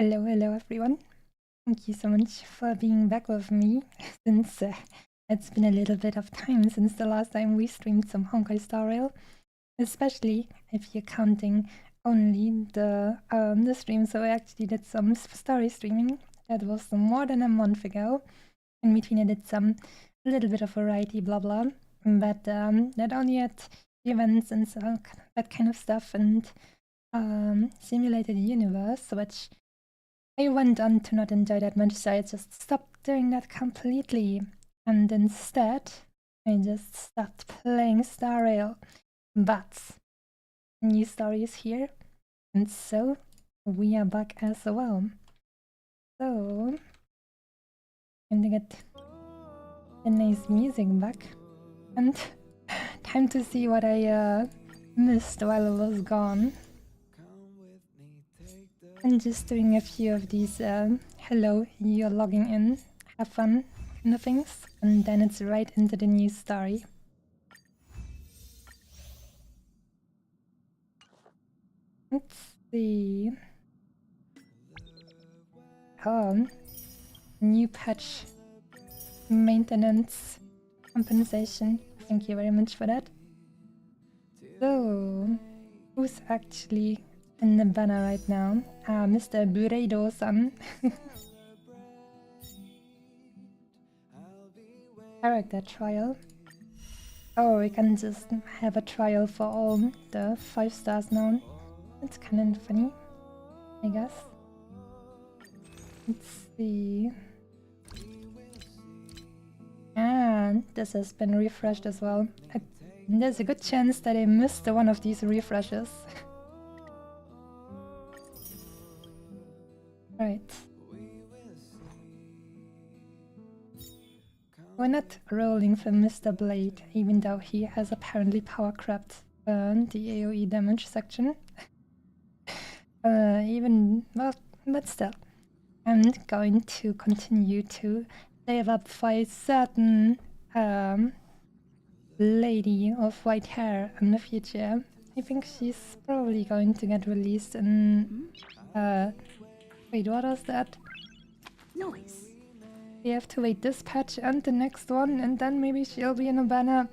Hello, hello everyone. Thank you so much for being back with me since it's been a little bit of time since the last time we streamed some Honkai Star Rail, especially if you're counting only the stream. So I actually did some story streaming. That was more than a month ago. In between I did some little bit of variety, blah blah, but not only at events and so, that kind of stuff and simulated universe, which I went on to not enjoy that much, so I just stopped doing that completely. And instead, I just stopped playing Star Rail. But new story is here, and so we are back as well. So I'm gonna get the nice music back, and time to see what I missed while I was gone. I'm just doing a few of these hello, you're logging in, have fun kind of things, and then it's right into the new story. Let's see. Oh, new patch. Maintenance compensation. Thank you very much for that. So, who's actually in the banner right now? Mr. Bureido-san. character trial. Oh, we can just have a trial for all the 5 stars now. It's kind of funny, I guess. Let's see. And this has been refreshed as well. There's a good chance that I missed one of these refreshes. Right. We're not rolling for Mr. Blade, even though he has apparently power crept the AoE damage section. Well, but still. I'm going to continue to save up for a certain lady of white hair in the future. I think she's probably going to get released in... wait, what was that? Noise. We have to wait this patch and the next one, and then maybe she'll be in a banner.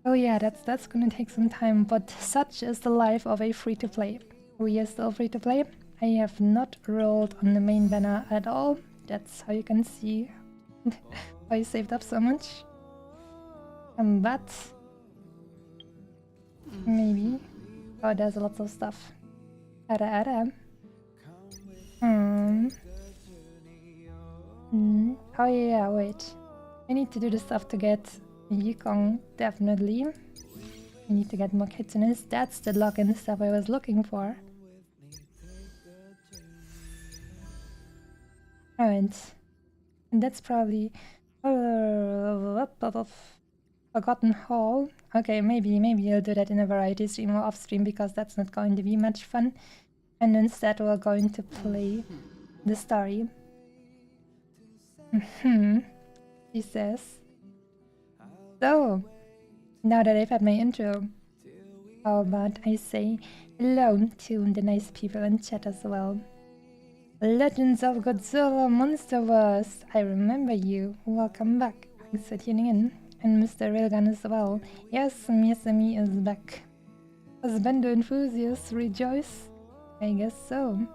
Oh yeah, that's gonna take some time, but such is the life of a free-to-play. We are still free-to-play. I have not rolled on the main banner at all. That's how you can see why I saved up so much. But maybe... Oh, there's lots of stuff. Oh yeah, wait. I need to do the stuff to get Yukong, definitely. I need to get more kitsuners. That's the login stuff I was looking for. Alright. And that's probably... Forgotten Hall. Okay, maybe I'll do that in a variety stream or off stream, because that's not going to be much fun. And instead we're going to play the story. She says. So, now that I've had my intro, how about I say hello to the nice people in chat as well. Legends of Godzilla Monsterverse, I remember you. Welcome back. Thanks for tuning in. And Mr. Railgun as well. Yes, Miyasumi is back. Does Bendo enthusiasts rejoice? I guess so.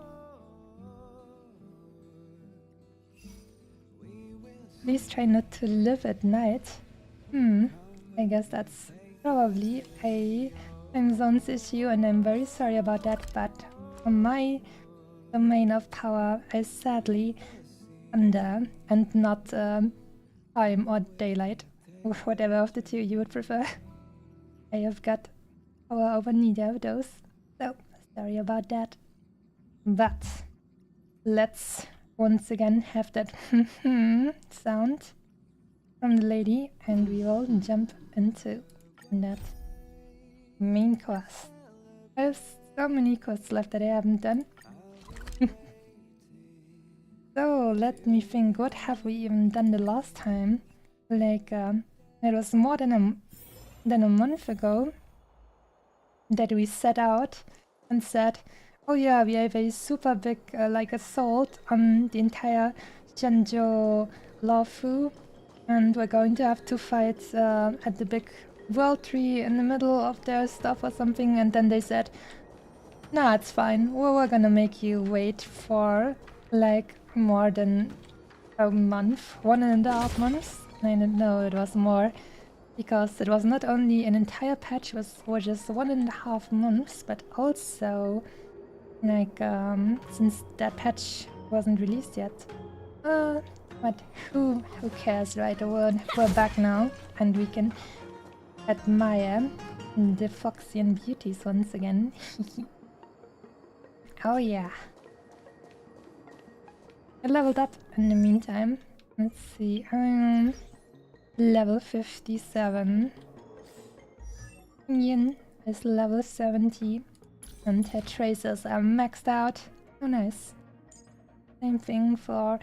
Please try not to live at night. I guess that's probably a time zones issue, and I'm very sorry about that, but from my domain of power is sadly under and not time or daylight. Whatever of the two you would prefer. I have got power over neither of those, so sorry about that. But let's once again have that sound from the lady, and we will jump into that main quest. I have so many quests left that I haven't done. So let me think, what have we even done the last time? Like, it was more than a month ago that we set out and said, oh yeah, we have a super big like assault on the entire Shenzhou Laofu, and we're going to have to fight at the big world tree in the middle of their stuff or something. And then they said, nah, it's fine, we're gonna make you wait for like more than a month, 1.5 months. I don't know, it was more, because it was not only an entire patch for just 1.5 months, but also like since that patch wasn't released yet. But who cares, right? We're back now, and we can admire the Foxian beauties once again. Oh yeah. I leveled up in the meantime. Let's see, level 57. Yin is level 70. And her tracers are maxed out. Oh nice. Same thing for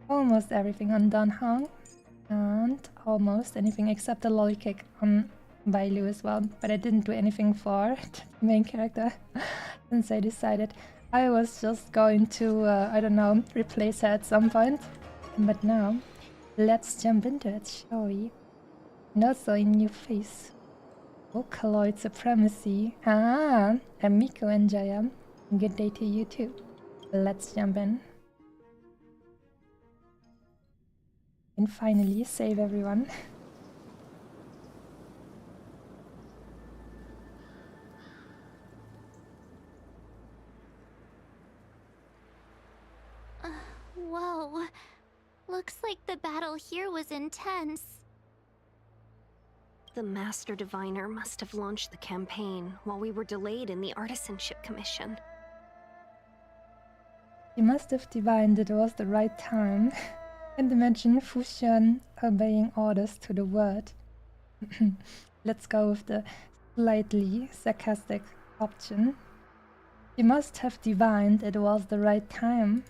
almost everything on Danhong. And almost anything except the lollykick on Bailu as well. But I didn't do anything for the main character. Since I decided I was just going to, I don't know, replace her at some point. But now, let's jump into it, shall we? And also a new face. Vocaloid Supremacy. Ah, Amiko and Jaya. Good day to you too. Let's jump in. And finally save everyone. Whoa. Looks like the battle here was intense. The Master Diviner must have launched the campaign while we were delayed in the Artisanship Commission. He must have divined it was the right time. And imagine Fuxian obeying orders to the word. Let's go with the slightly sarcastic option. He must have divined it was the right time.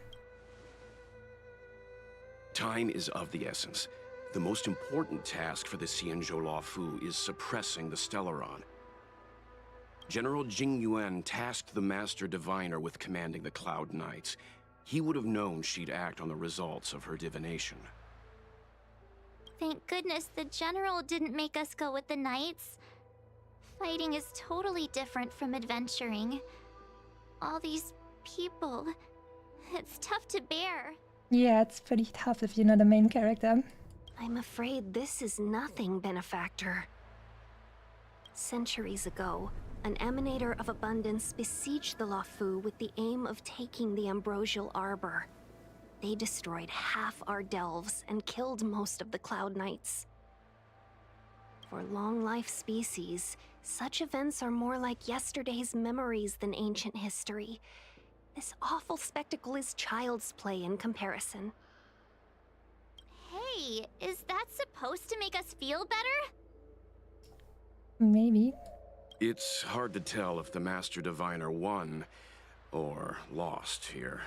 Time is of the essence. The most important task for the Xianzhou Luofu is suppressing the Stellaron. General Jing Yuan tasked the Master Diviner with commanding the Cloud Knights. He would have known she'd act on the results of her divination. Thank goodness the General didn't make us go with the Knights. Fighting is totally different from adventuring. All these people... It's tough to bear. Yeah, it's pretty tough if you're not a main character. I'm afraid this is nothing, Benefactor. Centuries ago, an Emanator of Abundance besieged the Luofu with the aim of taking the Ambrosial Arbor. They destroyed half our delves and killed most of the Cloud Knights. For long-life species, such events are more like yesterday's memories than ancient history. This awful spectacle is child's play in comparison. Hey, is that supposed to make us feel better? Maybe. It's hard to tell if the Master Diviner won or lost here.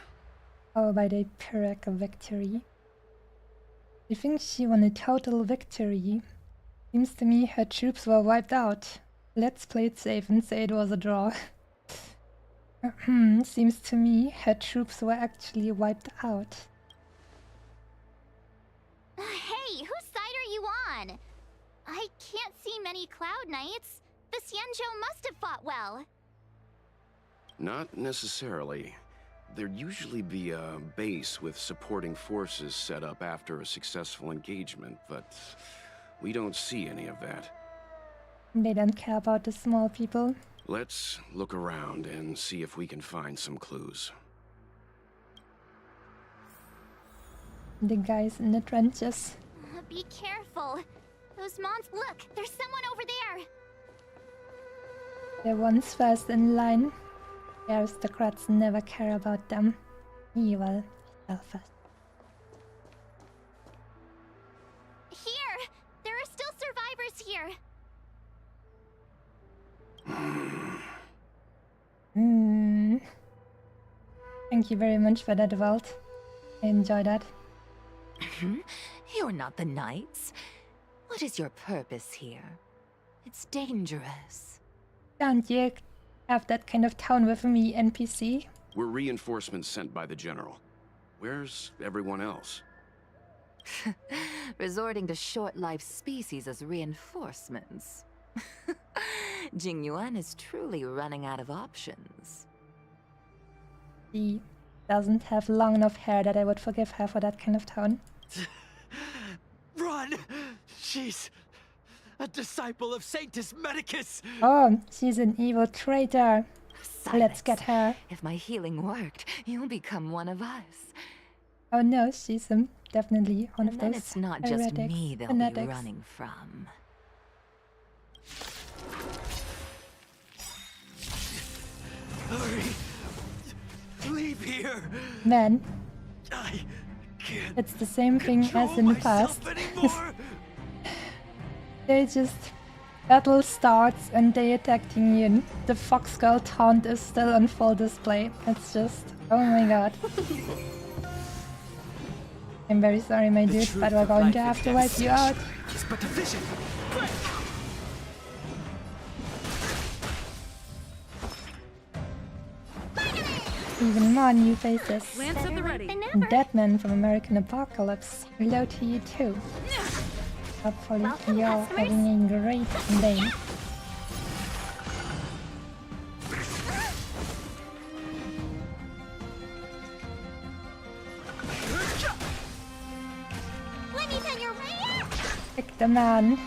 How about a Pyrrhic victory? I think she won a total victory. Seems to me her troops were wiped out. Let's play it safe and say it was a draw. Seems to me her troops were actually wiped out. Hey, whose side are you on? I can't see many Cloud Knights. The Xianzhou must have fought well. Not necessarily. There'd usually be a base with supporting forces set up after a successful engagement, but we don't see any of that. They don't care about the small people. Let's look around and see if we can find some clues. The guys in the trenches. Be careful. Those Look, there's someone over there. They're ones first in line. The aristocrats never care about them. Evil, selfish. Here! There are still survivors here. Thank you very much for that, Vault. I enjoy that. You're not the Knights. What is your purpose here? It's dangerous. Don't you have that kind of tone with me, NPC? We're reinforcements sent by the General. Where's everyone else? Resorting to short-lived species as reinforcements. Jing Yuan is truly running out of options. She doesn't have long enough hair that I would forgive her for that kind of tone. Run! She's a disciple of Sanctus Medicus! Oh, she's an evil traitor. Silence. Let's get her. If my healing worked, you'll become one of us. Oh no, she's definitely one of And then those it's not just heretics, me they'll fanatics. be running from. Hurry! Leave here! Man, I can't it's the same thing control as in the past. myself anymore. They just battle starts and they attacking you. And the fox girl taunt is still on full display. It's just, oh my god. I'm very sorry, my dude, truth but we're of going life to and have to death wipe you out. It's but a vision. Even more new faces. Lance at the ready. Deadman from American Apocalypse. Hello to you too. Hopefully Welcome, you're customers. having a great day. Let me pin your way. Pick the man.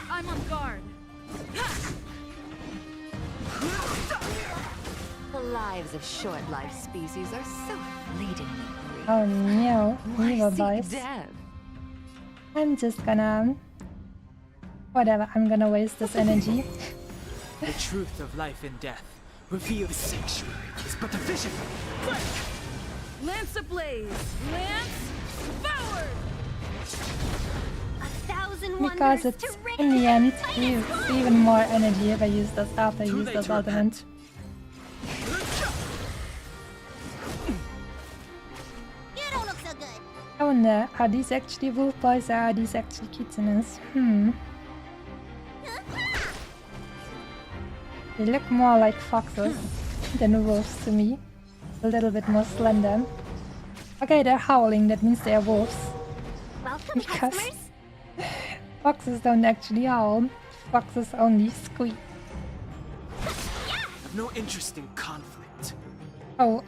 I'm on guard. The lives of short-lived species are so fleetingly brief. Oh no, evil Why boys. seek death? I'm just gonna... Whatever, I'm gonna waste this energy. The truth of life and death reveal the sanctuary is but a vision. Quick! Lance ablaze! Lance forward! 1,000 Because wonders it's, to raise in the end, my use finest even more energy if I use this after I Too use late this to ultimate. repent. You don't look so good. I wonder, are these actually wolf boys or are these actually kitsunes? They look more like foxes than wolves to me. A little bit more slender. Okay, they're howling, that means they are wolves. Welcome, Because customers. foxes don't actually howl. Foxes only squeak. I've no interest in conflict. Oh,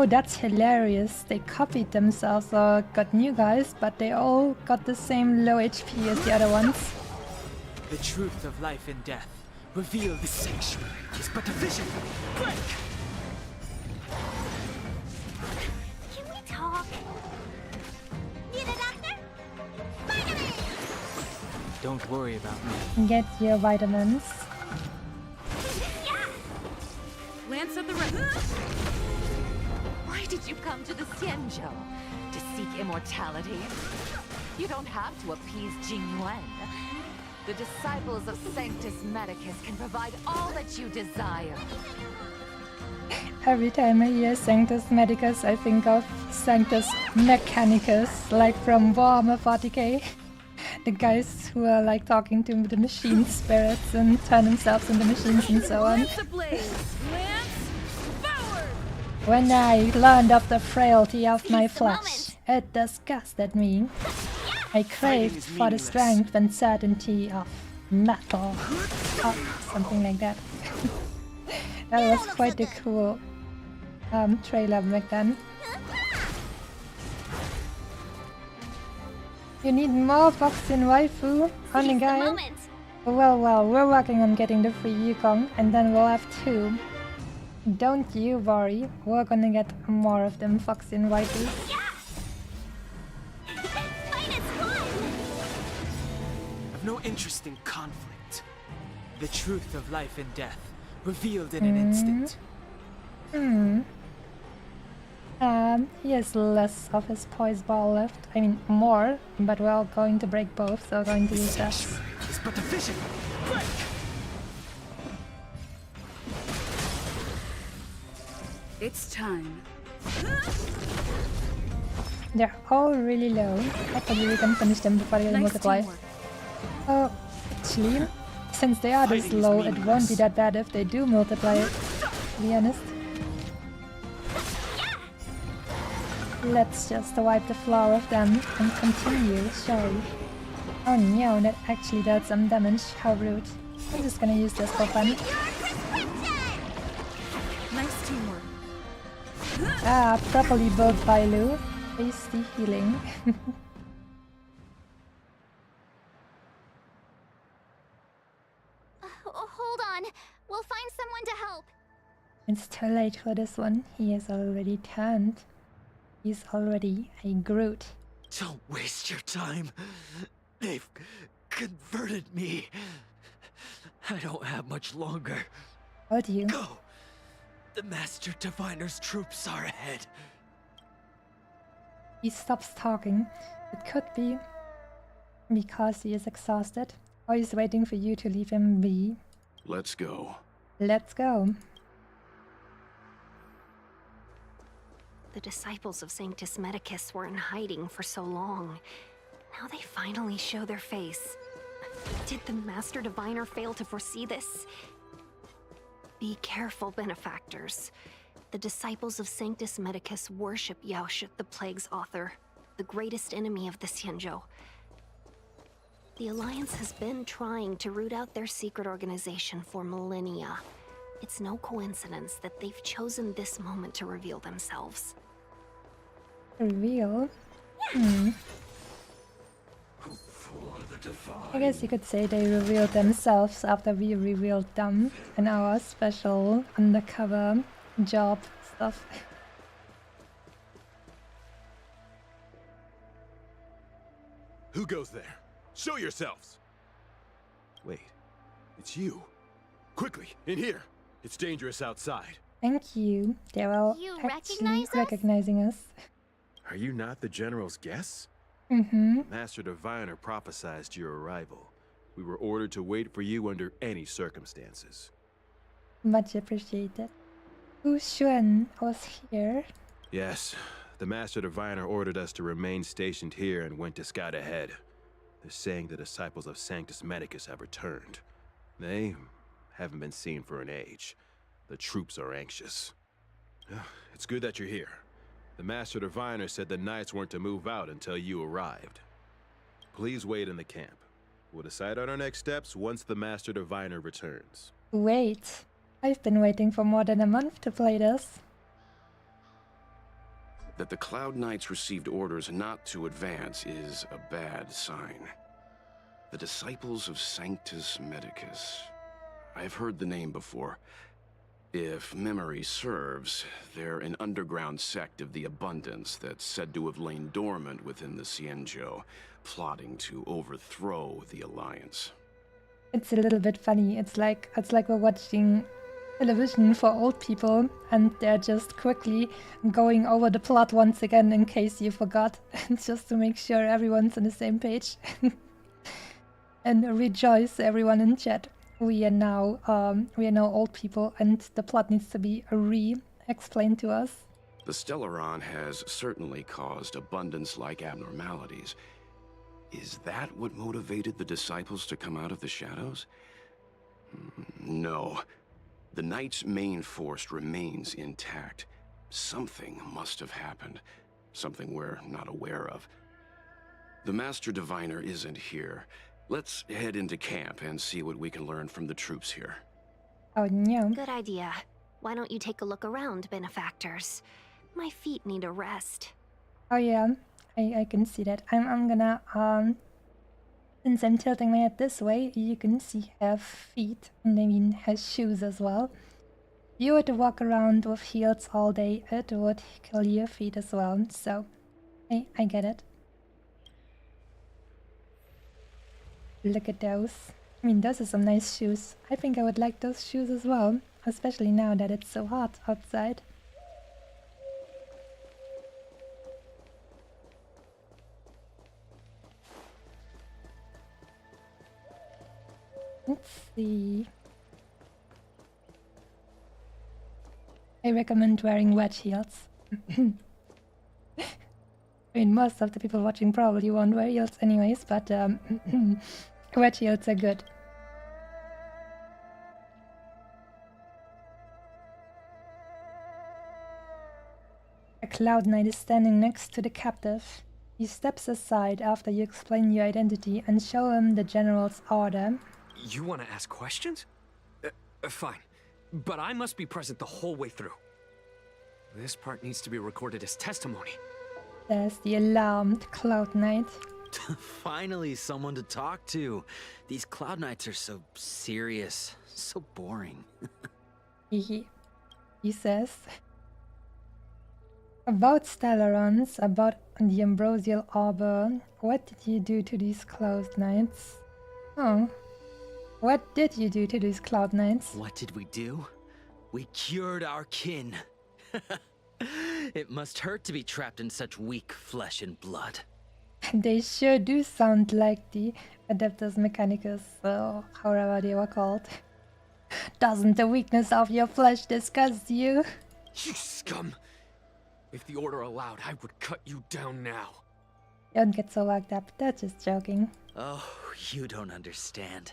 that's hilarious. They copied themselves or got new guys, but they all got the same low HP as the other ones. The truth of life and death reveal the sanctuary is but a vision. Quick! Can we talk? Need a doctor? Vitamin! Don't worry about me. Get your vitamins. Lance of the Red. Why did you come to the Xianzhou? To seek immortality? You don't have to appease Jingyuan. The disciples of Sanctus Medicus can provide all that you desire. Every time I hear Sanctus Medicus, I think of Sanctus Mechanicus, like from Warhammer 40k. The guys who are like talking to the machine spirits and turn themselves into machines and so on. Lance ablaze! Lance forward! When I learned of the frailty of my Seize the flesh, moment. it disgusted me. I craved is for the meaningless. strength and certainty of metal. Something like that. That was quite a cool trailer back then. You need more Foxin waifu on the Seize the guy? moment. Well, we're working on getting the free Yukong, and then we'll have 2. Don't you worry, we're gonna get more of them Foxin waifus. Finest one. I've no interest in conflict. The truth of life and death revealed in an instant. He has less of his poise ball left. I mean, more, but we're all going to break both, so we're going to use that. Sanctuary is but a vision. Quick! It's time. They're all really low. Hopefully we can finish them before they Nice multiply. teamwork. Oh, actually, since they are this Fighting is low, it won't be meaningless. that bad if they do multiply it, to be honest. Let's just wipe the floor of them and continue, shall we? Oh no, that actually dealt some damage. How rude. I'm just gonna use this for fun. Nice teamwork. Ah, properly built by Lu. Tasty healing. Hold on. We'll find someone to help. It's too late for this one. He has already turned. He's already a Groot. Don't waste your time. They've converted me. I don't have much longer. How do you? Go! The Master Diviner's troops are ahead. He stops talking. It could be because he is exhausted, or he's waiting for you to leave him be. Let's go. Let's go. The disciples of Sanctus Medicus were in hiding for so long. Now they finally show their face. Did the Master Diviner fail to foresee this? Be careful, benefactors. The disciples of Sanctus Medicus worship Yaoshut, the Plague's author, the greatest enemy of the Xianzhou. The Alliance has been trying to root out their secret organization for millennia. It's no coincidence that they've chosen this moment to reveal themselves. Reveal? I guess you could say they revealed themselves after we revealed them in our special undercover job stuff. Who goes there? Show yourselves! Wait, it's you. Quickly, in here. It's dangerous outside. Thank you. They're all You actually recognize us? recognizing us. Are you not the General's guests? Mm-hmm. Master Diviner prophesized your arrival. We were ordered to wait for you under any circumstances. Much appreciated. Wu Xuan was here. Yes, the Master Diviner ordered us to remain stationed here and went to scout ahead. They're saying the disciples of Sanctus Medicus have returned. They haven't been seen for an age. The troops are anxious. It's good that you're here. The Master Diviner said the Knights weren't to move out until you arrived. Please wait in the camp. We'll decide on our next steps once the Master Diviner returns. Wait. I've been waiting for more than a month to play this. That the Cloud Knights received orders not to advance is a bad sign. The Disciples of Sanctus Medicus. I've heard the name before. If memory serves, they're an underground sect of the Abundance that's said to have lain dormant within the Xianzhou, plotting to overthrow the Alliance. It's a little bit funny. It's like we're watching television for old people, and they're just quickly going over the plot once again in case you forgot, just to make sure everyone's on the same page. And rejoice, everyone in chat. We are now old people, and the plot needs to be re-explained to us. The Stellaron has certainly caused Abundance-like abnormalities. Is that what motivated the Disciples to come out of the shadows? No. The Knight's main force remains intact. Something must have happened. Something we're not aware of. The Master Diviner isn't here. Let's head into camp and see what we can learn from the troops here. Oh no. Good idea. Why don't you take a look around, benefactors? My feet need a rest. Oh yeah, I can see that. I'm gonna since I'm tilting my head this way, you can see her feet, and I mean her shoes as well. If you were to walk around with heels all day, it would kill your feet as well, so I get it. Look at those. I mean, those are some nice shoes. I think I would like those shoes as well, especially now that it's so hot outside. Let's see. I recommend wearing wedge heels. I mean, most of the people watching probably won't wear heels anyways, but wedge heels are good. A Cloud Knight is standing next to the captive. He steps aside after you explain your identity and show him the general's order. You want to ask questions? Fine. But I must be present the whole way through. This part needs to be recorded as testimony. There's the alarmed Cloud Knight. Finally, someone to talk to. These Cloud Knights are so serious, so boring. He says. About Stellarons, about the Ambrosial Arbor, what did you do to these Cloud Knights? Oh. What did you do to these Cloud Knights? What did we do? We cured our kin. It must hurt to be trapped in such weak flesh and blood. They sure do sound like the Adeptus Mechanicus, or however they were called. Doesn't the weakness of your flesh disgust you? You scum! If the order allowed, I would cut you down now. Don't get so worked up, they're just joking. Oh, you don't understand.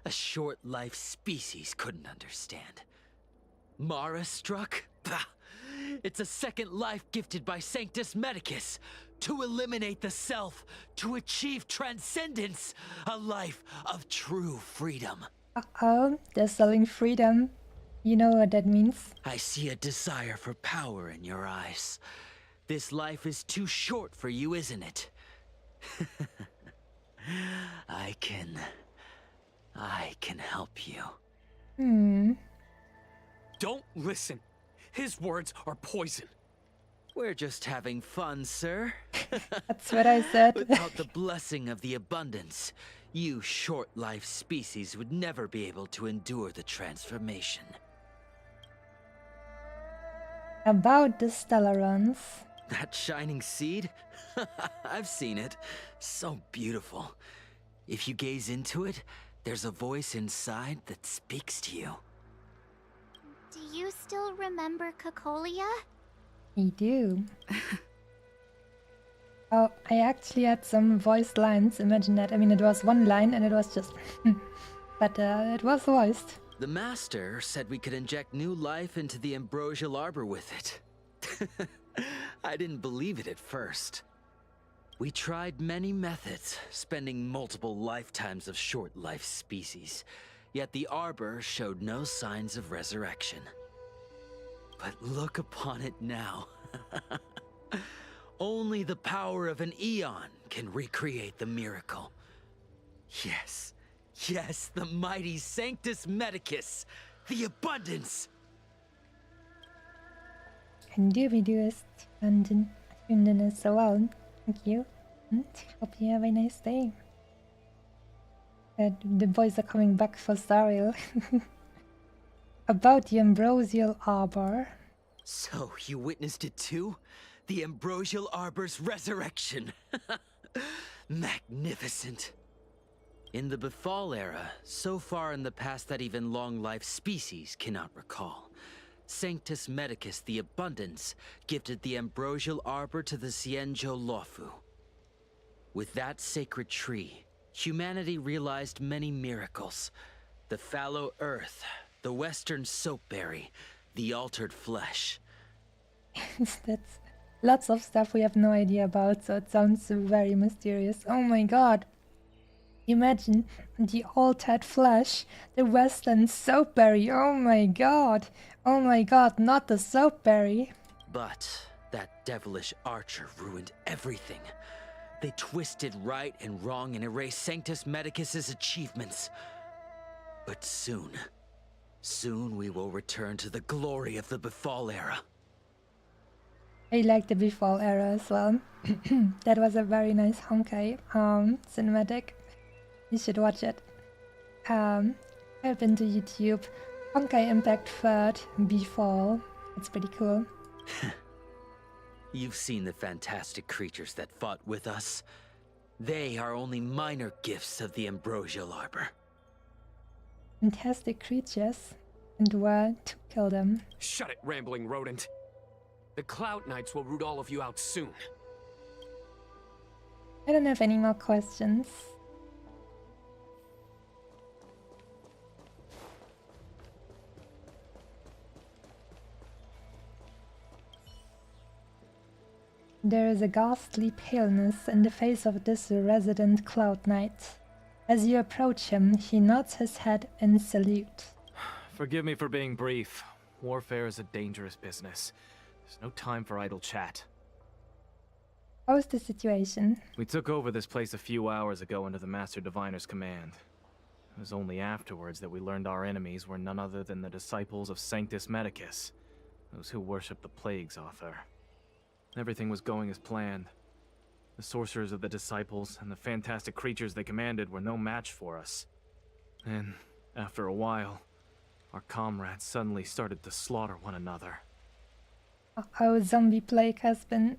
A short-life species couldn't understand. Mara struck? Bah! It's a second life gifted by Sanctus Medicus to eliminate the self, to achieve transcendence, a life of true freedom. Uh-oh, they're selling freedom. You know what that means. I see a desire for power in your eyes. This life is too short for you, isn't it? I can help you. Hmm. Don't listen. His words are poison. We're just having fun, sir. That's what I said. Without the blessing of the abundance, you short-life species would never be able to endure the transformation. About the Stellarons. That shining seed? I've seen it. So beautiful. If you gaze into it, there's a voice inside that speaks to you. Do you still remember Cocolia? I do. Oh, I actually had some voiced lines. Imagine that. I mean, it was one line and it was just... but it was voiced. The Master said we could inject new life into the ambrosial arbor with it. I didn't believe it at first. We tried many methods, spending multiple lifetimes of short-life species, yet the arbor showed no signs of resurrection. But look upon it now. Only the power of an eon can recreate the miracle. Yes, yes, the mighty Sanctus Medicus, the abundance! And Doobie-Doo is tuned in as well. Thank you. And hope you have a nice day. The boys are coming back for Zariel. About the ambrosial arbor. So, you witnessed it too? The ambrosial arbor's resurrection! Magnificent! In the Befall era, so far in the past that even long-life species cannot recall, Sanctus Medicus the Abundance gifted the ambrosial arbor to the Xianzhou Luofu. With that sacred tree, humanity realized many miracles. The fallow earth, the western soapberry, the altered flesh. That's lots of stuff we have no idea about, so it sounds very mysterious. Oh my god. Imagine the altered flesh, the western soapberry. Oh my god. Oh my god, not the soapberry. But that devilish archer ruined everything. They twisted right and wrong and erased Sanctus Medicus's achievements. But soon we will return to the glory of the Befall era. I like the Befall era as well. That was a very nice Honkai cinematic. You should watch it. I've been to YouTube. Honkai Impact 3rd, Befall. It's pretty cool. You've seen the fantastic creatures that fought with us. They are only minor gifts of the ambrosial arbor. Fantastic creatures. And where to kill them. Shut it, rambling rodent. The Cloud Knights will root all of you out soon. I don't have any more questions. There is a ghastly paleness in the face of this resident Cloud Knight. As you approach him, he nods his head in salute. Forgive me for being brief. Warfare is a dangerous business. There's no time for idle chat. How's the situation? We took over this place a few hours ago under the Master Diviner's command. It was only afterwards that we learned our enemies were none other than the disciples of Sanctus Medicus, those who worship the Plague's author. Everything was going as planned. The sorcerers of the disciples and the fantastic creatures they commanded were no match for us. And after a while, our comrades suddenly started to slaughter one another. How zombie plague has been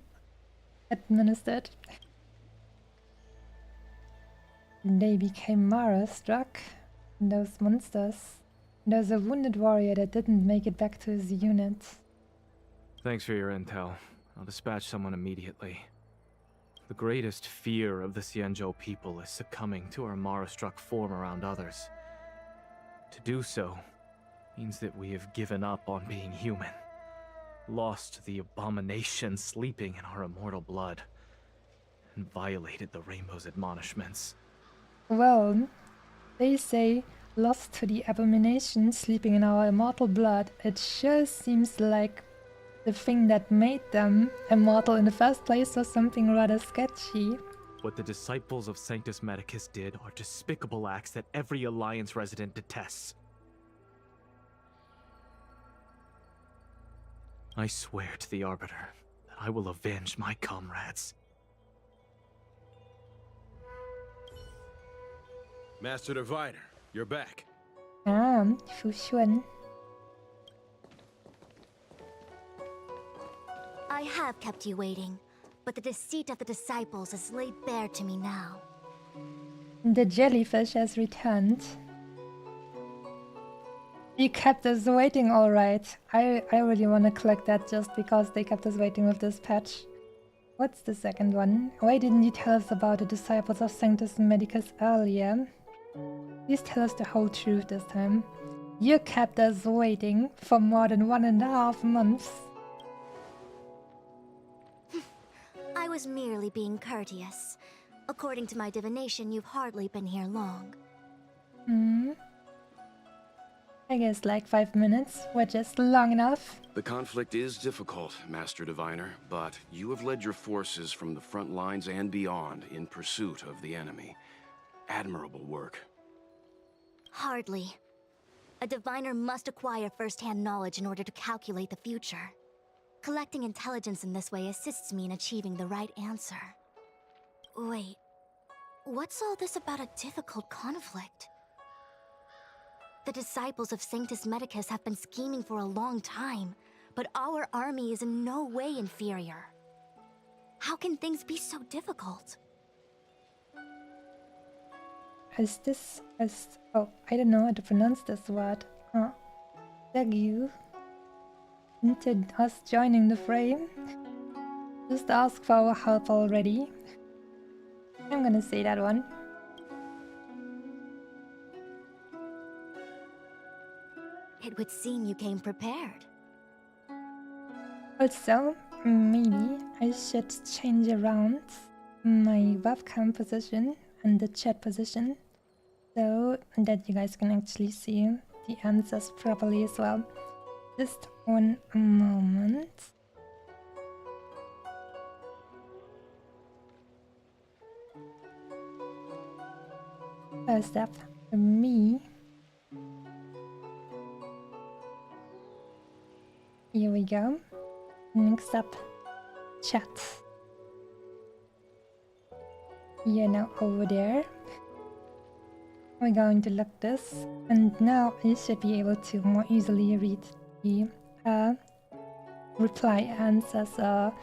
administered. They became Mara-struck. Those monsters. There's a wounded warrior that didn't make it back to his unit. Thanks for your intel. I'll dispatch someone immediately. The greatest fear of the Xianzhou people is succumbing to our Mara-struck form around others. To do so means that we have given up on being human, lost the abomination sleeping in our immortal blood, and violated the Rainbow's admonishments. Well, they say lost to the abomination sleeping in our immortal blood. It sure seems like the thing that made them immortal in the first place was something rather sketchy. What the disciples of Sanctus Medicus did are despicable acts that every Alliance resident detests. I swear to the Arbiter that I will avenge my comrades. Master Diviner, you're back. Fu Xuan. I have kept you waiting, but the deceit of the disciples is laid bare to me now. The jellyfish has returned. You kept us waiting, alright. I really want to collect that just because they kept us waiting with this patch. What's the second one? Why didn't you tell us about the disciples of Sanctus Medicus earlier? Please tell us the whole truth this time. You kept us waiting for more than 1.5 months. I was merely being courteous. According to my divination, you've hardly been here long. I guess like 5 minutes were just long enough. The conflict is difficult, Master Diviner, but you have led your forces from the front lines and beyond in pursuit of the enemy. Admirable work. Hardly. A diviner must acquire first-hand knowledge in order to calculate the future. Collecting intelligence in this way assists me in achieving the right answer. Wait, what's all this about a difficult conflict? The disciples of Sanctus Medicus have been scheming for a long time, but our army is in no way inferior. How can things be so difficult? Oh, I don't know how to pronounce this word. Thank you. Into us joining the fray. Just ask for our help already. I'm gonna say that one. It would seem you came prepared. Also, maybe I should change around my webcam position and the chat position so that you guys can actually see the answers properly as well. Just one moment. First up, me. Here we go. Next up, chat. You're now over there. We're going to look this, and now you should be able to more easily read the reply answers or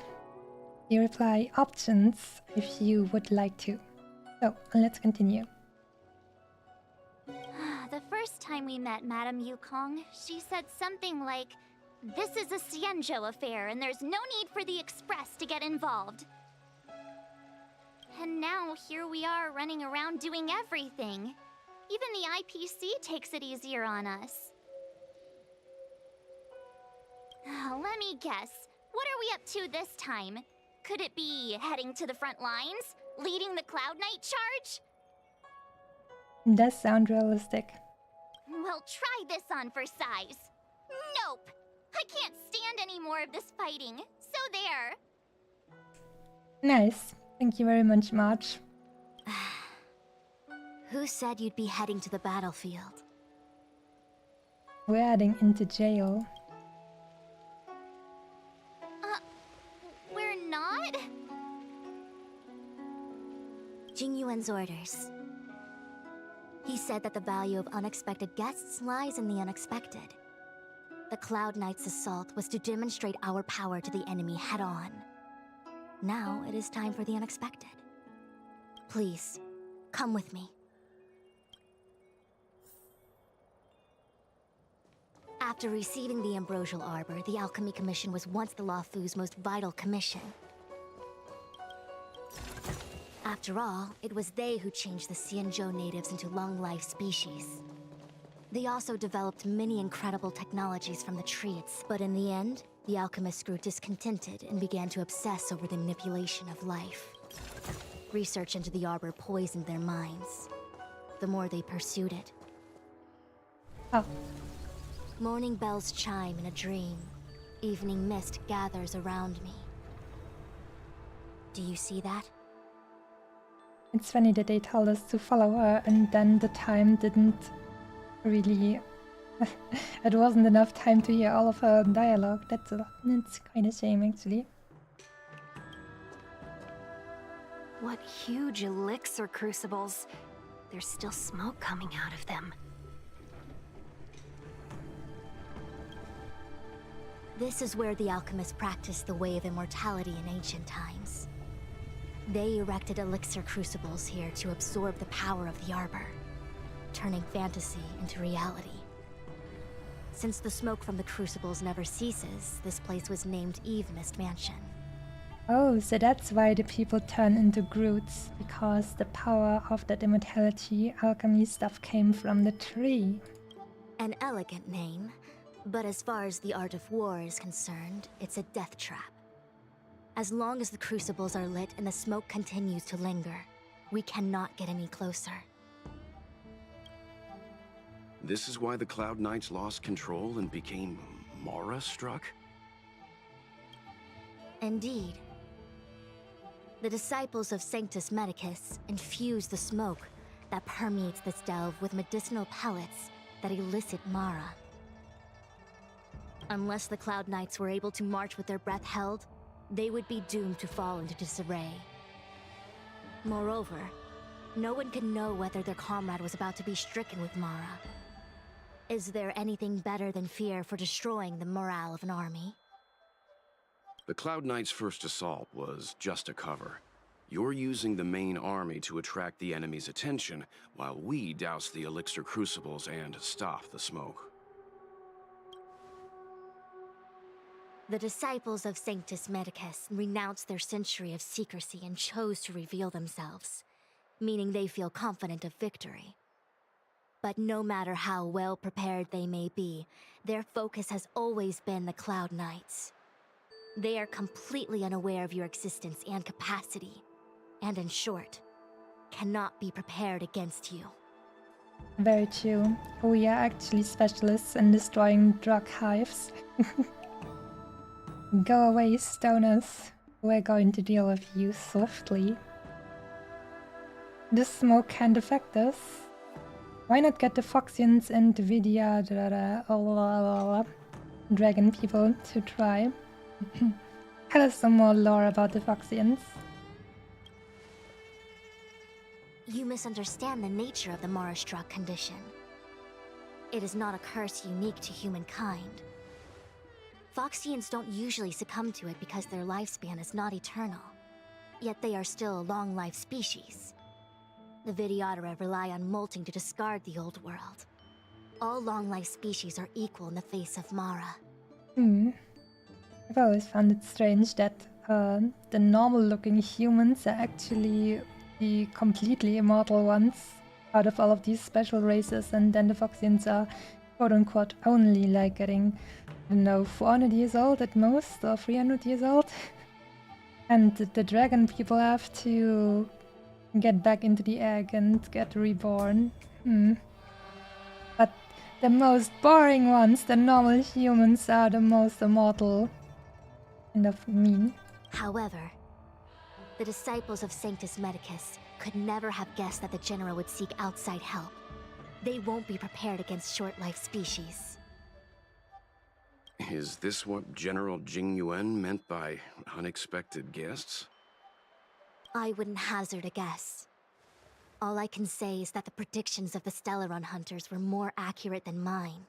the reply options if you would like to. So let's continue. The first time we met Madame Yukong, she said something like, "This is a Xianzhou affair and there's no need for the Express to get involved." And now here we are running around doing everything. Even the IPC takes it easier on us. Let me guess. What are we up to this time? Could it be heading to the front lines? Leading the Cloud Knight charge? Does sound realistic. Well, try this on for size. Nope! I can't stand any more of this fighting. So there. Nice. Thank you very much, March. Who said you'd be heading to the battlefield? We're heading into jail. We're not? Jingyuan's orders. He said that the value of unexpected guests lies in the unexpected. The Cloud Knight's assault was to demonstrate our power to the enemy head-on. Now it is time for the unexpected. Please, come with me. After receiving the Ambrosial Arbor, the Alchemy Commission was once the Luofu's most vital commission. After all, it was they who changed the Xianzhou natives into long-life species. They also developed many incredible technologies from the treats, but in the end, the alchemists grew discontented and began to obsess over the manipulation of life. Research into the Arbor poisoned their minds. The more they pursued it. Oh. Morning bells chime in a dream. Evening mist gathers around me. Do you see that? It's funny that they told us to follow her and then the time didn't really It wasn't enough time to hear all of her dialogue. That's kind of shame, actually. What huge elixir crucibles. There's still smoke coming out of them. This is where the alchemists practiced the way of immortality in ancient times. They erected elixir crucibles here to absorb the power of the arbor, turning fantasy into reality. Since the smoke from the crucibles never ceases, this place was named Eve Mist Mansion. Oh, so that's why the people turn into Groots, because the power of that immortality alchemy stuff came from the tree. An elegant name, but as far as the art of war is concerned, it's a death trap. As long as the crucibles are lit and the smoke continues to linger, we cannot get any closer. This is why the Cloud Knights lost control and became Mara-struck? Indeed. The disciples of Sanctus Medicus infuse the smoke that permeates this delve with medicinal pellets that elicit Mara. Unless the Cloud Knights were able to march with their breath held, they would be doomed to fall into disarray. Moreover, no one could know whether their comrade was about to be stricken with Mara. Is there anything better than fear for destroying the morale of an army? The Cloud Knights' first assault was just a cover. You're using the main army to attract the enemy's attention, while we douse the elixir crucibles and stop the smoke. The disciples of Sanctus Medicus renounced their century of secrecy and chose to reveal themselves, meaning they feel confident of victory. But no matter how well prepared they may be, their focus has always been the Cloud Knights. They are completely unaware of your existence and capacity, and in short, cannot be prepared against you. Very true. We are actually specialists in destroying drug hives. Go away, stoners. We're going to deal with you swiftly. This smoke can't affect us. Why not get the Foxians and Vidya dragon people to try? Tell us some more lore about the Foxians. You misunderstand the nature of the Mara-struck condition. It is not a curse unique to humankind. Foxians don't usually succumb to it because their lifespan is not eternal. Yet they are still a long-life species. The Vidyadhara rely on molting to discard the old world. All long-life species are equal in the face of Mara. I've always found it strange that the normal-looking humans are actually the completely immortal ones out of all of these special races, and then the Foxians are quote-unquote only like getting, I don't know, 400 years old at most, or 300 years old. And the dragon people have to get back into the egg and get reborn. But the most boring ones, the normal humans, are the most immortal. Kind of mean. However, the disciples of Sanctus Medicus could never have guessed that the General would seek outside help. They won't be prepared against short-life species. Is this what General Jingyuan meant by unexpected guests? I wouldn't hazard a guess. All I can say is that the predictions of the Stellaron hunters were more accurate than mine.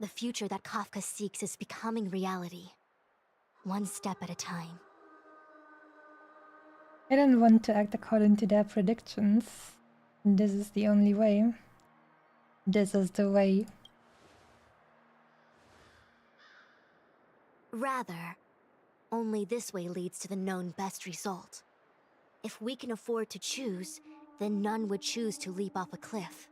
The future that Kafka seeks is becoming reality. One step at a time. I don't want to act according to their predictions. This is the only way. This is the way. Rather, only this way leads to the known best result. If we can afford to choose, then none would choose to leap off a cliff.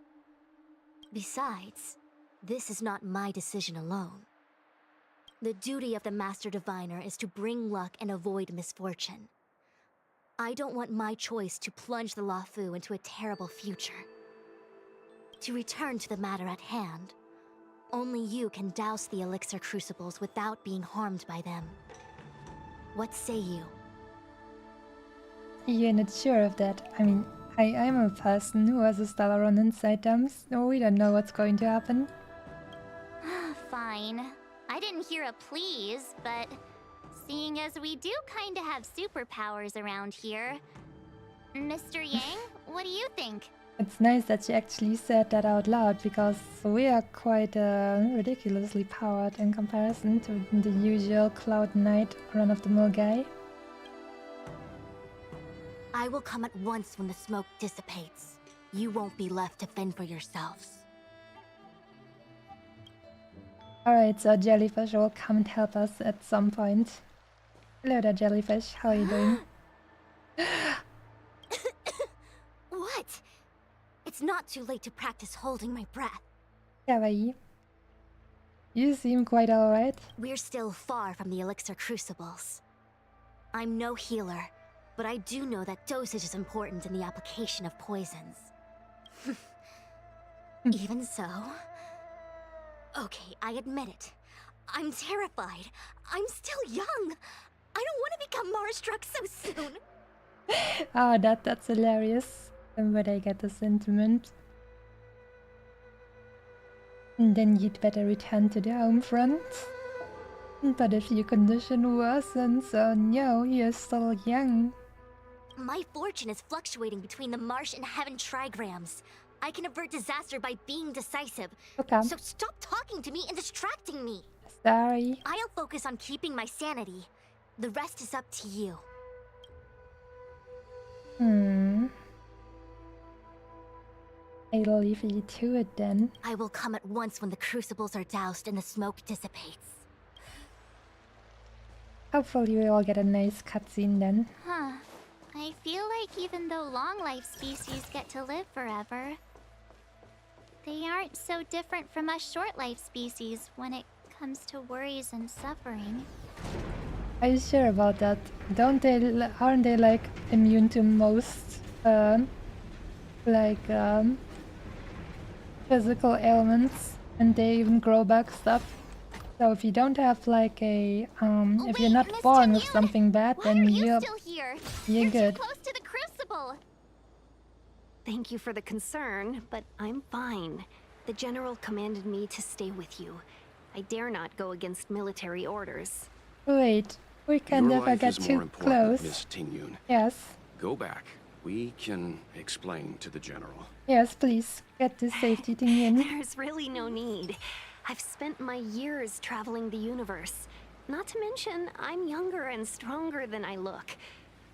Besides, this is not my decision alone. The duty of the Master Diviner is to bring luck and avoid misfortune. I don't want my choice to plunge the Luofu into a terrible future. To return to the matter at hand, only you can douse the elixir crucibles without being harmed by them. What say you? You're not sure of that. I mean, I'm a person who has a Stellaron inside them, so we don't know what's going to happen. fine. I didn't hear a please, but seeing as we do kinda have superpowers around here. Mr. Yang, what do you think? It's nice that she actually said that out loud, because we are quite ridiculously powered in comparison to the usual Cloud Knight run-of-the-mill guy. I will come at once when the smoke dissipates. You won't be left to fend for yourselves. Alright, so Jellyfish will come and help us at some point. Hello there, Jellyfish. How are you doing? What? It's not too late to practice holding my breath. Kawaii. You seem quite alright. We're still far from the elixir crucibles. I'm no healer, but I do know that dosage is important in the application of poisons. Even so... Okay, I admit it. I'm terrified. I'm still young. I don't want to become Mara-struck so soon. Oh, that's hilarious. But I get the sentiment. And then you'd better return to the home front. But if your condition worsens, oh no, you're still young. My fortune is fluctuating between the marsh and heaven trigrams. I can avert disaster by being decisive. Okay. So stop talking to me and distracting me. Sorry. I'll focus on keeping my sanity. The rest is up to you. I'll leave you to it then. I will come at once when the crucibles are doused and the smoke dissipates. Hopefully we all get a nice cutscene then. Huh. I feel like even though long-life species get to live forever, they aren't so different from us short-life species when it comes to worries and suffering. Are you sure about that? Aren't they like immune to most physical ailments, and they even grow back stuff? So if you don't have like a if you're not Miss born with Tinyun, something bad, why then are you you're still here? you're good. Too close to the crucible. Thank you for the concern, but I'm fine. The General commanded me to stay with you. I dare not go against military orders. Wait, we can Your never life get is more too important, close. Miss Tinyun. Yes, Go back. We can explain to the General. yes, please get to safety thing in. There's really no need. I've spent my years traveling the universe. Not to mention, I'm younger and stronger than I look.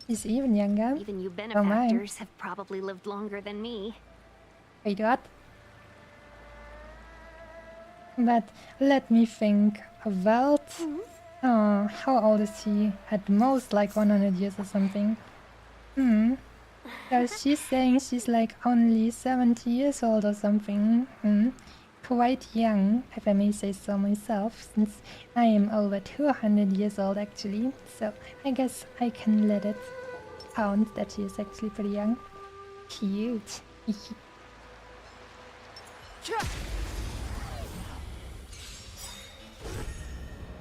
He's even younger. Even you Oh my. benefactors have probably lived longer than me. Wait, what? But let me think. Welt? Oh, how old is he? At most like 100 years or something. So she's saying she's like only 70 years old or something. Quite young, if I may say so myself, since I am over 200 years old actually. So I guess I can let it count that she is actually pretty young. Cute.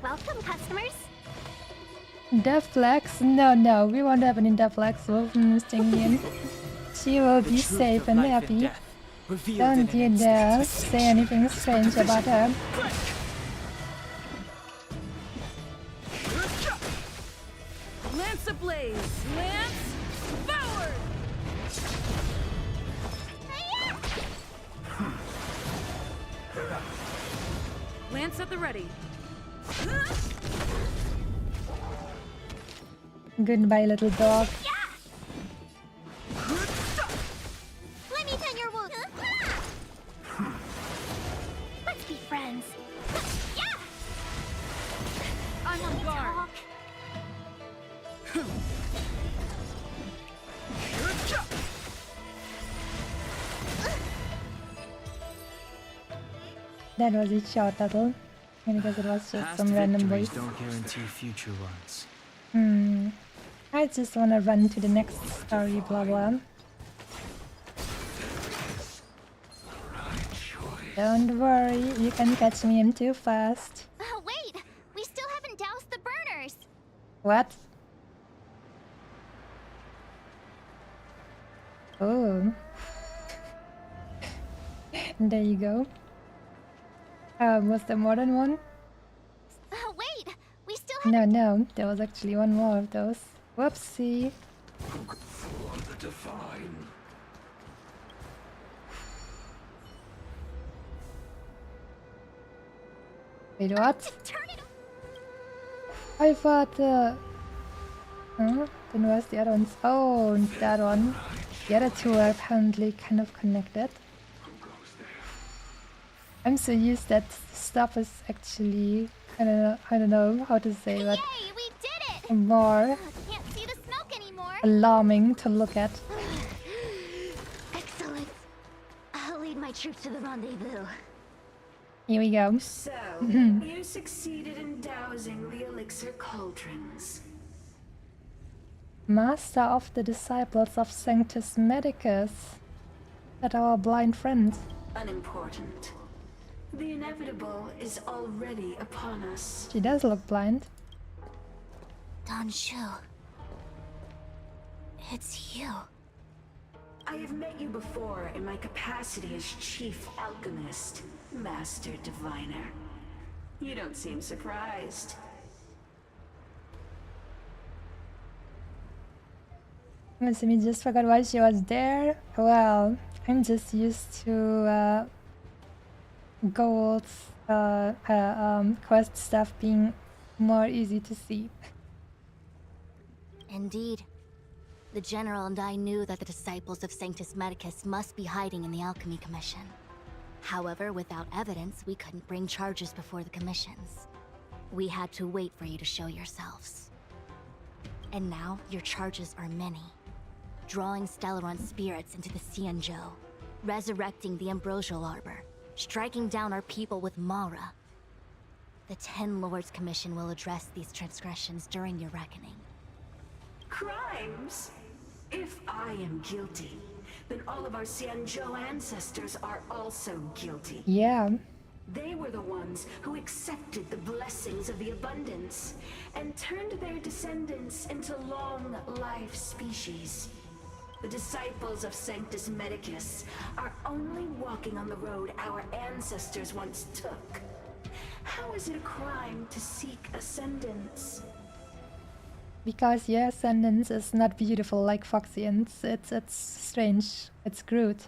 Welcome, customers. Deflex? No, we won't have any deflex with Miss Tingian. She will be safe and happy. Don't you dare say anything strange about her. Lance ablaze! Lance forward! Lance at the ready. Goodbye, little dog. Let me tend your wound. Let's be friends. I'm on guard. That was a short battle. Because it was just some random boys. Don't guarantee future runs. I just wanna run to the next story, blah blah. Don't worry, you can catch me in too fast. Wait! We still haven't doused the burners! What? Oh. There you go. Was there more than one? No, there was actually one more of those. Whoopsie. For the divine. Wait, what? Turn it. I thought huh? Then where's the other ones? Oh, and that one. The other two are apparently kind of connected. I'm so used that stuff is actually I don't know how to say that. Yay, we did it! More Can't see the smoke anymore. alarming to look at. Excellent. I'll lead my troops to the rendezvous. Here we go. So, you succeeded in dousing the elixir cauldrons. Master of the disciples of Sanctus Medicus. That our blind friends. Unimportant. The inevitable is already upon us. She does look blind. Don Shu. It's you. I have met you before in my capacity as Chief Alchemist, Master Diviner. You don't seem surprised. Missimi just forgot why she was there. Well, I'm just used to gold quest stuff being more easy to see. Indeed. The General and I knew that the disciples of Sanctus Medicus must be hiding in the Alchemy Commission. However, without evidence, we couldn't bring charges before the commissions. We had to wait for you to show yourselves. And now, your charges are many. Drawing Stellaron spirits into the Xianzhou, resurrecting the Ambrosial Arbor, striking down our people with Mara. The Ten Lords Commission will address these transgressions during your reckoning. Crimes? If I am guilty, then all of our Xianzhou ancestors are also guilty. Yeah. They were the ones who accepted the blessings of the abundance and turned their descendants into long-life species. The disciples of Sanctus Medicus are only walking on the road our ancestors once took. How is it a crime to seek ascendance? Because your ascendance is not beautiful like Foxian's. It's strange. It's crude.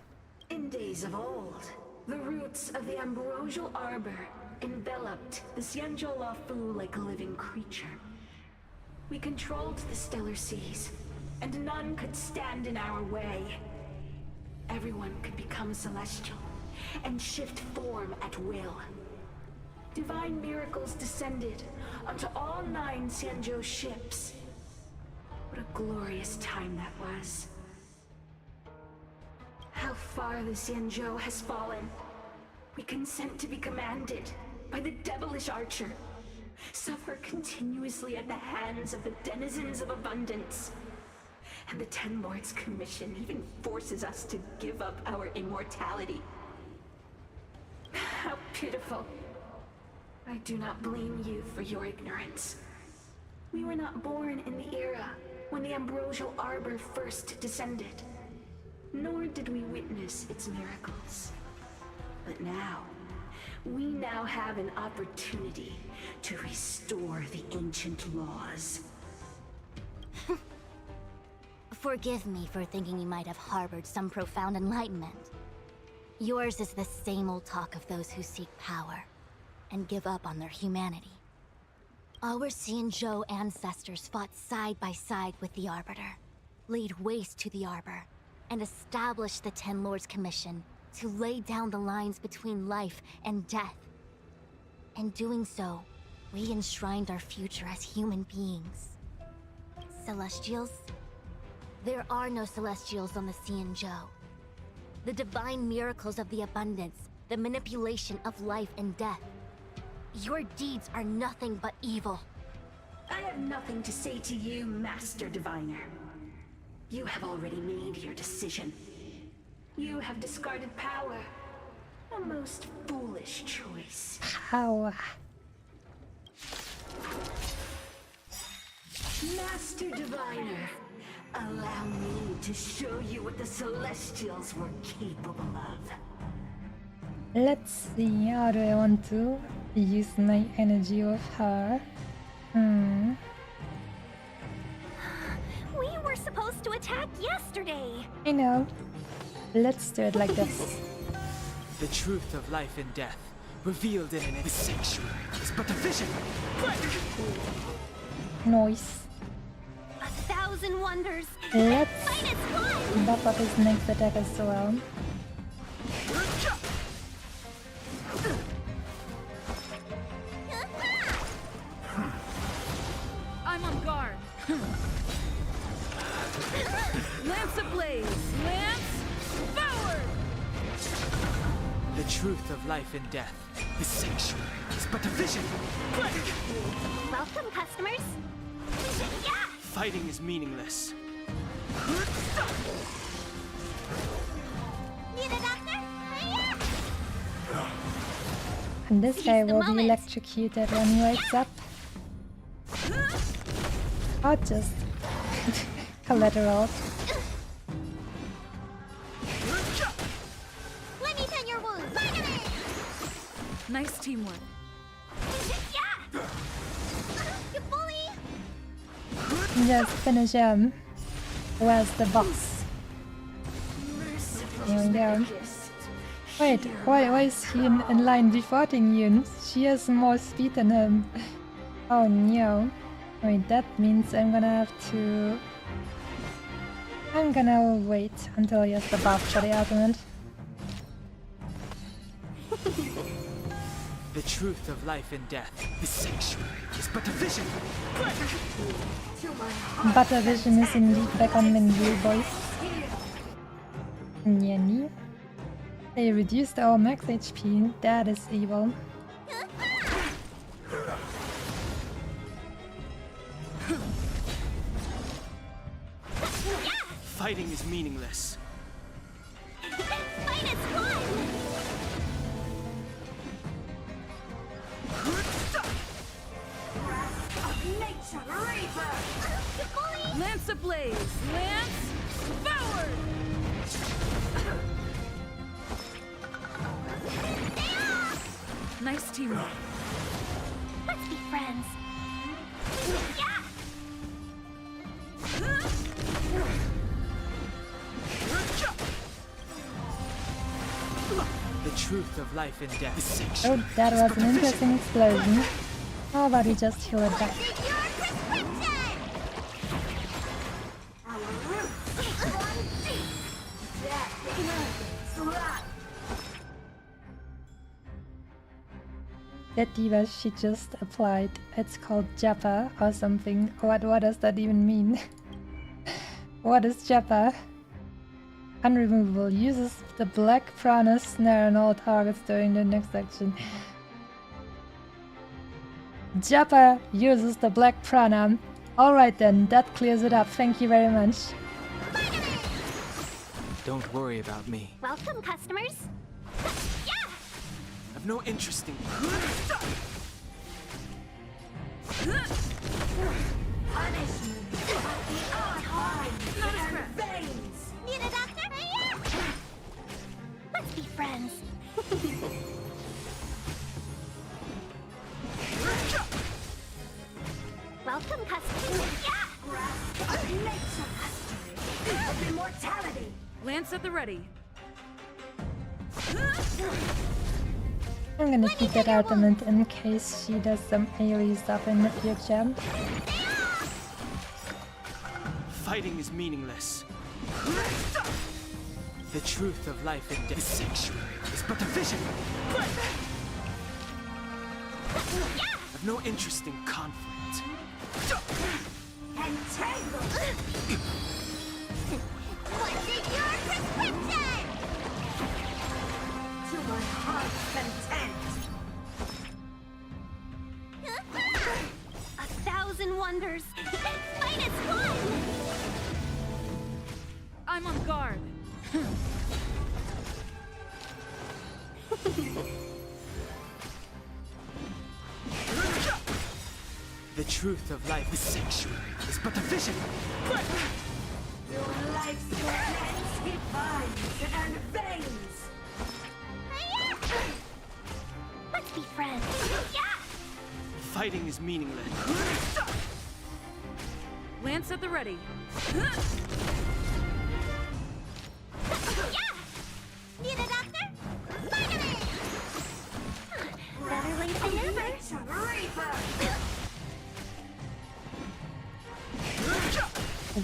In days of old, the roots of the Ambrosial Arbor enveloped the Xianzhou Lafu like a living creature. We controlled the stellar seas, and none could stand in our way. Everyone could become celestial and shift form at will. Divine miracles descended onto all 9 Xianzhou ships. What a glorious time that was. How far the Xianzhou has fallen. We consent to be commanded by the devilish archer. Suffer continuously at the hands of the denizens of abundance. And the Ten Lords Commission even forces us to give up our immortality. How pitiful. I do not blame you for your ignorance. We were not born in the era when the Ambrosial Arbor first descended, nor did we witness its miracles. But now, we now have an opportunity to restore the ancient laws. Forgive me for thinking you might have harbored some profound enlightenment. Yours is the same old talk of those who seek power and give up on their humanity. Our Xianzhou ancestors fought side by side with the Arbiter, laid waste to the Arbor, and established the Ten Lords Commission to lay down the lines between life and death. In doing so, we enshrined our future as human beings. Celestials? There are no Celestials on the Xianzhou. The divine miracles of the abundance, the manipulation of life and death. Your deeds are nothing but evil. I have nothing to say to you, Master Diviner. You have already made your decision. You have discarded power. A most foolish choice. Power. Master Diviner, allow me to show you what the Celestials were capable of. Let's see, how do I want to use my energy with her? Hmm. We were supposed to attack yesterday. I know. Let's do it like this. The truth of life and death, revealed in an sanctuary, is but a vision. Noise. 1,000 wonders. Let's Fight its one. buff up his next attack as well. I'm on guard. Lance ablaze. Lance forward. The truth of life and death, the sanctuary, is but a vision. Welcome, customers. Yeah. Fighting is meaningless. Need a doctor? Yeah. And this guy the will be moment. electrocuted when he wakes up. Or just collateral. Let me tend your wounds. Nice teamwork. Yeah. You bully. Just finish him. Where's the boss? Here we go. Wait, why is he in line before Yun? She has more speed than him. Oh no. Wait, that means I'm gonna wait until he has the buff for the ultimate. The truth of life and death, the sanctuary, is but a vision. Butter Vision is indeed back on menu, boys. Nyanny. They reduced our max HP. That is evil. Fighting is meaningless. Fight its one. Lance ablaze. Lance forward. Nice teamwork. Let's be friends. Yeah. The truth of life and death, the Oh, sanctuary. that was an interesting explosion. How about we just heal it back? That diva she just applied, it's called Jappa or something. What does that even mean? What is Jappa? Unremovable. Uses the black prana snare on all targets during the next action. Jappa uses the black prana. Alright then, that clears it up. Thank you very much. Don't worry about me. Welcome, customers. Yeah. I've no interest in. Need a doctor? Yeah. Let's be friends. Welcome, customers. Yeah. Immortality! Lance at the ready. I'm gonna keep that ultimate in case she does some AoE stuff in the future. Fighting is meaningless. The truth of life and death, the sanctuary, is but a vision. I've no interest in conflict. Entangle! What's in your prescription? To my heart's content! 1,000 wonders. Fight its one. I'm on guard. The truth of life, the sanctuary, is but a vision. Your life's cleanse with vines and veins! Let's be friends. Yeah. Fighting is meaningless. Lance at the ready. Need a doctor? Finally! Better late than never.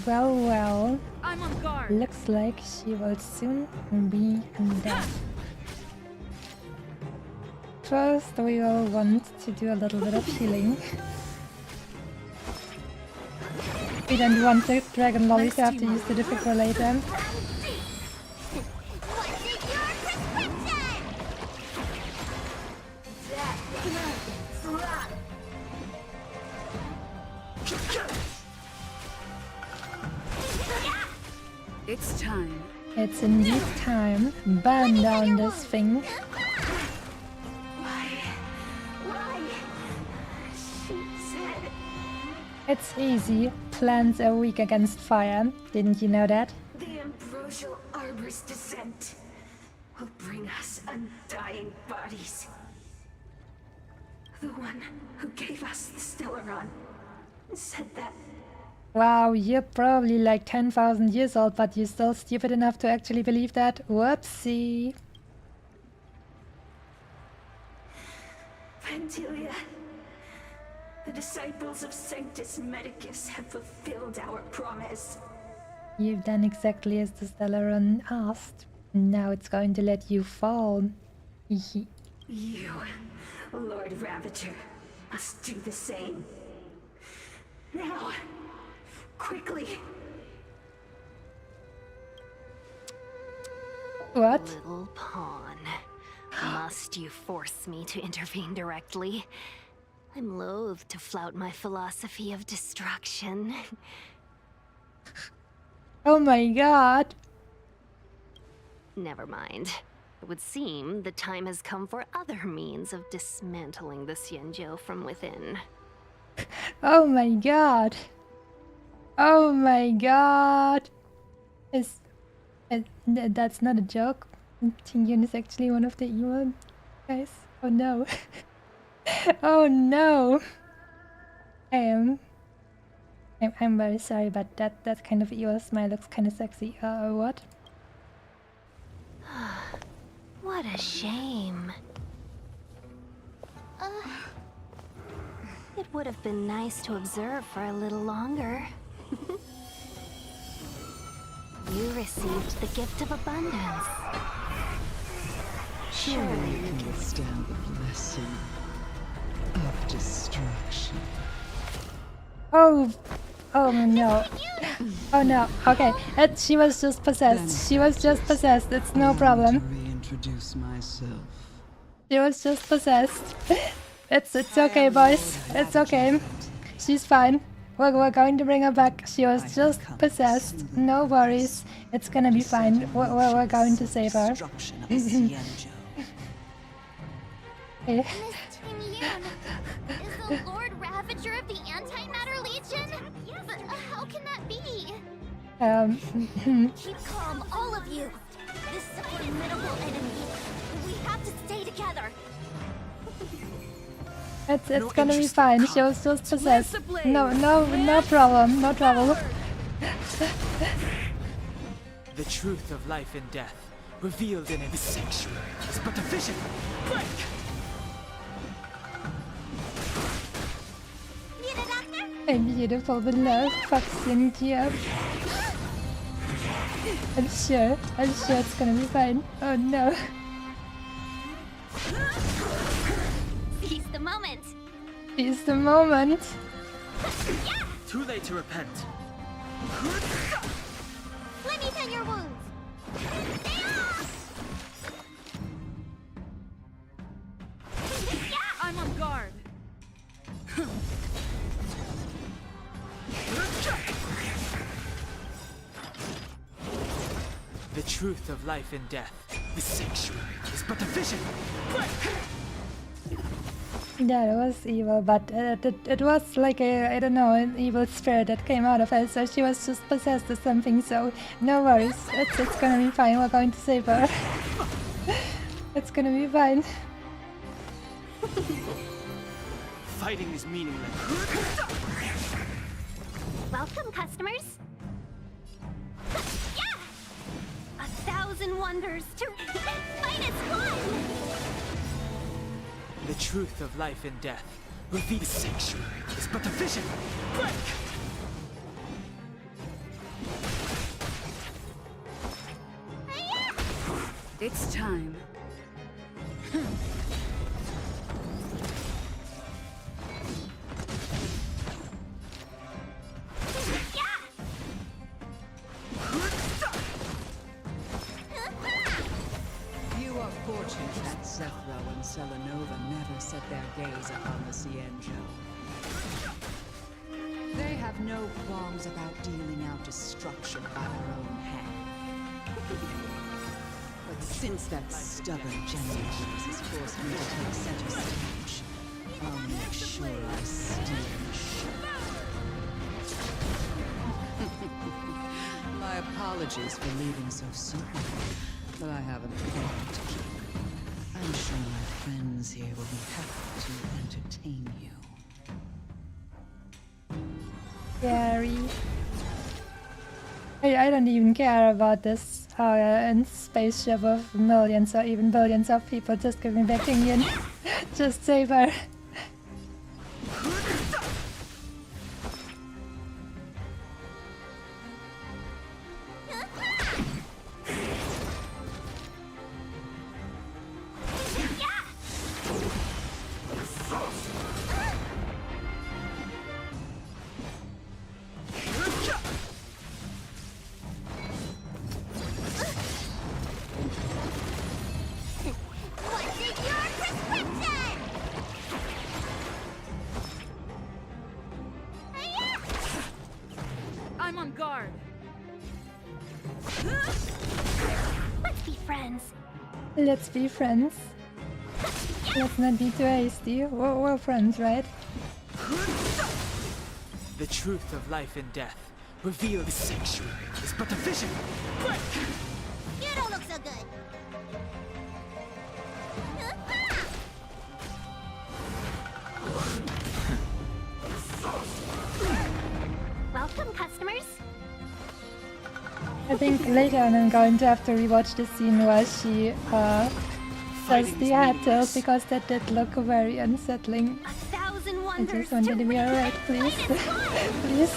Well, I'm on guard. looks like she will soon be dead. First, we will want to do a little bit of healing. We don't want the dragon lolly to have to use the defibrillator. It's time. It's indeed time. Burn down this thing. Why? She said... It's easy. Plants are weak against fire. Didn't you know that? The ambrosial arbor's descent will bring us undying bodies. The one who gave us the Stellaron said that. Wow, you're probably like 10,000 years old, but you're still stupid enough to actually believe that? Whoopsie. Vantilia, the disciples of Sanctus Medicus have fulfilled our promise. You've done exactly as the Stellaron asked. Now it's going to let you fall. You, Lord Ravager, must do the same. Now, quickly. What? Little pawn. Must you force me to intervene directly? I'm loath to flout my philosophy of destruction. Oh my god. Never mind. It would seem the time has come for other means of dismantling the Xianzhou from within. Oh my god. Oh my god. That's not a joke. Tingyun is actually one of the evil guys. Oh no. Oh no. I'm very sorry, but that kind of evil smile looks kind of sexy. What? What a shame. It would have been nice to observe for a little longer. You received the gift of abundance. Surely you can withstand the blessing of destruction. Oh no. Oh no. Okay, she was just possessed. She was just possessed. It's no problem. Reintroduce myself. She was just possessed. It's okay, boys. It's okay. She's fine. We're going to bring her back. She was just possessed. No worries. It's gonna be fine. We're going to save her. Miss Tingyun is the Lord Ravager of the Antimatter Legion? But how can that be? Keep calm, all of you. This is a formidable enemy. We have to stay together. It's gonna be fine. She was just possessed. No problem. No trouble. The truth of life and death, revealed in its sanctuary, is but a vision. Break! Need a doctor? I'm beautiful below. Fuck Cynthia. I'm sure it's gonna be fine. Oh no. Seize the moment. Seize the moment. Too late to repent. Let me tend your wounds. I'm on guard. The truth of life and death, the sanctuary, is but a vision. Break! Yeah, it was evil, but it was like I don't know, an evil spirit that came out of her, so she was just possessed or something, so no worries. It's gonna be fine, we're going to save her. It's gonna be fine. Fighting is meaningless. Welcome, customers. Yeah! 1,000 wonders to fight as one! The truth of life and death. Reveal the sanctuary is but a vision. Break! It's time. You are fortunate that Zephyro and Selenova never set their gaze upon the Cienjo. They have no qualms about dealing out destruction by their own hand. But since that stubborn general has forced me to take center stage, I'll make sure I steal the show. My apologies for leaving so soon, but I haven't planned to keep. I'm sure my friends here will be happy to entertain you. Scary. I don't even care about this spaceship of millions or even billions of people. Just give me back Tingyan. Just save her. I'm on guard. Let's be friends. Let's be friends. Let's not be too hasty. We're friends, right? The truth of life and death. Reveal the sanctuary is but a vision. Break! You don't look so good. Welcome, customers. I think later on I'm going to have to rewatch the scene where she does the head tilt because that did look very unsettling. 1,000 I wonders just wanted to be alright, please. Please.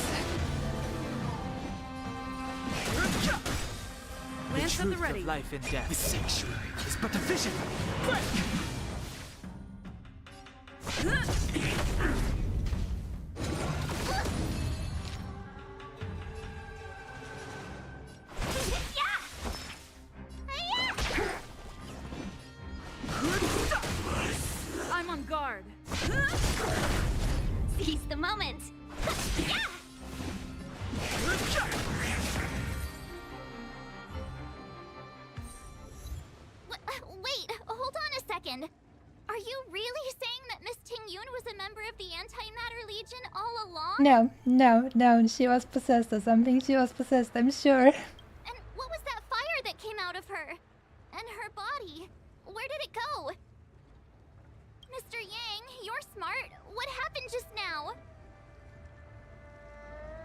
The Lance at the truth ready. of life and death. The sanctuary is but a vision. Break! I'm on guard. Seize the moment. Wait, hold on a second. Are you really saying that Miss Ting-Yun was a member of the Antimatter Legion all along? No, she was possessed or something. She was possessed, I'm sure. And what was that fire that came out of her? And her body? Where did it go? Mr. Yang, you're smart. What happened just now?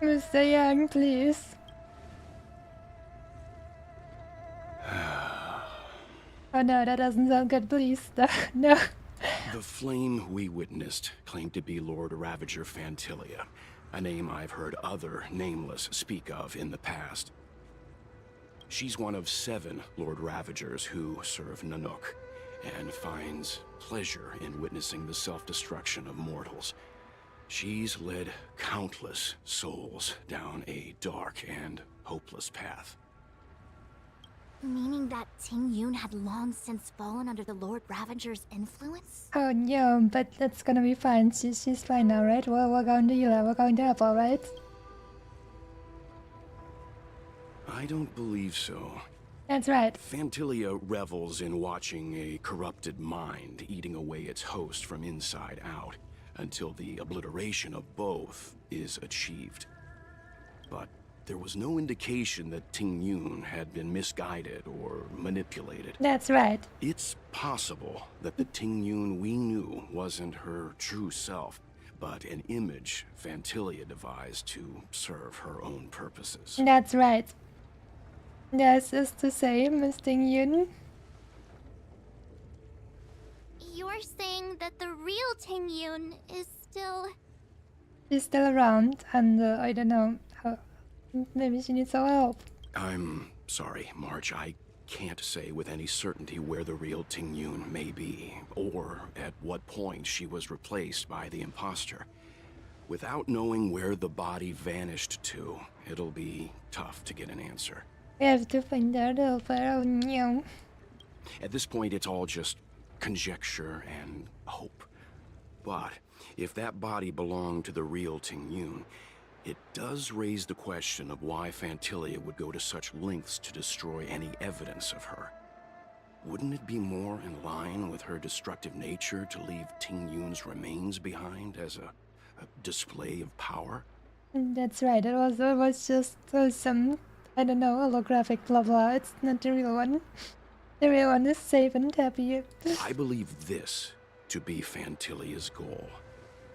Mr. Yang, please. Oh no, that doesn't sound good, please. No. The flame we witnessed claimed to be Lord Ravager Fantilia, a name I've heard other Nameless speak of in the past. She's one of 7 Lord Ravagers who serve Nanook, and finds pleasure in witnessing the self-destruction of mortals. She's led countless souls down a dark and hopeless path. Meaning that Ting-Yun had long since fallen under the Lord Ravager's influence? Oh no, but that's gonna be fine. She's fine now, right? We're going to heal her. We're going to help her, right? I don't believe so. That's right. Fantilia revels in watching a corrupted mind eating away its host from inside out, until the obliteration of both is achieved. But there was no indication that Ting-Yun had been misguided or manipulated. That's right. It's possible that the Ting-Yun we knew wasn't her true self, but an image Fantilia devised to serve her own purposes. That's right. That's just to say, Mr. Yun. You're saying that the real Ting Yun is still... She's still around, and I don't know how. Maybe she needs our help. I'm sorry, March. I can't say with any certainty where the real Ting Yun may be, or at what point she was replaced by the imposter. Without knowing where the body vanished to, it'll be tough to get an answer. We have to find out of our own young. At this point, it's all just conjecture and hope. But if that body belonged to the real Ting Yun, it does raise the question of why Fantilia would go to such lengths to destroy any evidence of her. Wouldn't it be more in line with her destructive nature to leave Ting Yun's remains behind as a display of power? That's right. It was just some, I don't know, holographic blah blah. It's not the real one. The real one is safe and happy. I believe this to be Fantilia's goal: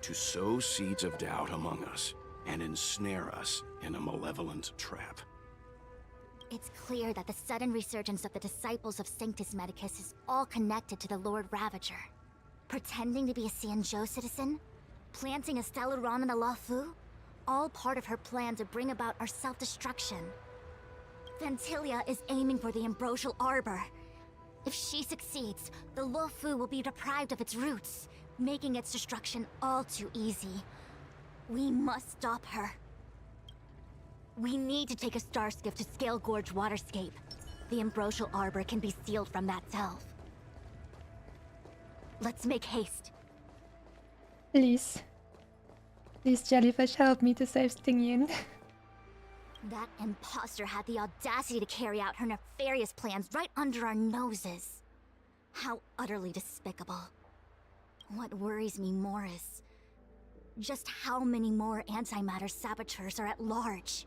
to sow seeds of doubt among us and ensnare us in a malevolent trap. It's clear that the sudden resurgence of the disciples of Sanctus Medicus is all connected to the Lord Ravager. Pretending to be a Xianzhou citizen? Planting a Stellaron in the Luofu? All part of her plan to bring about our self-destruction. Fantilia is aiming for the Ambrosial Arbor. If she succeeds, the Luofu will be deprived of its roots, making its destruction all too easy. We must stop her. We need to take a star skiff to Scale Gorge Waterscape. The Ambrosial Arbor can be sealed from that delve. Let's make haste. Please. Please, Jellyfish, help me to save Ting Yun. That imposter had the audacity to carry out her nefarious plans right under our noses. How utterly despicable. What worries me more is just how many more antimatter saboteurs are at large.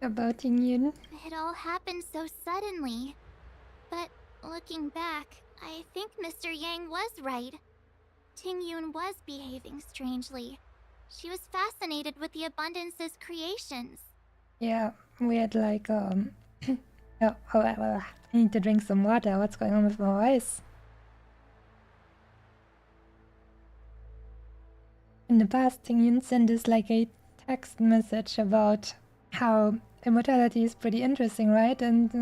About Ting Yun. It all happened so suddenly. But looking back, I think Mr. Yang was right. Ting Yun was behaving strangely. She was fascinated with the Abundance's creations. Yeah, we had like I need to drink some water. What's going on with my eyes? In the past, Ting Yun sent us like a text message about how immortality is pretty interesting, right? And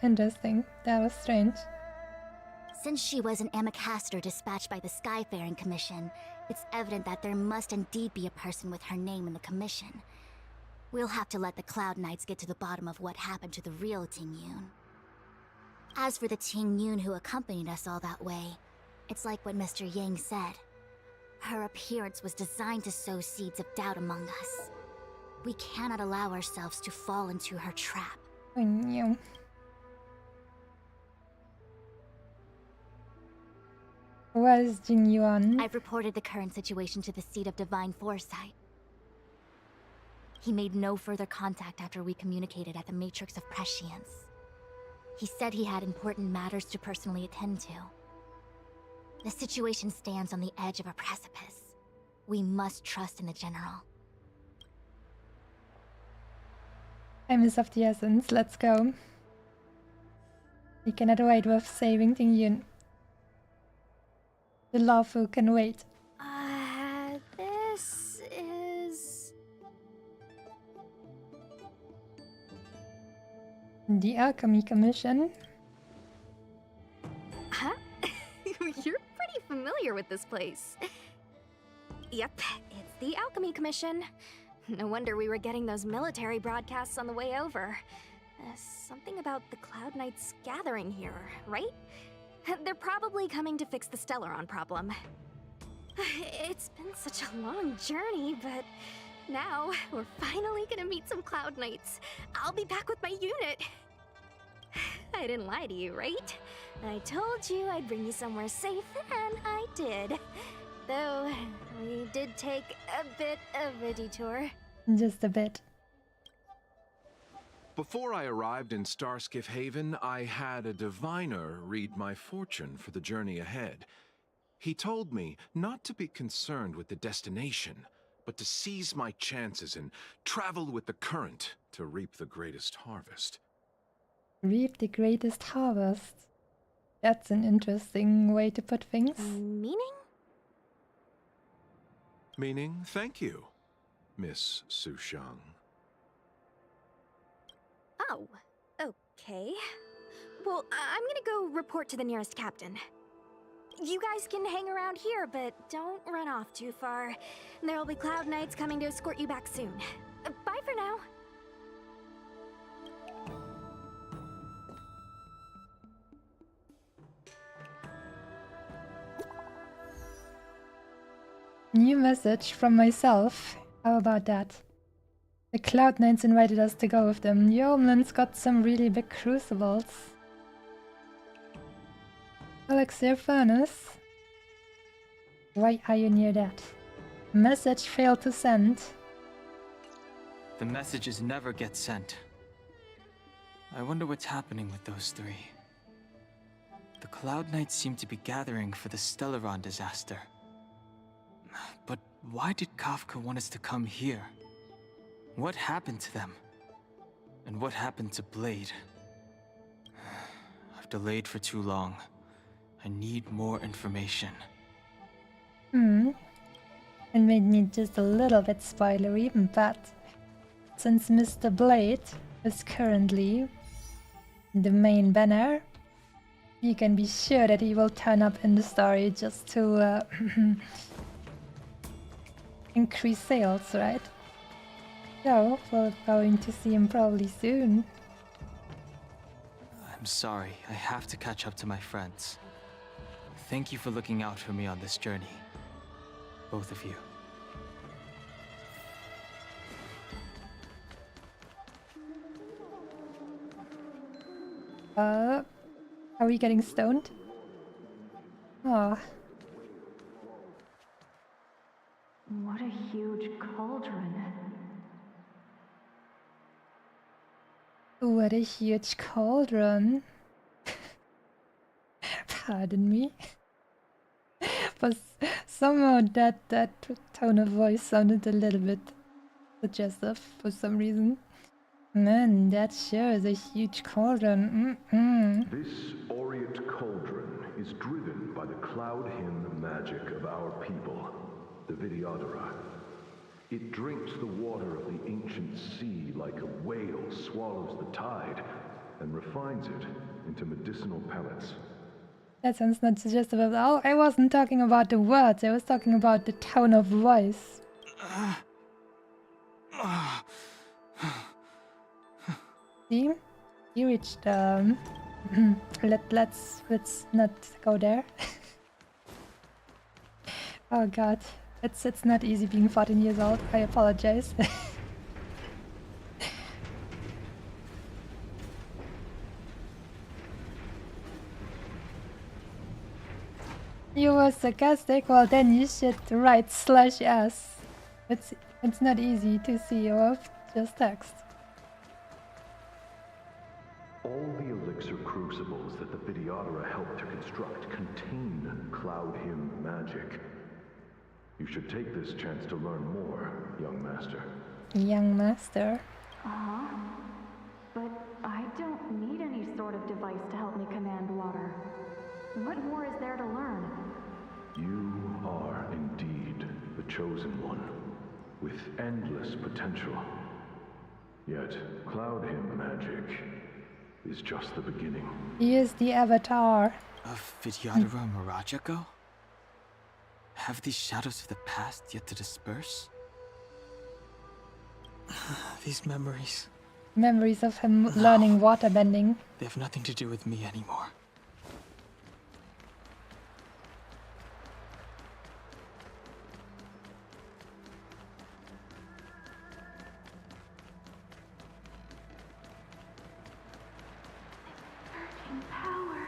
interesting. That was strange. Since she was an Amicastor dispatched by the Skyfaring Commission, it's evident that there must indeed be a person with her name in the commission. We'll have to let the Cloud Knights get to the bottom of what happened to the real Ting Yun. As for the Ting Yun who accompanied us all that way, it's like what Mr. Yang said. Her appearance was designed to sow seeds of doubt among us. We cannot allow ourselves to fall into her trap. I knew. Was Jing Yuan? I've reported the current situation to the Seat of Divine Foresight. He made no further contact after we communicated at the Matrix of Prescience. He said he had important matters to personally attend to. The situation stands on the edge of a precipice. We must trust in the General. Time is of the essence. Let's go. We cannot wait with saving Ting Yun. The Luofu can wait. This is... The Alchemy Commission. Huh? You're pretty familiar with this place. Yep, it's the Alchemy Commission. No wonder we were getting those military broadcasts on the way over. Something about the Cloud Knights gathering here, right? They're probably coming to fix the Stellaron problem. It's been such a long journey, but now we're finally gonna meet some Cloud Knights. I'll be back with my unit. I didn't lie to you, right? I told you I'd bring you somewhere safe, and I did. Though, we did take a bit of a detour. Just a bit. Before I arrived in Starskiff Haven, I had a diviner read my fortune for the journey ahead. He told me not to be concerned with the destination, but to seize my chances and travel with the current to reap the greatest harvest. Reap the greatest harvest. That's an interesting way to put things. Meaning? Meaning, thank you, Miss Sushang. Oh, okay. Well, I'm gonna go report to the nearest captain. You guys can hang around here, but don't run off too far. There'll be Cloud Knights coming to escort you back soon. Bye for now. New message from myself. How about that? The Cloud Knights invited us to go with them. The Homeland's got some really big crucibles. Elixir Furnace. Why are you near that? Message failed to send. The messages never get sent. I wonder what's happening with those three. The Cloud Knights seem to be gathering for the Stellaron disaster. But why did Kafka want us to come here? What happened to them? And what happened to Blade? I've delayed for too long. I need more information. It made me just a little bit spoilery, but since Mr. Blade is currently the main banner, you can be sure that he will turn up in the story just to increase sales, right? So, we're going to see him probably soon. I'm sorry, I have to catch up to my friends. Thank you for looking out for me on this journey. Both of you. Are we getting stoned? Oh. What a huge cauldron. What a huge cauldron. Pardon me. But somehow that tone of voice sounded a little bit suggestive for some reason. Man, that sure is a huge cauldron. This aureate cauldron is driven by the cloud hymn magic of our people, the Vidyadhara. It drinks the water of the ancient sea like a whale swallows the tide and refines it into medicinal pellets. That sounds not suggestive at all. I wasn't talking about the words, I was talking about the tone of voice. See? You reached let's not go there. Oh god. It's not easy being 14 years old. I apologize. You were sarcastic? Well then you should write /s. It's not easy to see or just text. All the elixir crucibles that the Vidyadhara helped to construct contain cloud hymn magic. You should take this chance to learn more, young master. Young master? But I don't need any sort of device to help me command water. What more is there to learn? You are indeed the chosen one, with endless potential. Yet, cloud hymn magic is just the beginning. He is the avatar. Of Vidyadhara Mirajago? Have these shadows of the past yet to disperse? These memories. Memories of him learning waterbending. They have nothing to do with me anymore. Surging power.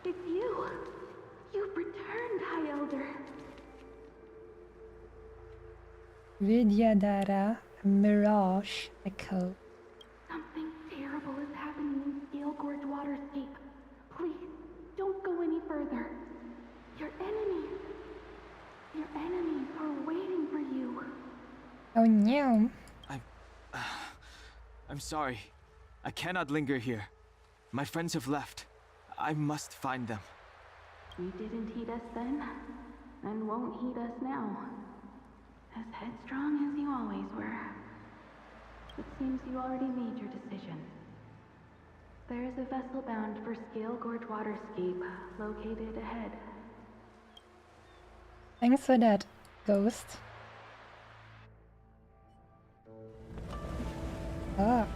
It's you. You've returned, High Elder. Vidyadhara Mirage Echo. Something terrible is happening in Steel Gorge Waterscape. Please, don't go any further. Your enemy enemies are waiting for you. Oh no. I'm sorry. I cannot linger here. My friends have left. I must find them. You didn't heed us then, and won't heed us now. As headstrong as you always were. It seems you already made your decision. There is a vessel bound for Scale Gorge Waterscape, located ahead. Thanks for that, Ghost. Ah.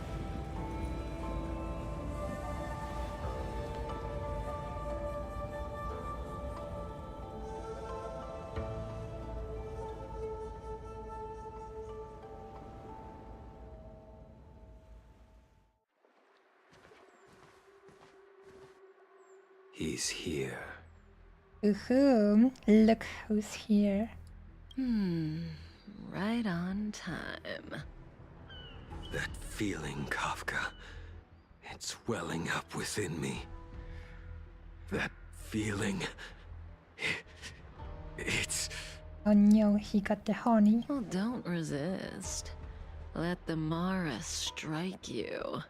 He's here. Ooh, look who's here. Right on time. That feeling, Kafka. It's welling up within me. That feeling. It's... Oh no, he got the honey. Well, don't resist. Let the Mara strike you.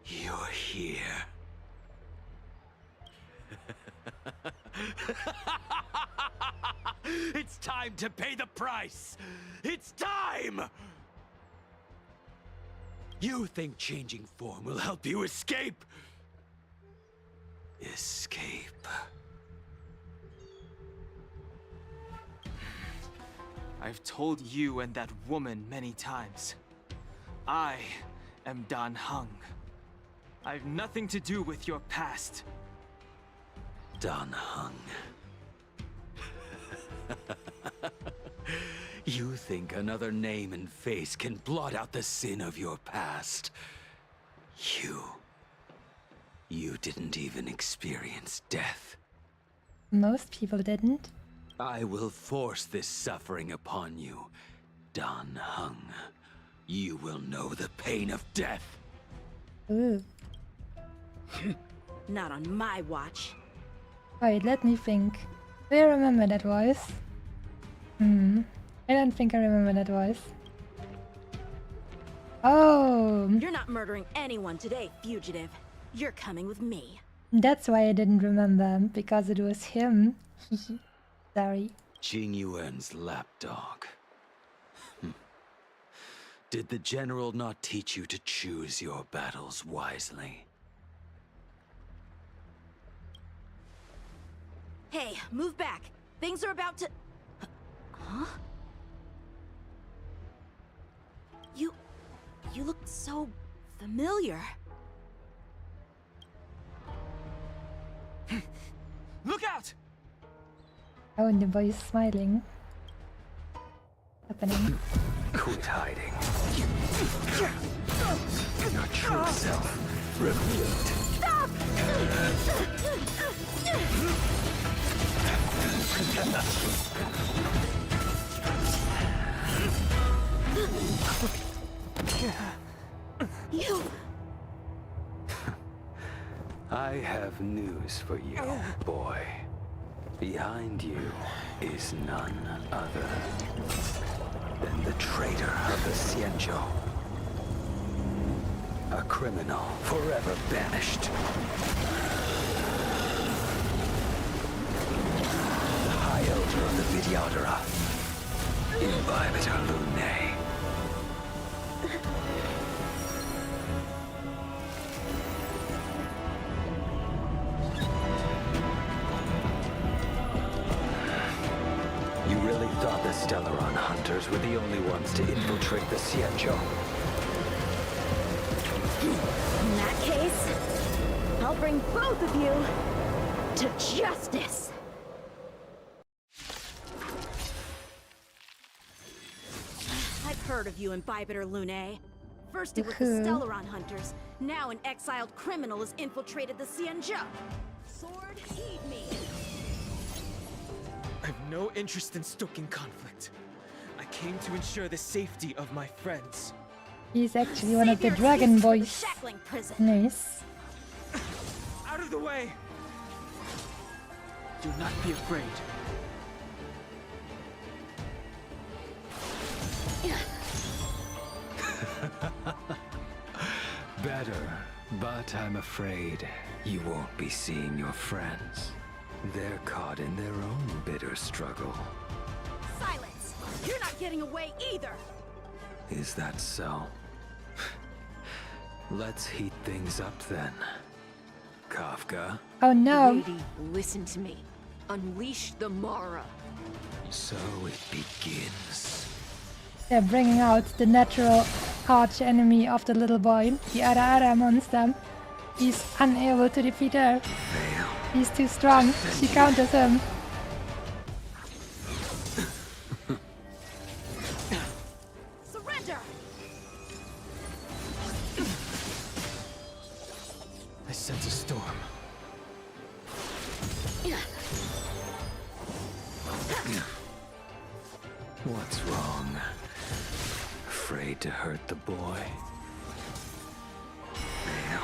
You're here. It's time to pay the price! It's time! You think changing form will help you escape? Escape. I've told you and that woman many times. I am Dan Heng. I've nothing to do with your past. Dan Heng. You think another name and face can blot out the sin of your past? You didn't even experience death. Most people didn't. I will force this suffering upon you, Dan Heng. You will know the pain of death. Ooh. Not on my watch. Wait, let me think. Do you remember that voice? I don't think I remember that voice. Oh! You're not murdering anyone today, fugitive. You're coming with me. That's why I didn't remember, because it was him. Sorry. Jing Yuan's lapdog. Did the general not teach you to choose your battles wisely? Hey, move back. Things are about to... Huh? You look so familiar. Look out! Oh, and the boy is smiling. Happening. Quit hiding. Your true self revealed. Stop! You... I have news for you, boy. Behind you is none other than the traitor of the Xianzhou. A criminal forever banished. The High Elder of the Vidyadhara. Imbibitor Lunae. You really thought the Stellaron hunters were the only ones to infiltrate the Xianzhou? In that case, I'll bring both of you to justice. I've heard of you, Imbibitor Lunae. First it was the Stellaron hunters, now an exiled criminal has infiltrated the Xianzhou. Sword, heed me. I have no interest in stoking conflict. I came to ensure the safety of my friends. He's actually one of the dragon boys. Shackling prison. Nice. Out of the way! Do not be afraid. Better, but I'm afraid you won't be seeing your friends. They're caught in their own bitter struggle. Silence! You're not getting away either! Is that so? Let's heat things up then. Kafka? Oh no! Lady, listen to me. Unleash the Mara. So it begins. They're bringing out the natural arch enemy of the little boy, the Ara monster. He's unable to defeat her. He's too strong. She counters him. Surrender! I sense a storm. What's wrong? Afraid to hurt the boy? Fail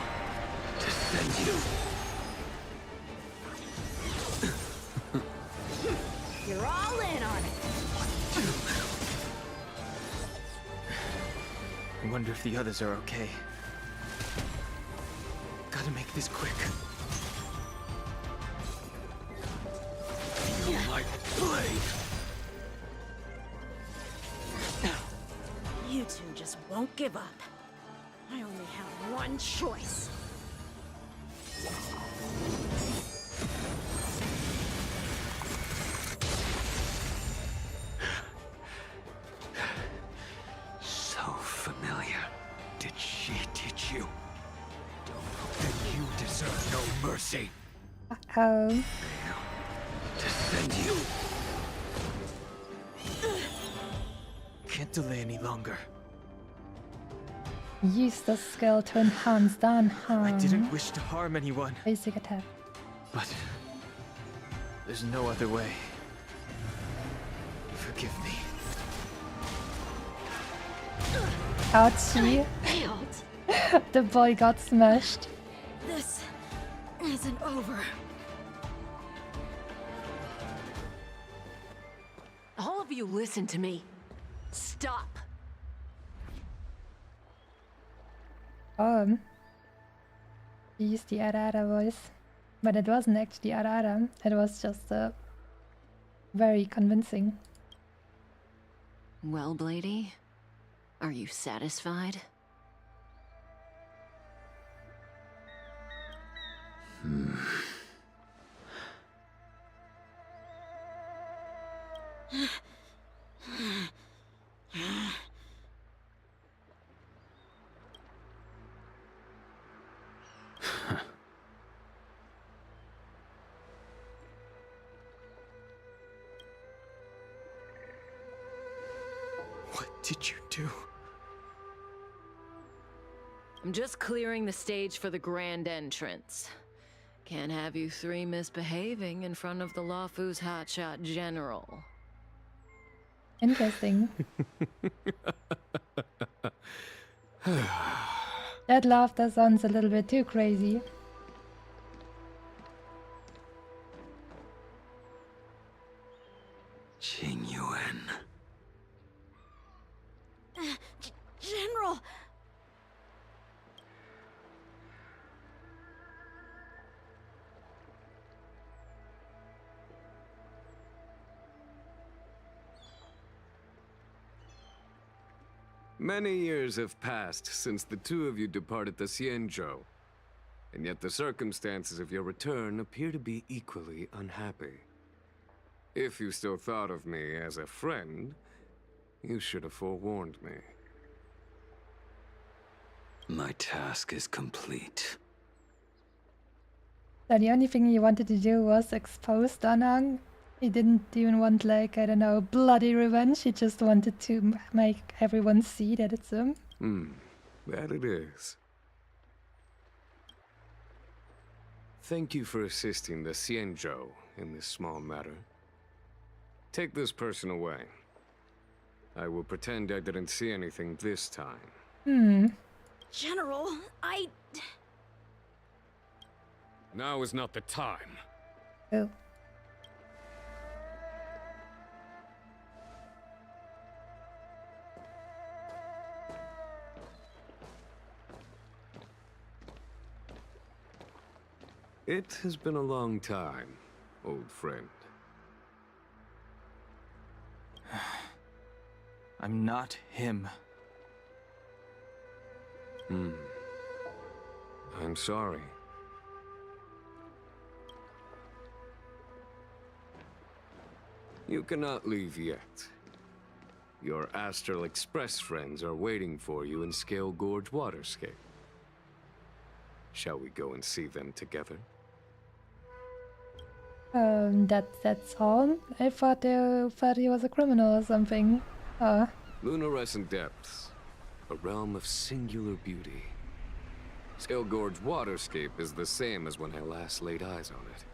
to send you. You're all in on it! I wonder if the others are okay. Gotta make this quick. Feel my blade. You two just won't give up. I only have one choice. So familiar. Did she teach you? Then you deserve no mercy. Oh. To send you. Can't delay any longer. Use the skill to enhance the unharmed. I didn't wish to harm anyone. Basic attack. But there's no other way. Forgive me. Ouchie. The boy got smashed. This isn't over. All of you listen to me. Stop. He used the Arara voice. But it wasn't actually Arara. It was just very convincing. Well, Blady, are you satisfied? What did you do? I'm just clearing the stage for the grand entrance. Can't have you three misbehaving in front of the Lafu's hotshot general. Interesting. That laughter sounds a little bit too crazy. Qing Yuan. General! Many years have passed since the two of you departed the Xianzhou, and yet the circumstances of your return appear to be equally unhappy. If you still thought of me as a friend, you should have forewarned me. My task is complete. So the only thing he wanted to do was expose Danang. He didn't even want, like, I don't know, bloody revenge. He just wanted to make everyone see that it's him. That it is. Thank you for assisting the Xianzhou in this small matter. Take this person away. I will pretend I didn't see anything this time. General, Now is not the time. Oh. It has been a long time, old friend. I'm not him. I'm sorry. You cannot leave yet. Your Astral Express friends are waiting for you in Scale Gorge Waterscape. Shall we go and see them together? That's all? I thought he was a criminal or something. Lunarescent Depths, a realm of singular beauty. Scale Gorge Waterscape is the same as when I last laid eyes on it.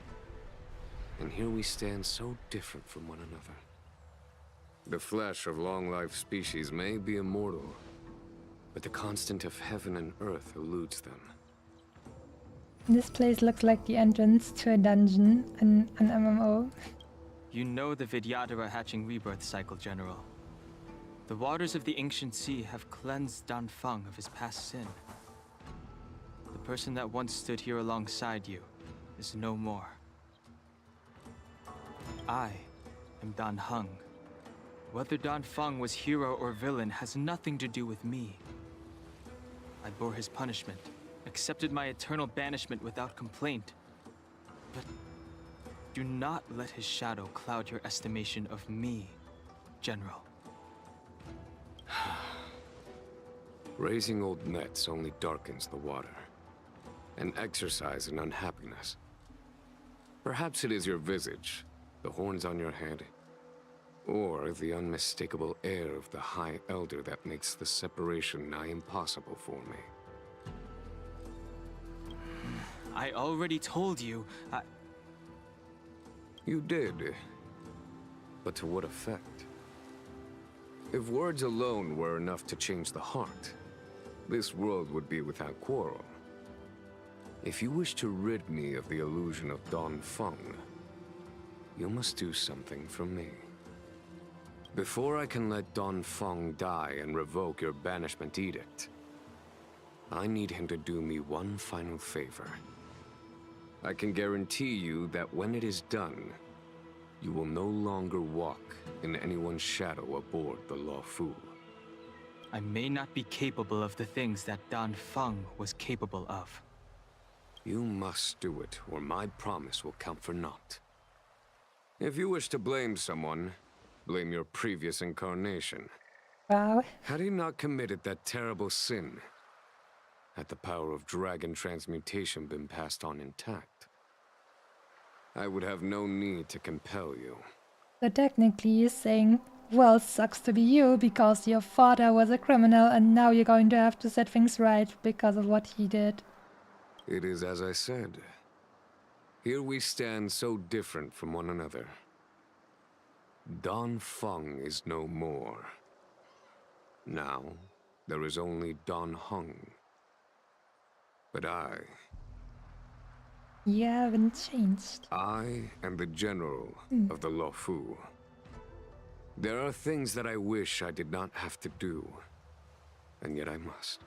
And here we stand so different from one another. The flesh of long-life species may be immortal, but the constant of heaven and earth eludes them. This place looks like the entrance to a dungeon, an MMO. You know the Vidyadhara hatching rebirth cycle, General. The waters of the ancient sea have cleansed Dan Feng of his past sin. The person that once stood here alongside you is no more. I am Dan Heng. Whether Dan Feng was hero or villain has nothing to do with me. I bore his punishment, accepted my eternal banishment without complaint. But do not let his shadow cloud your estimation of me, General. Raising old nets only darkens the water, an exercise in unhappiness. Perhaps it is your visage, the horns on your head, or the unmistakable air of the High Elder that makes the separation nigh impossible for me. I already told you, You did. But to what effect? If words alone were enough to change the heart, this world would be without quarrel. If you wish to rid me of the illusion of Dan Feng, you must do something for me. Before I can let Dan Feng die and revoke your banishment edict, I need him to do me one final favor. I can guarantee you that when it is done, you will no longer walk in anyone's shadow aboard the Luofu. I may not be capable of the things that Dan Feng was capable of. You must do it, or my promise will count for naught. If you wish to blame someone, blame your previous incarnation. Wow. Had he not committed that terrible sin, had the power of dragon transmutation been passed on intact, I would have no need to compel you. So technically you're saying, well, sucks to be you because your father was a criminal and now you're going to have to set things right because of what he did. It is as I said. Here we stand so different from one another. Dan Feng is no more. Now, there is only Dan Heng. But You haven't changed. I am the general of the Luofu. There are things that I wish I did not have to do, and yet I must.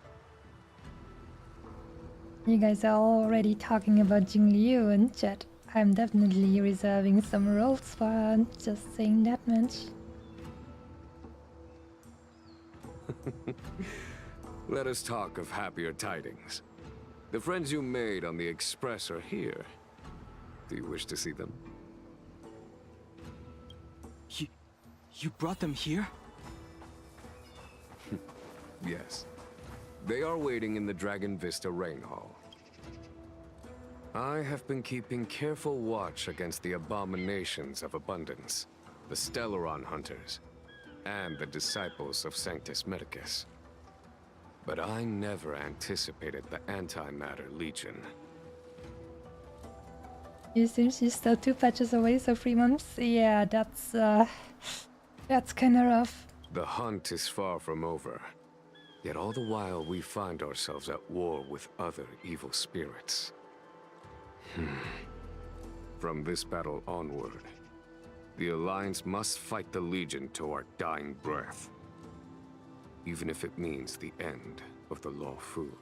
You guys are already talking about Jing Liu in chat. I'm definitely reserving some roles for her, just saying that much. Let us talk of happier tidings. The friends you made on the Express are here. Do you wish to see them? You brought them here? Yes. They are waiting in the Dragon Vista Rain Hall. I have been keeping careful watch against the abominations of abundance, the Stellaron Hunters, and the disciples of Sanctus Medicus. But I never anticipated the Antimatter Legion. You seem she's still 2 patches away, so 3 months? Yeah, that's kinda rough. The hunt is far from over. Yet all the while we find ourselves at war with other evil spirits. From this battle onward, the Alliance must fight the Legion to our dying breath. Even if it means the end of the Luofu.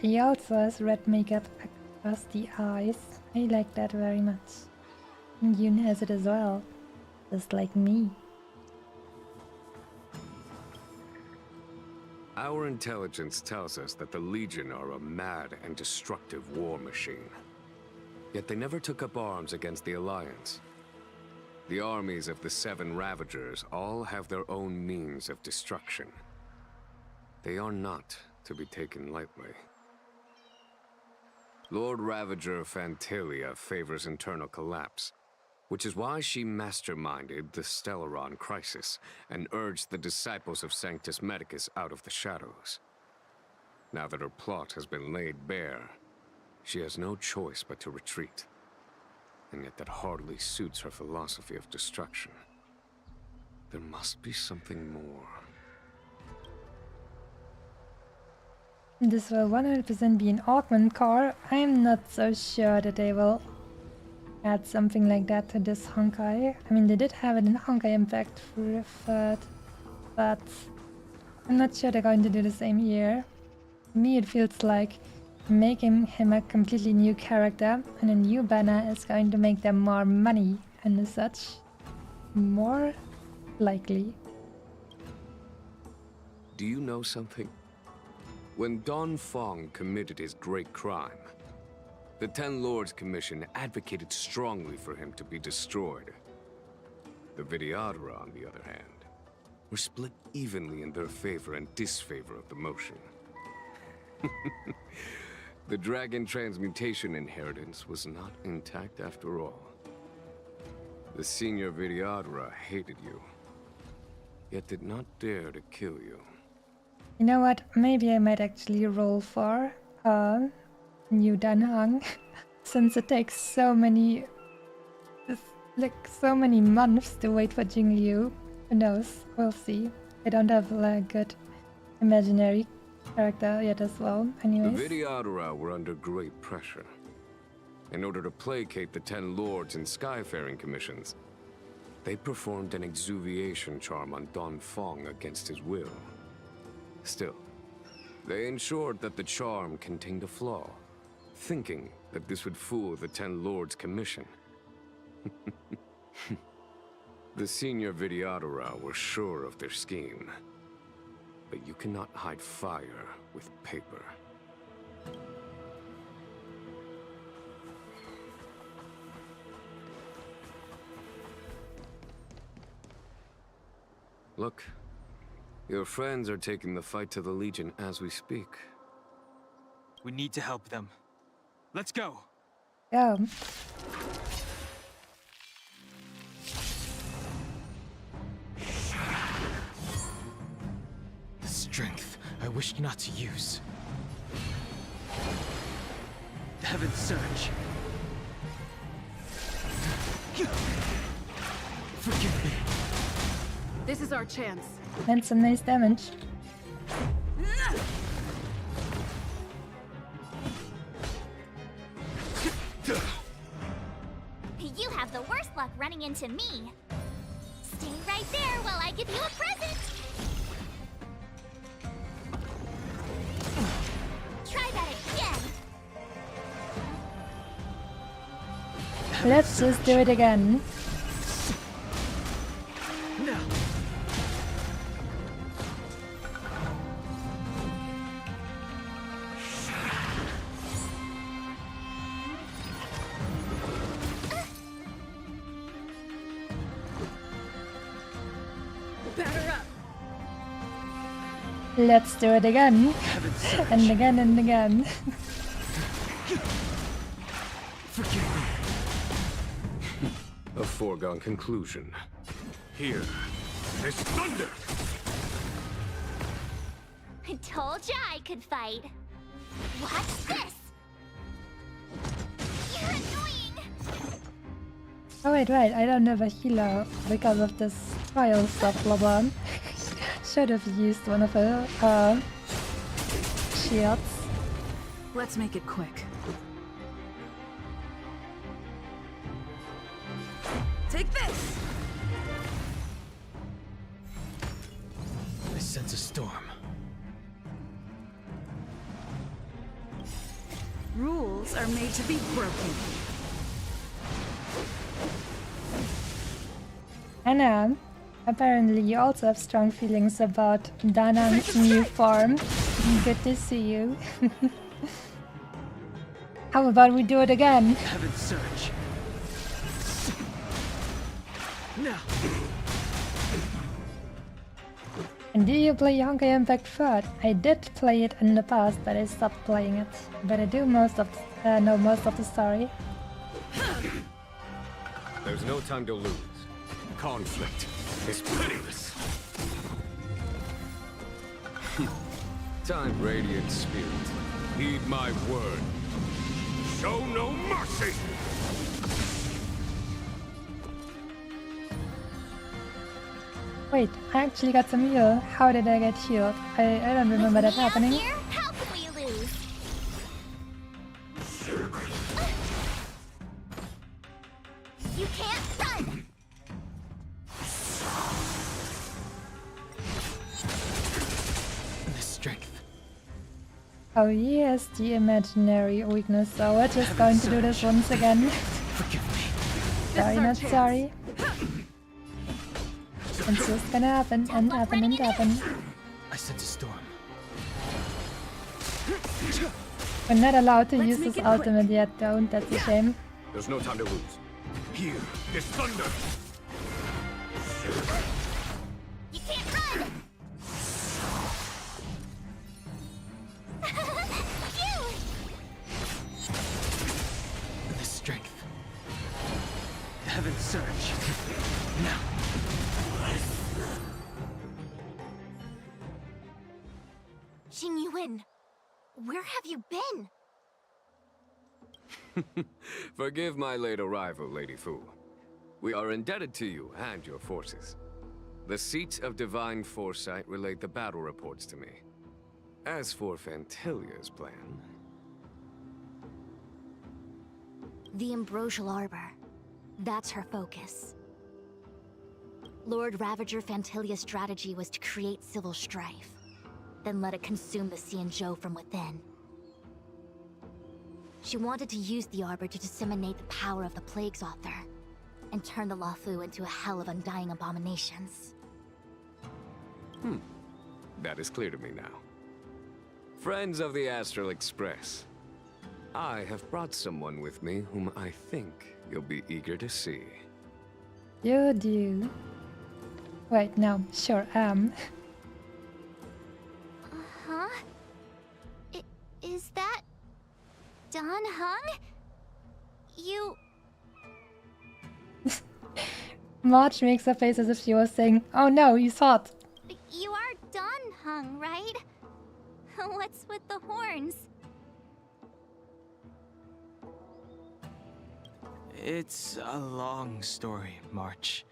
he also has red makeup across the eyes. I like that very much. And Yoon has it as well, just like me. Our intelligence tells us that the Legion are a mad and destructive war machine. Yet they never took up arms against the Alliance. The armies of the Seven Ravagers all have their own means of destruction. They are not to be taken lightly. Lord Ravager Fantalia favors internal collapse, which is why she masterminded the Stellaron crisis and urged the disciples of Sanctus Medicus out of the shadows. Now that her plot has been laid bare, she has no choice but to retreat. And yet that hardly suits her philosophy of destruction. There must be something more. This will 100% be an augment car. I'm not so sure that they will add something like that to this Honkai. I mean, they did have it in Honkai Impact Third, but I'm not sure they're going to do the same here. To me, it feels like making him a completely new character and a new banner is going to make them more money, and as such, more likely. Do you know something? When Don Fong committed his great crime, the Ten Lords Commission advocated strongly for him to be destroyed. The Vidyadhara, on the other hand, were split evenly in their favor and disfavor of the motion. The Dragon Transmutation inheritance was not intact after all. The Senior Vidyadhara hated you, yet did not dare to kill you. You know what? Maybe I might actually roll for New Danhang, since it takes so many months to wait for Jingliu. Who knows? We'll see. I don't have a good imaginary character yet as well. Anyways. The Vidyadhara were under great pressure. In order to placate the Ten Lords and Skyfaring Commissions, they performed an exuviation charm on Don Fong against his will. Still, they ensured that the charm contained a flaw, thinking that this would fool the Ten Lords Commission. The Senior Vidyadhara were sure of their scheme. But you cannot hide fire with paper. Look, your friends are taking the fight to the Legion as we speak. We need to help them. Let's go! Go. The strength I wished not to use. Heaven's Surge. Forgive me. This is our chance. And some nice damage. You have the worst luck running into me. Stay right there while I give you a present. Try that again. Let's just do it again. No. Batter up. Let's do it again. And again and again. Forgive me. A foregone conclusion. Here is thunder! I told ya I could fight. Watch this. You're annoying. Oh wait, I don't have a healer because of this trial stuff, blah blah. Should have used one of her shields. Let's make it quick. Take this! I sense a storm. Rules are made to be broken. Anna, apparently you also have strong feelings about Danan's new form. Good to see you. How about we do it again? Heaven surge. No. And do you play Honkai Impact 3rd? I did play it in the past, but I stopped playing it. But I do know most of the story. There's no time to lose. Conflict is pitiless. Time, Radiant Spirit. Heed my word. Show no mercy! Wait, I actually got some heal. How did I get healed? I don't remember that happening. How can we lose? You can't run! The strength. Oh yes, the imaginary weakness, so we're just going to do this once again. Forgive me. Sorry, not sorry. It's just gonna happen and happen and happen. I sense a storm. We're not allowed to use this ultimate yet though, that's a shame. There's no time to lose. Here is thunder! You can't run! The strength. Heaven surge. Now. Jingyuan, where have you been? Forgive my late arrival, Lady Fu. We are indebted to you and your forces. The seats of Divine Foresight relate the battle reports to me. As for Fantilia's plan... The Ambrosial Arbor. That's her focus. Lord Ravager Fantilia's strategy was to create civil strife, then let it consume the Xianzhou from within. She wanted to use the Arbor to disseminate the power of the Plague's author, and turn the Luofu into a hell of undying abominations. That is clear to me now. Friends of the Astral Express, I have brought someone with me whom I think you'll be eager to see. You do. Wait, no, sure am. Huh? Is that... Dan Heng? You... Marge makes a face as if she was saying, oh no, he's hot. You are Dan Heng, right? What's with the horns? It's a long story, March.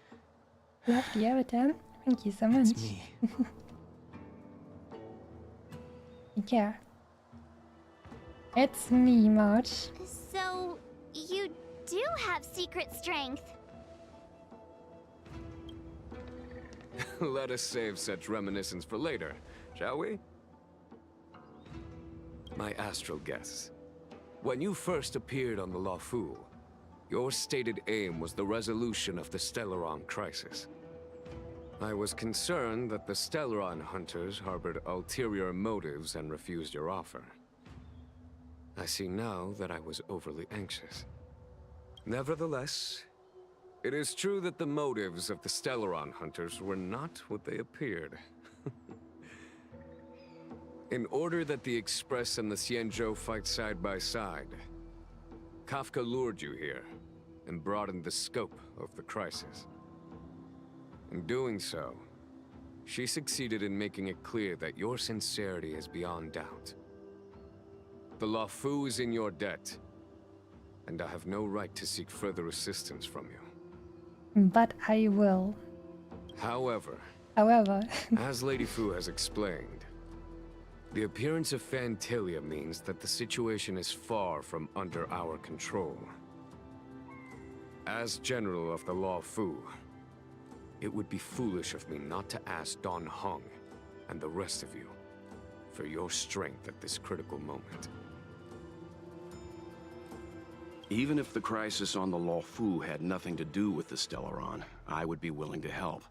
Love the avatar. Thank you so much. It's me. Yeah. It's me, Marge. So, you do have secret strength. Let us save such reminiscence for later, shall we? My astral guests. When you first appeared on the Luofu, your stated aim was the resolution of the Stellaron crisis. I was concerned that the Stellaron hunters harbored ulterior motives and refused your offer. I see now that I was overly anxious. Nevertheless, it is true that the motives of the Stellaron hunters were not what they appeared. In order that the Express and the Xianzhou fight side by side, Kafka lured you here and broadened the scope of the crisis. In doing so, she succeeded in making it clear that your sincerity is beyond doubt. The Luofu is in your debt, and I have no right to seek further assistance from you. But I will. However, as Lady Fu has explained, the appearance of Fantilia means that the situation is far from under our control. As General of the Luofu, it would be foolish of me not to ask Dan Heng and the rest of you for your strength at this critical moment. Even if the crisis on the Luofu had nothing to do with the Stellaron, I would be willing to help.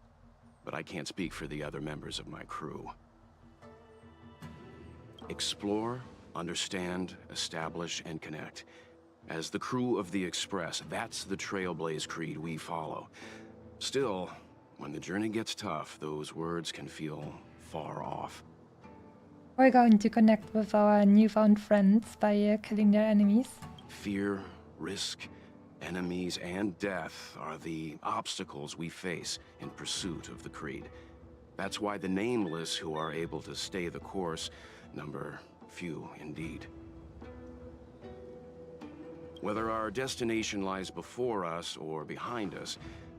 But I can't speak for the other members of my crew. Explore, understand, establish, and connect. As the crew of the Express, that's the Trailblaze creed we follow. Still, when the journey gets tough, those words can feel far off. We're going to connect with our newfound friends by killing their enemies. Fear, risk, enemies, and death are the obstacles we face in pursuit of the creed. That's why the nameless who are able to stay the course number few indeed. Whether our destination lies before us or behind us,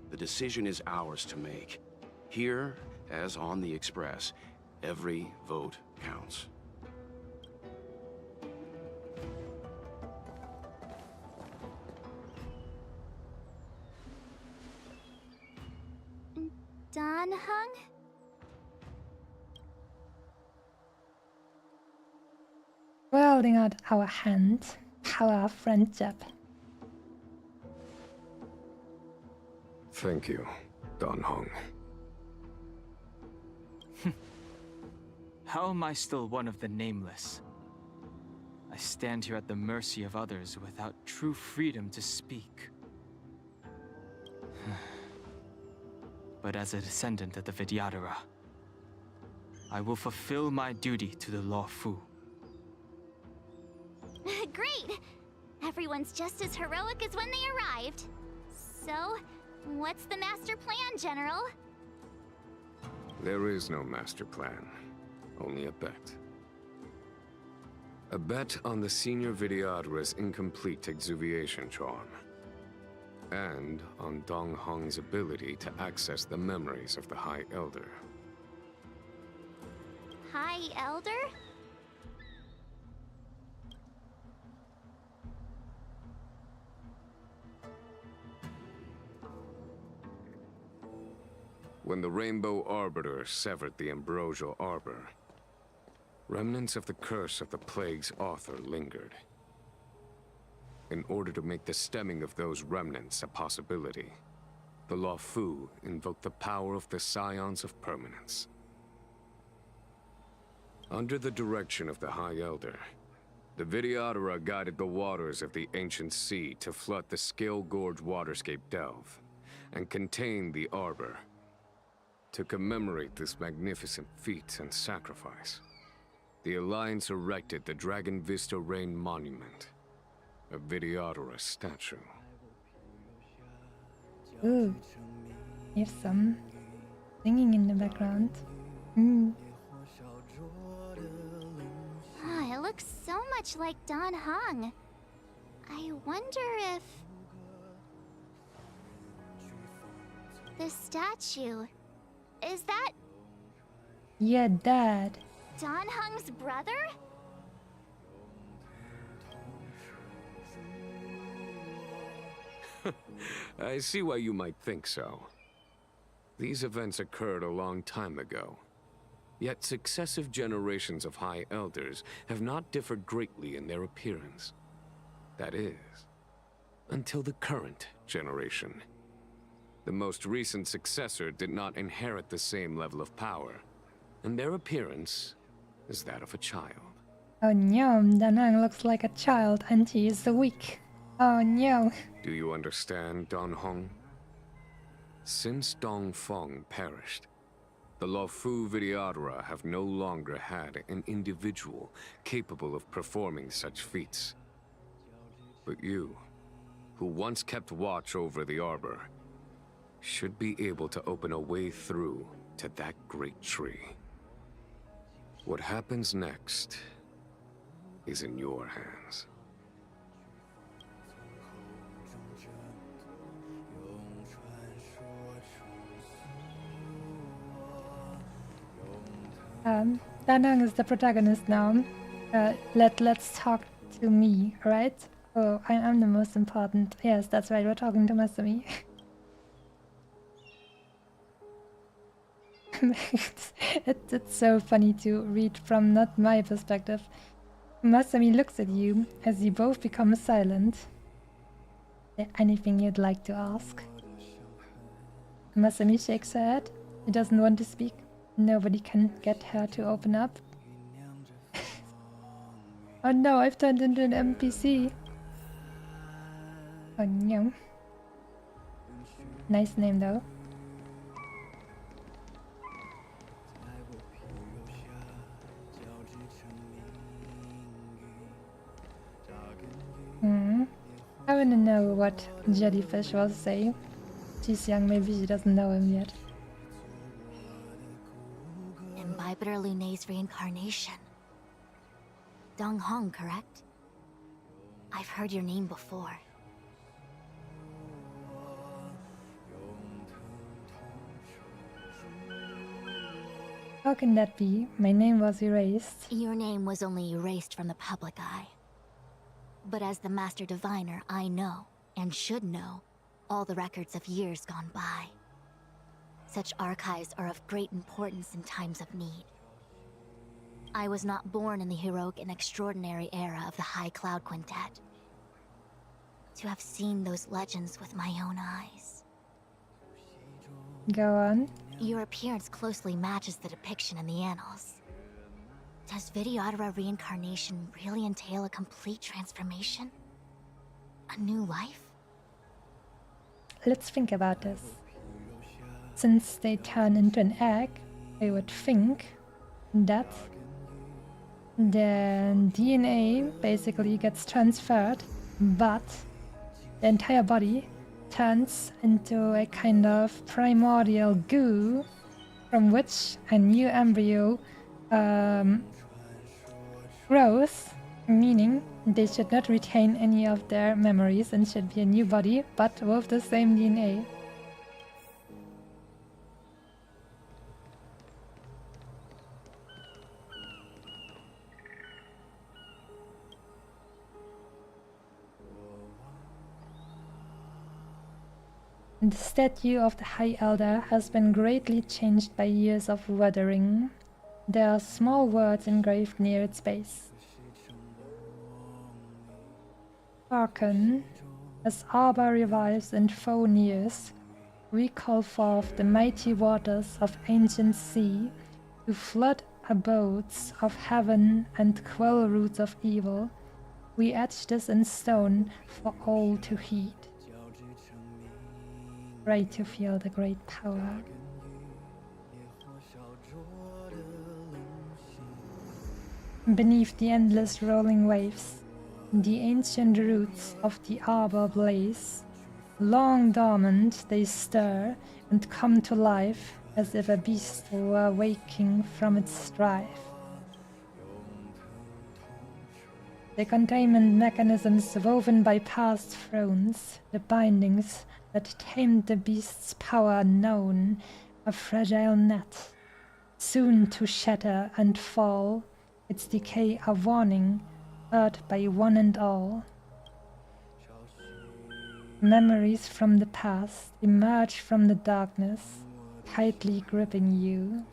the decision is ours to make. Here, as on the Express, every vote counts. Dan Hung? We're holding out our hand, our friendship. Thank you, Dan Hong. How am I still one of the nameless? I stand here at the mercy of others without true freedom to speak. But as a descendant of the Vidyadhara, I will fulfill my duty to the Luofu. Great! Everyone's just as heroic as when they arrived. So, what's the master plan, General? There is no master plan, only a bet. A bet on the senior Vidyadhara's incomplete exuviation charm. And on Dong Hong's ability to access the memories of the High Elder. High Elder? When the Rainbow Arbiter severed the Ambrosial Arbor, remnants of the curse of the plague's author lingered. In order to make the stemming of those remnants a possibility, the Luofu invoked the power of the Scions of Permanence. Under the direction of the High Elder, the Vidyadhara guided the waters of the ancient sea to flood the Scale Gorge waterscape delve and contain the Arbor. To commemorate this magnificent feat and sacrifice, the Alliance erected the Dragon Vista Rain Monument, a Vidyadhara statue. Ooh, there's some singing in the background. Ah, it looks so much like Dan Hong. I wonder if... this statue... is that... Yeah, Dad. Dan Hong's brother? I see why you might think so. These events occurred a long time ago. Yet successive generations of High Elders have not differed greatly in their appearance. That is, until the current generation. The most recent successor did not inherit the same level of power, and their appearance is that of a child. Oh no, Dan Hong looks like a child and he is weak. Oh no. Do you understand, Dan Hong? Since Dong Feng perished, the Luofu Vidyadhara have no longer had an individual capable of performing such feats. But you, who once kept watch over the Arbor, should be able to open a way through to that great tree. What happens next is in your hands. Dan Hong is the protagonist now. Let's talk to me, right? Oh, I'm the most important. Yes, that's right, we're talking to Masumi. it's so funny to read from not my perspective. Masami looks at you as you both become silent. there anything you'd like to ask? Masami shakes her head. She doesn't want to speak. Nobody can get her to open up. Oh no, I've turned into an NPC. Oh no. Nice name though. I wanna know what Jellyfish will say. She's young, maybe she doesn't know him yet. Imbibitor Lunay's reincarnation. Dong Hong, correct? I've heard your name before. How can that be? My name was erased. Your name was only erased from the public eye. But as the Master Diviner, I know, and should know, all the records of years gone by. Such archives are of great importance in times of need. I was not born in the heroic and extraordinary era of the High Cloud Quintet. To have seen those legends with my own eyes. Go on. Your appearance closely matches the depiction in the annals. Does Videodora reincarnation really entail a complete transformation? A new life? Let's think about this. Since they turn into an egg, I would think that the DNA basically gets transferred, but the entire body turns into a kind of primordial goo from which a new embryo grows, meaning they should not retain any of their memories and should be a new body, but with the same DNA. The statue of the High Elder has been greatly changed by years of weathering. There are small words engraved near its base. Hearken, as Arbor revives and foe nears, we call forth the mighty waters of ancient sea to flood abodes of heaven and quell roots of evil. We etch this in stone for all to heed. Right to feel the great power. Beneath the endless rolling waves, the ancient roots of the arbor blaze. Long dormant they stir and come to life as if a beast were waking from its strife. The containment mechanisms woven by past thrones, the bindings that tamed the beast's power known, a fragile net, soon to shatter and fall, its decay a warning, heard by one and all. Memories from the past emerge from the darkness, tightly gripping you.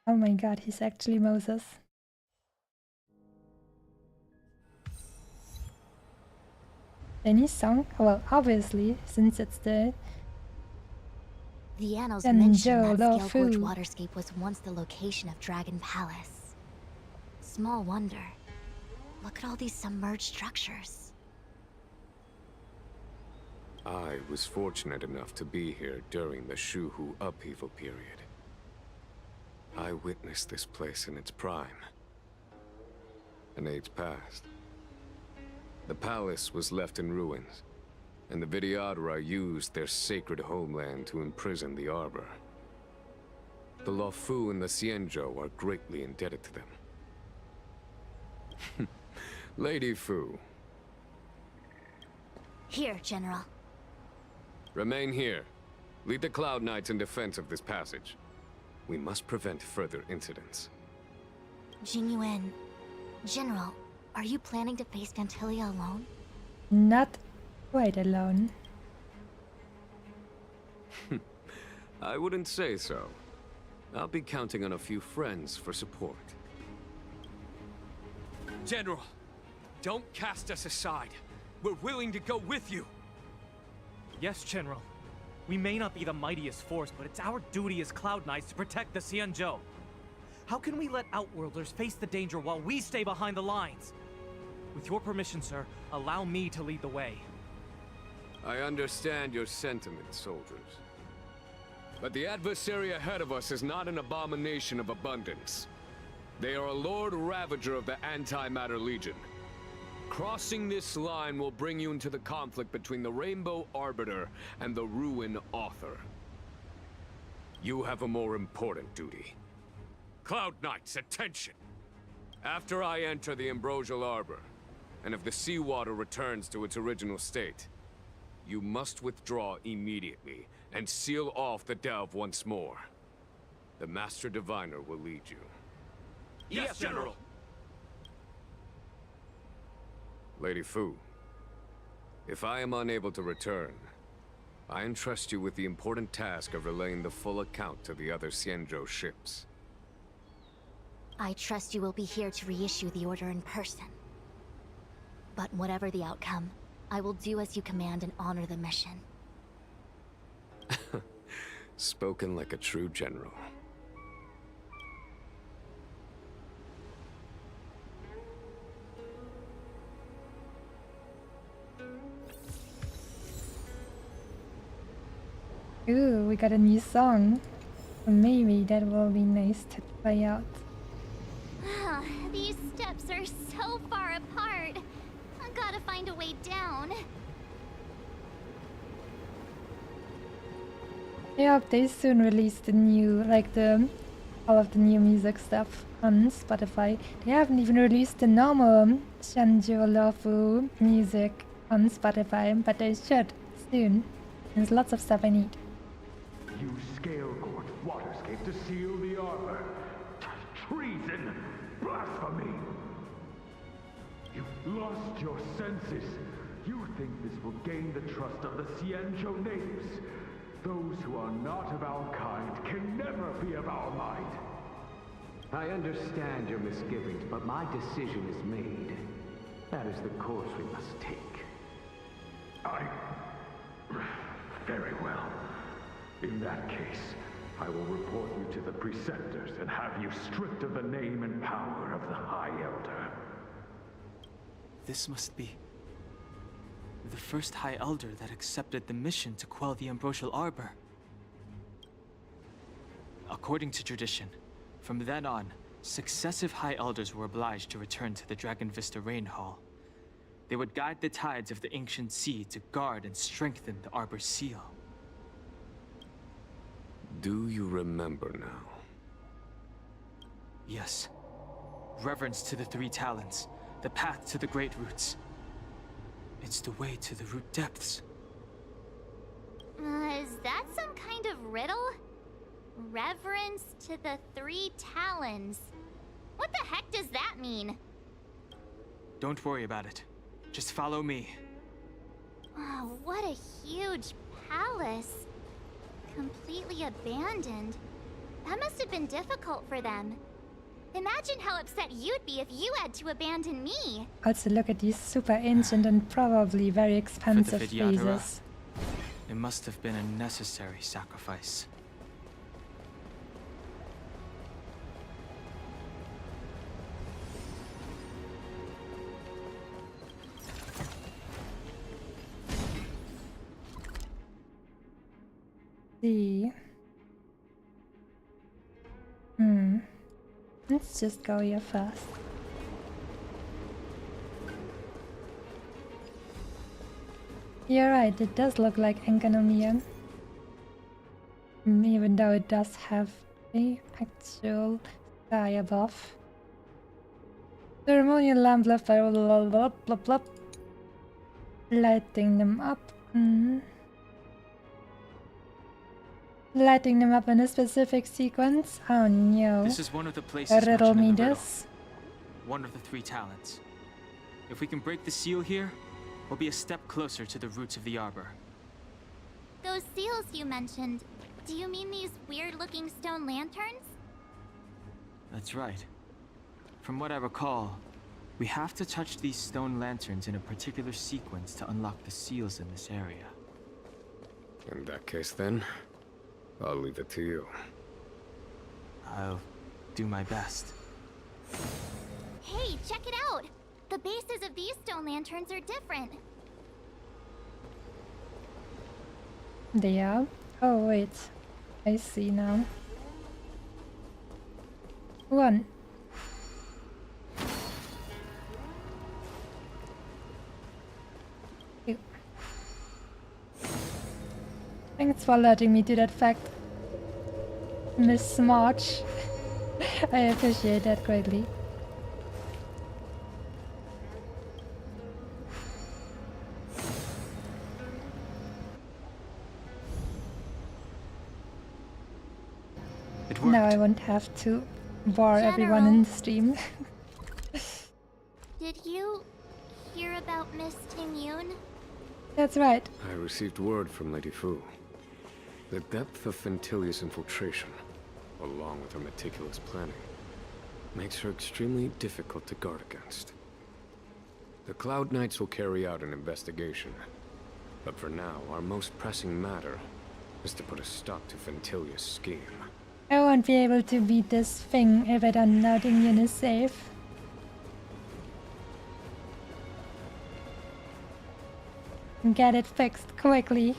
Oh my god, he's actually Moses. Any song? Well, obviously, since it's the annals mention that Scale Gorge Fu. waterscape was once the location of Dragon Palace. Small wonder. Look at all these submerged structures. I was fortunate enough to be here during the Shuhu upheaval period. I witnessed this place in its prime. an age passed. The palace was left in ruins, and the Videodora used their sacred homeland to imprison the Arbor. The Luofu and the Xianzhou are greatly indebted to them. Lady Fu. Here, General. Remain here. Lead the Cloud Knights in defense of this passage. We must prevent further incidents. Jingyuan, General, are you planning to face Vantilia alone? Not quite alone. I wouldn't say so. I'll be counting on a few friends for support. General, don't cast us aside. We're willing to go with you. Yes, General. We may not be the mightiest force, but it's our duty as Cloud Knights to protect the Xianzhou. How can we let Outworlders face the danger while we stay behind the lines? With your permission, sir, allow me to lead the way. I understand your sentiments, soldiers. But the adversary ahead of us is not an abomination of abundance. They are a Lord Ravager of the Antimatter Legion. Crossing this line will bring you into the conflict between the Rainbow Arbiter and the Ruin Author. You have a more important duty. Cloud Knights, attention! After I enter the Ambrosial Arbor, and if the seawater returns to its original state, you must withdraw immediately and seal off the delve once more. The Master Diviner will lead you. Yes, General! Lady Fu, if I am unable to return, I entrust you with the important task of relaying the full account to the other Xianzhou ships. I trust you will be here to reissue the order in person. But whatever the outcome, I will do as you command and honor the mission. Spoken like a true general. Ooh, we got a new song. Maybe that will be nice to try out. These steps are so far apart. I gotta find a way down. Yeah, they soon release the new, all of the new music stuff on Spotify. They haven't even released the normal Xianzhou Luofu music on Spotify, but they should soon. There's lots of stuff I need. You scale-court waterscape to seal the arbor. Treason! Blasphemy! You've lost your senses. You think this will gain the trust of the Xianzhou natives. Those who are not of our kind can never be of our mind. I understand your misgivings, but my decision is made. That is the course we must take. Very well. In that case, I will report you to the Preceptors and have you stripped of the name and power of the High Elder. This must be the first High Elder that accepted the mission to quell the Ambrosial Arbor. According to tradition, from then on, successive High Elders were obliged to return to the Dragon Vista Rain Hall. They would guide the tides of the ancient sea to guard and strengthen the Arbor's seal. Do you remember now? Yes. Reverence to the Three Talons, the path to the Great Roots. It's the way to the root depths. Is that some kind of riddle? Reverence to the Three Talons. What the heck does that mean? Don't worry about it. Just follow me. Oh, what a huge palace. Completely abandoned. That must have been difficult for them. Imagine how upset you'd be if you had to abandon me. Also look at these super ancient and probably very expensive vases. It must have been a necessary sacrifice. See. Let's just go here first. You're right, it does look like Enkanomiya. Even though it does have the actual sky above. Ceremonial lamp left by blah blah blah blah. Lighting them up. Lighting them up in a specific sequence? Oh no. This is one of the places riddle mentioned in me the riddle. this. One of the 3 talents. If we can break the seal here, we'll be a step closer to the roots of the arbor. Those seals you mentioned, do you mean these weird-looking stone lanterns? That's right. From what I recall, we have to touch these stone lanterns in a particular sequence to unlock the seals in this area. In that case, then, I'll leave it to you. I'll do my best. Hey, check it out! The bases of these stone lanterns are different. They are? Oh wait, I see now. One. Two. Thanks for alerting me to that fact, Miss March. I appreciate that greatly. Now I won't have to bore everyone in the stream. Did you hear about Miss Ting-Yun? That's right. I received word from Lady Fu. The depth of Ventilia's infiltration, along with her meticulous planning, makes her extremely difficult to guard against. The Cloud Knights will carry out an investigation, but for now, our most pressing matter is to put a stop to Ventilia's scheme. I won't be able to beat this thing if I don't know Ting-Yun is safe. Get it fixed quickly.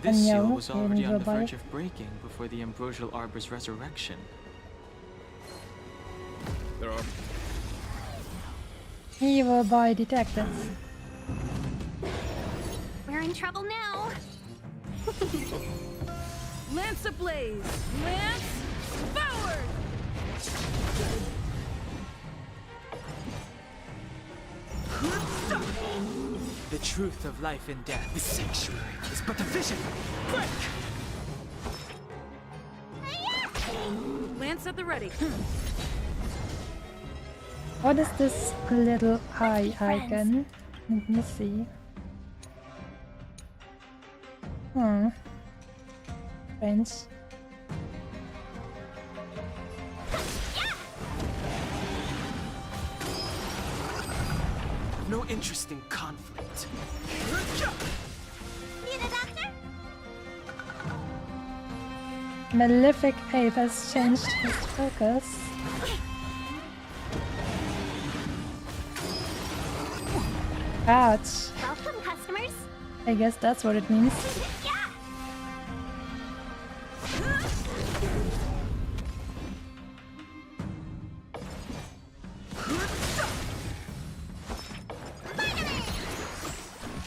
This seal Anyo, was already on the nearby. verge of breaking before the Ambrosial Arbor's resurrection. There are... Evil boy detected. We're in trouble now. Lance ablaze! Lance forward! The truth of life and death. The sanctuary is but a vision. Break! Lance at the ready. What is this little eye icon? Let me see. French. No interest in conflict. Need a doctor? Malefic Ape has changed his focus. Ouch. Welcome, customers. I guess that's what it means.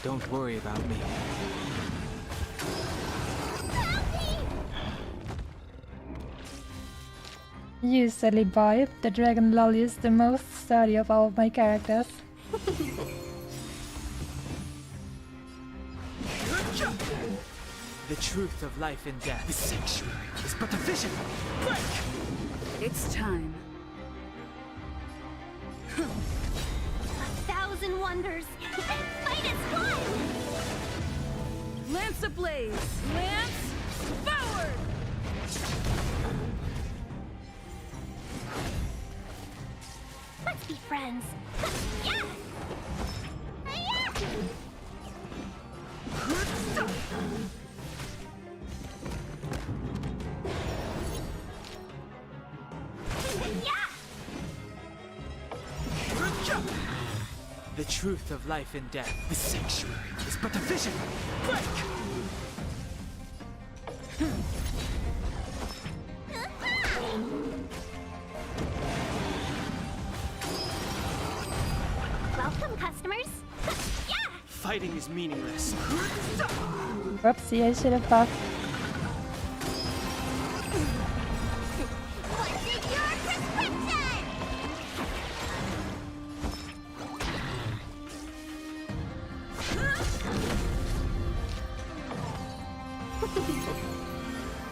Don't worry about me. You silly boy. The dragon lolly is the most sturdy of all of my characters. The truth of life and death. The sanctuary is but a vision. Break! It's time. 1,000 wonders. Fight is fun! Lance ablaze! Lance forward! Let's be friends. Yeah! The truth of life and death. The sanctuary is but a vision. Break! Welcome, customers. Yeah. Fighting is meaningless. Whoopsie, I should have buffed. What's in your prescription?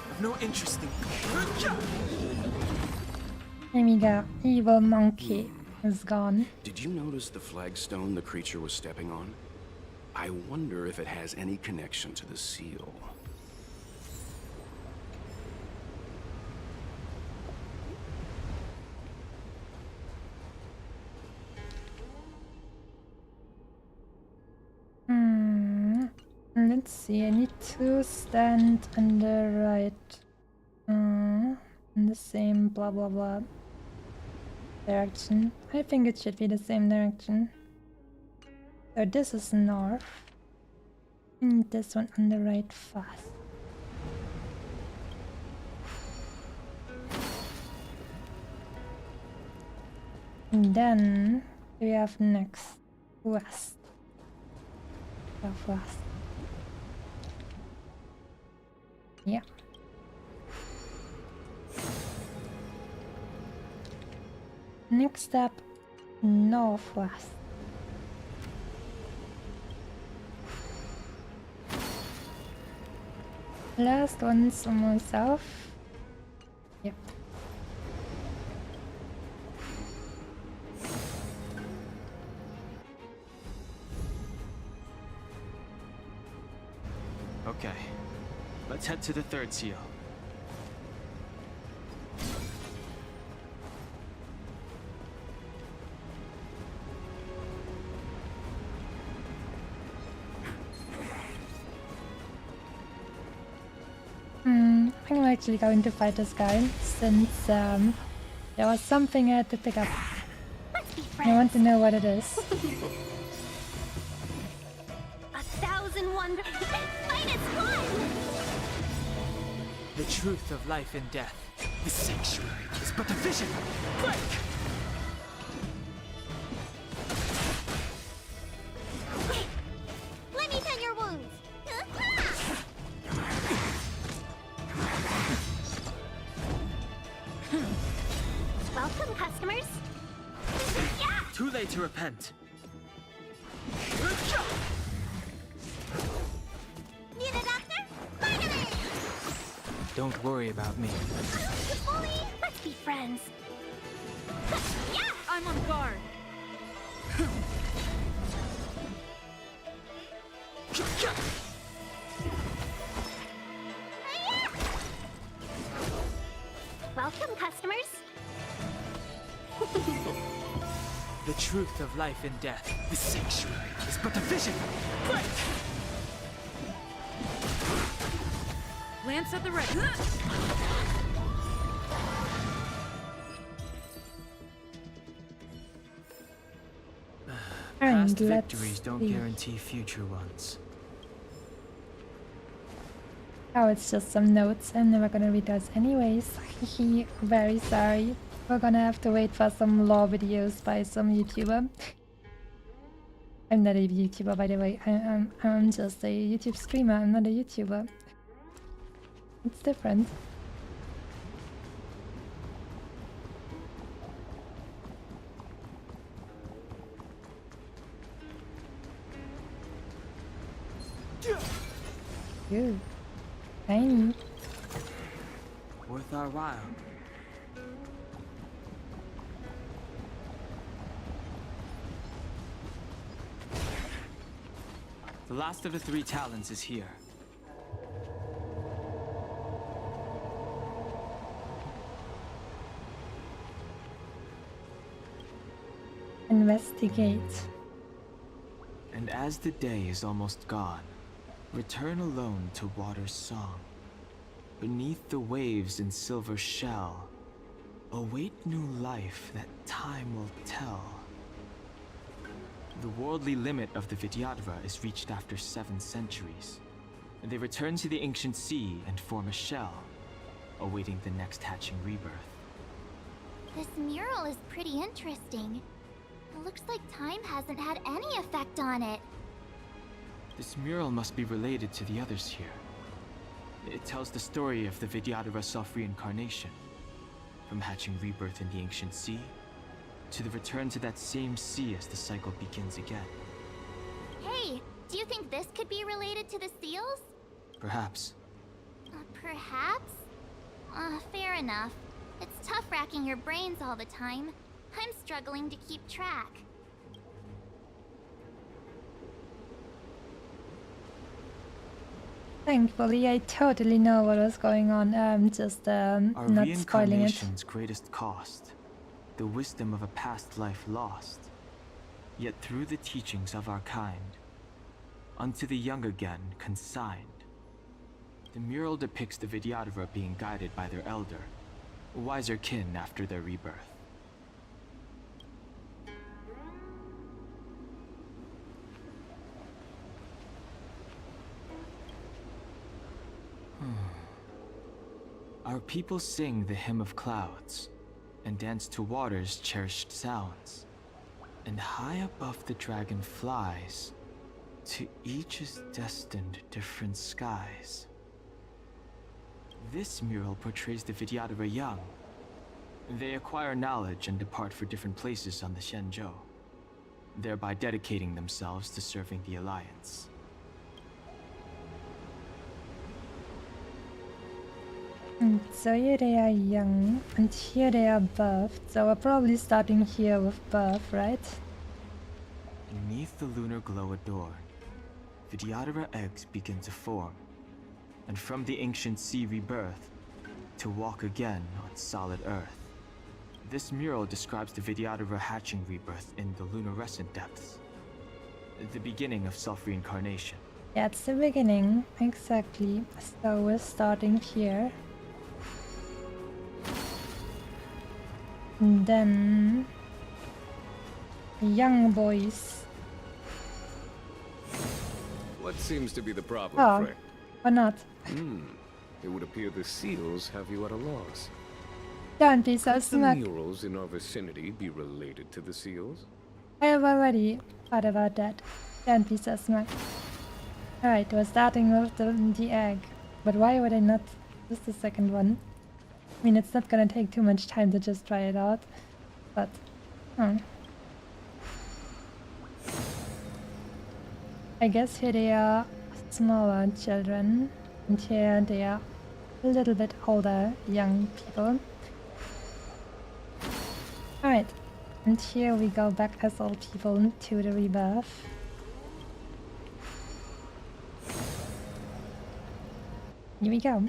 I've no interest in. Here we go. Evil monkey is gone. Did you notice the flagstone the creature was stepping on? I wonder if it has any connection to the seal. Let's see, I need to stand on the right. In the same blah blah blah direction. I think it should be the same direction. So this is north. And this one on the right fast. And then we have next west. Southwest. Yeah. Next step, northwest. Last one somewhere south. Yep. Okay, let's head to the third seal. I'm actually going to fight this guy since there was something I had to pick up. I want to know what it is. 1,000 wonder. Fight is one. The truth of life and death. The sanctuary is but a vision. Break! Wait. Let me tend your wounds. Welcome, customers. Yeah. Too late to repent. Need a doctor? Finally! Don't worry about me. Let's be friends. Yeah! I'm on guard. Welcome, customers. The truth of life and death. The sanctuary is but a vision. Break! Lance at the ready. Past let's victories don't see. guarantee future ones. Oh, it's just some notes. I'm never gonna read those anyways. Hehe, very sorry. We're gonna have to wait for some lore videos by some YouTuber. I'm not a YouTuber, by the way. I'm just a YouTube streamer. I'm not a YouTuber. It's different. Ooh, tiny. Worth our while. The last of the 3 talents is here. Investigate. And as the day is almost gone, return alone to Water's song. Beneath the waves in silver shell, await new life that time will tell. The worldly limit of the Vidyadhara is reached after 7 centuries. And they return to the ancient sea and form a shell, awaiting the next hatching rebirth. This mural is pretty interesting. Looks like time hasn't had any effect on it. This mural must be related to the others here. It tells the story of the Vidyadhara self-reincarnation, from hatching rebirth in the ancient sea, to the return to that same sea as the cycle begins again. Hey, do you think this could be related to the seals? Perhaps. Perhaps? Fair enough. It's tough racking your brains all the time. I'm struggling to keep track. Thankfully, I totally know what was going on. I'm just Our not spoiling it. reincarnation's greatest cost, the wisdom of a past life lost. Yet through the teachings of our kind, unto the young again consigned. The mural depicts the Vidyadhara being guided by their elder, wiser kin after their rebirth. Our people sing the hymn of clouds, and dance to water's cherished sounds. And high above the dragon flies, to each is destined different skies. This mural portrays the Vidyadhara young. They acquire knowledge and depart for different places on the Xianzhou, thereby dedicating themselves to serving the Alliance. So here they are young, and here they are birthed. So we're probably starting here with birth, right? Beneath the lunar glow adorned, Vidyadhara eggs begin to form, and from the ancient sea rebirth, to walk again on solid earth. This mural describes the Vidyadhara hatching rebirth in the lunarescent depths, the beginning of self-reincarnation. Yeah, it's the beginning, exactly. So we're starting here. And then young boys. What seems to be the problem, Oh, Frey? or not. It would appear the seals have you at a loss. Don't be so Could the smug. murals in our vicinity be related to the seals? I have already thought about that. Don't be so smug. Alright, we're starting with the egg. But why would I not use the second one? I mean, it's not gonna take too much time to just try it out. But, I guess here they are smaller children. And here they are a little bit older young people. Alright, and here we go back as old people to the rebirth. Here we go.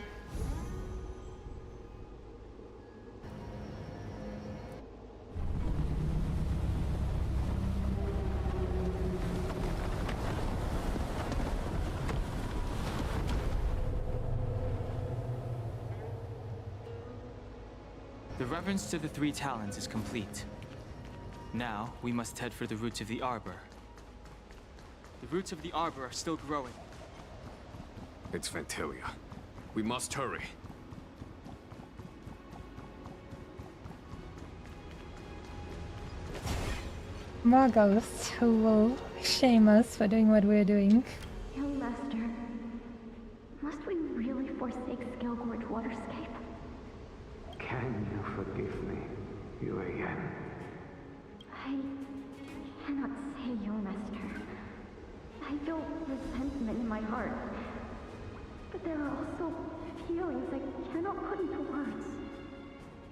The reverence to the three talons is complete. Now, we must head for the roots of the arbor. The roots of the arbor are still growing. It's Vantilia. We must hurry. More ghosts who will shame us for doing what we're doing. Young Master, must we really forsake Scale-Gorge Waterscape? Can you forgive me, Yuan? I cannot say, Young Master. I feel resentment in my heart. But there are also feelings I cannot put into words.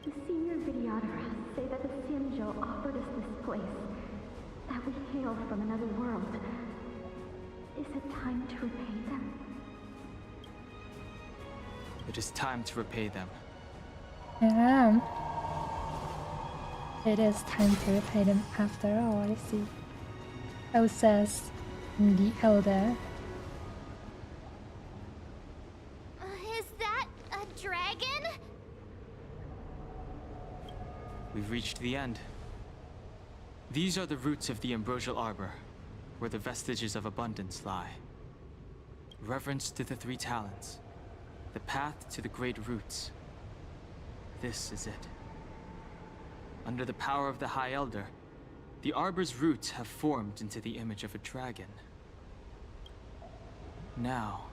The senior Vidyadhara say that the Xianzhou offered us this place, that we hail from another world. Is it time to repay them? It is time to repay them. Yeah. It is time to repay them after all, I see. So says the elder. Is that a dragon? We've reached the end. These are the roots of the ambrosial arbor, where the vestiges of abundance lie. Reverence to the three talents, the path to the great roots. This is it. Under the power of the High Elder, The Arbor's roots have formed into the image of a dragon. Now,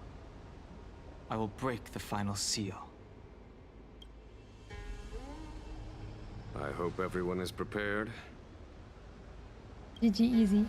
I will break the final seal. I hope everyone is prepared. GG easy.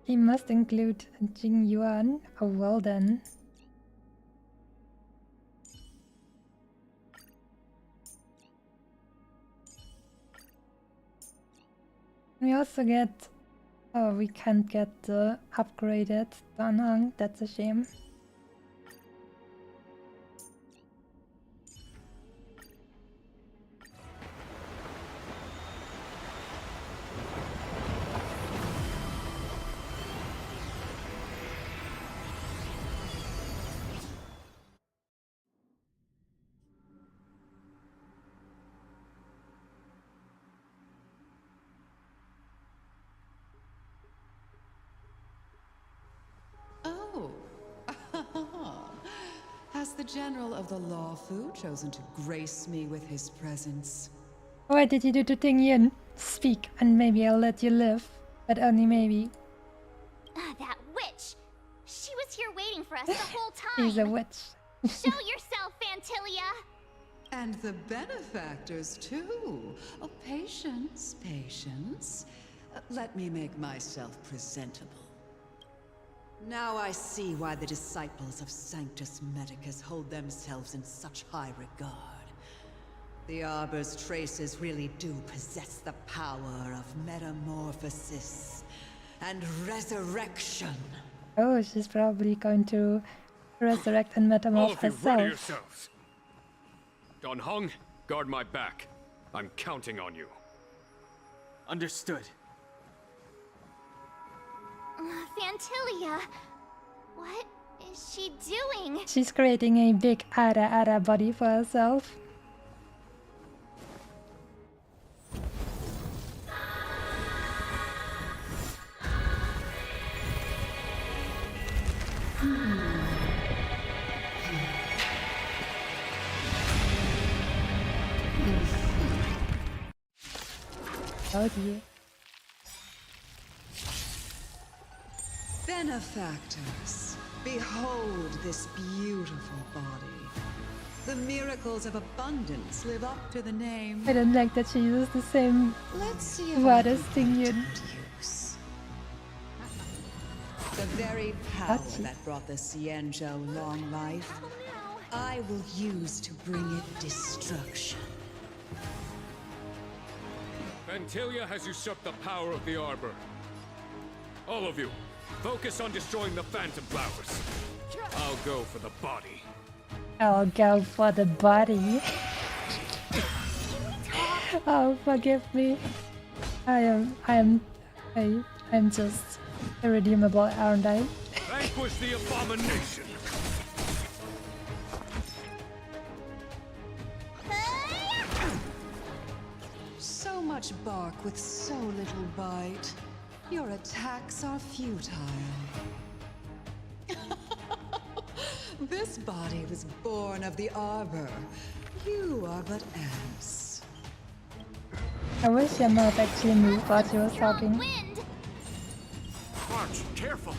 He must include Jing Yuan. Oh, well then. We also get... Oh, we can't get the upgraded Danhang. That's a shame. Oh. Has the General of the Law Fu chosen to grace me with his presence? What did you do to Ting Yun? Speak, and maybe I'll let you live. But only maybe. That witch! She was here waiting for us the whole time! She's a witch. Show yourself, Fantilia! And the benefactors, too. Oh, patience, patience. Let me make myself presentable. Now I see why the disciples of Sanctus Medicus hold themselves in such high regard. The Arbor's traces really do possess the power of metamorphosis and resurrection. Oh, she's probably going to resurrect and metamorph All of you, ready herself. yourselves. Don Hong, guard my back. I'm counting on you. Understood. Fantilia, what is she doing? She's creating a big Ara body for herself. Oh dear. Benefactors, behold this beautiful body. The miracles of abundance live up to the name. I don't like that she uses the same Let's see if word I as can Ting put it Yun. to use. The very power that brought the Xianzhou long life, I will use to bring it destruction. Fantilia has usurped the power of the Arbor. All of you, focus on destroying the Phantom Flowers. I'll go for the body. I'll go for the body. Oh, forgive me. I'm just irredeemable, aren't I? Vanquish the abomination. So much bark with so little bite. Your attacks are futile. This body was born of the Arbor. You are but ants. I wish your mouth actually moved while she was talking. March, careful.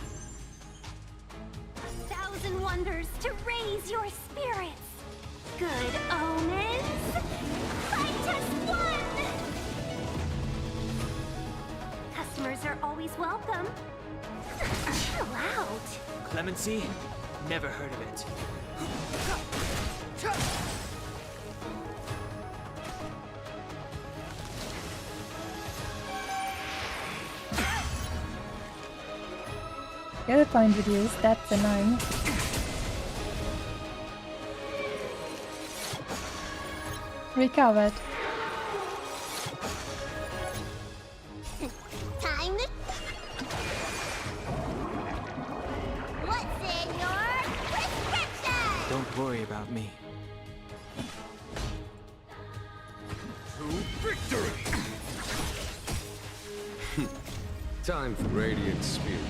1,000 wonders to raise your spirits. Good omens. Fight us one. Customers are always welcome. Chill out. Clemency? Never heard of it. Skill point reduced, that's annoying. Recovered. Time to... What's in your prescription? Don't worry about me. To victory! Time for Radiant Spirit.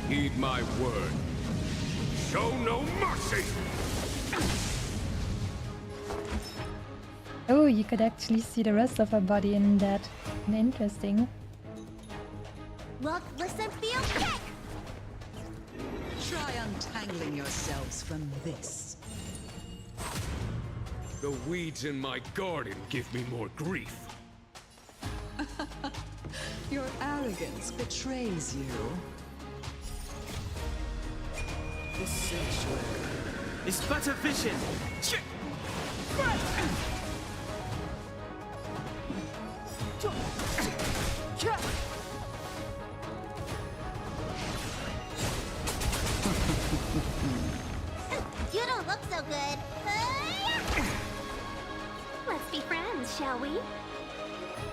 Heed my word. Show no mercy! Oh, you could actually see the rest of her body in that. Interesting. Look, listen, feel, kick! Try untangling yourselves from this. The weeds in my garden give me more grief. Your arrogance betrays you. This sanctuary is but a vision. You don't look so good. Let's be friends, shall we?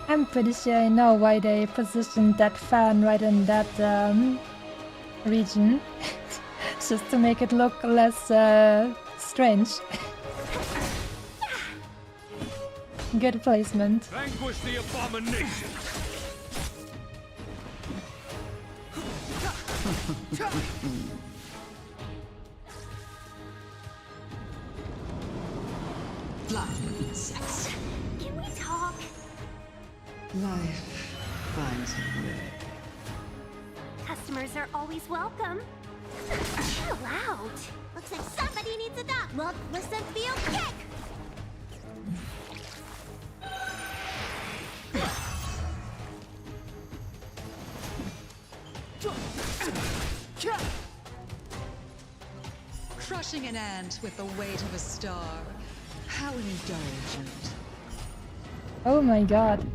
I'm pretty sure I know why they positioned that fan right in that region. Just to make it look less strange. Good placement. Vanquish the abomination! Flying insects. Can we talk? Life finds a way. Customers are always welcome. Chill out. Looks like somebody needs a doc. Look, listen, feel, kick! Crushing an ant with the weight of a star. How indulgent. Oh my god.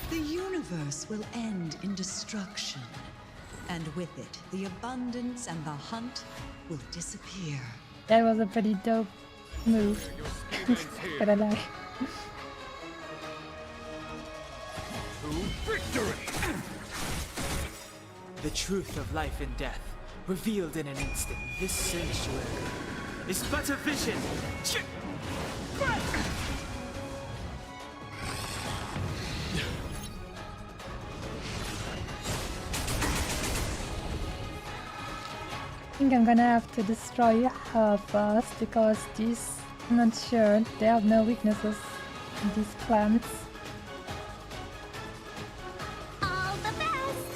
The universe will end in destruction. And with it, the abundance and the hunt will disappear. That was a pretty dope move. Gotta lie. Victory! The truth of life and death, revealed in an instant. This sanctuary is but a vision. I think I'm gonna have to destroy her first because these, I'm not sure, they have no weaknesses, these plants. All the best!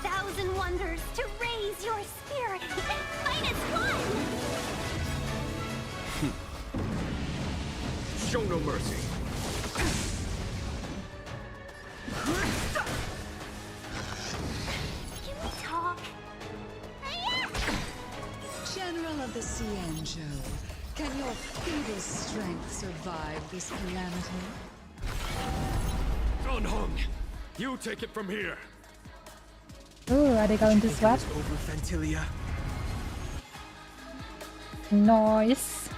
1,000 wonders to raise your spirit and fight as one! Show no mercy. Can we talk? General of the Cienjo, can your feeble strength survive this calamity? Unhung! You take it from here! Ooh, are they going to swap? Over Fantilia. Nice.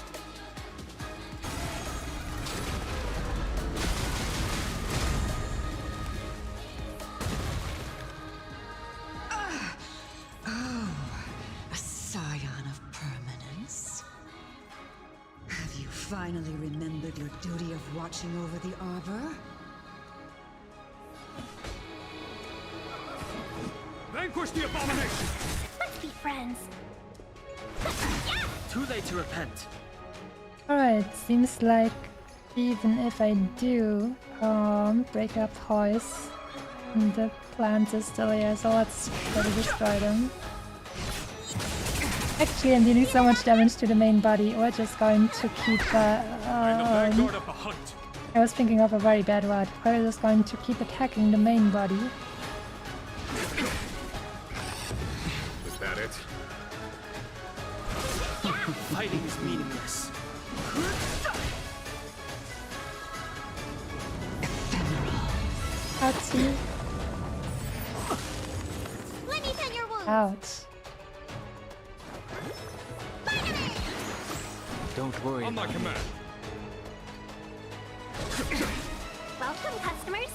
A scion of permanence. Have you finally remembered your duty of watching over the arbor? Vanquish the abomination! Let's be friends. Too late to repent. Alright, seems like even if I do break up Hoist, the plants are still here, so let's try to destroy them. Actually, I'm dealing so much damage to the main body. We're just going to keep I was thinking of a very bad word. We're just going to keep attacking the main body. Is that it? Fighting is meaningless. Ouchie. Let me tend your wounds. Ouch. Don't worry. On my command. Welcome, customers.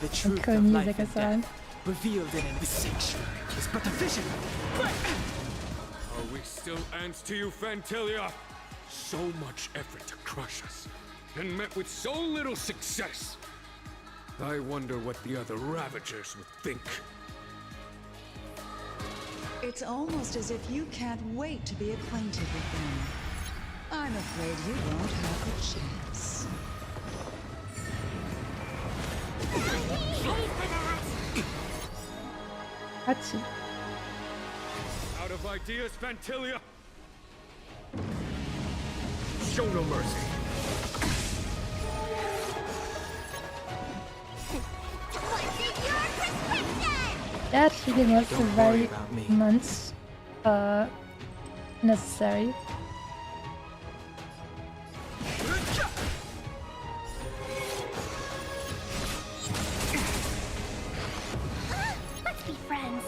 The truth cool of music life and as well. death, revealed in the sanctuary, is but a vision. Are we still ants to you, Fantilia? So much effort to crush us, and met with so little success. I wonder what the other Ravagers would think. It's almost as if you can't wait to be acquainted with them. I'm afraid you won't have a chance. Hachi. Out of ideas, Fantilia? Show no mercy. That feeling was very much necessary. Let's be friends.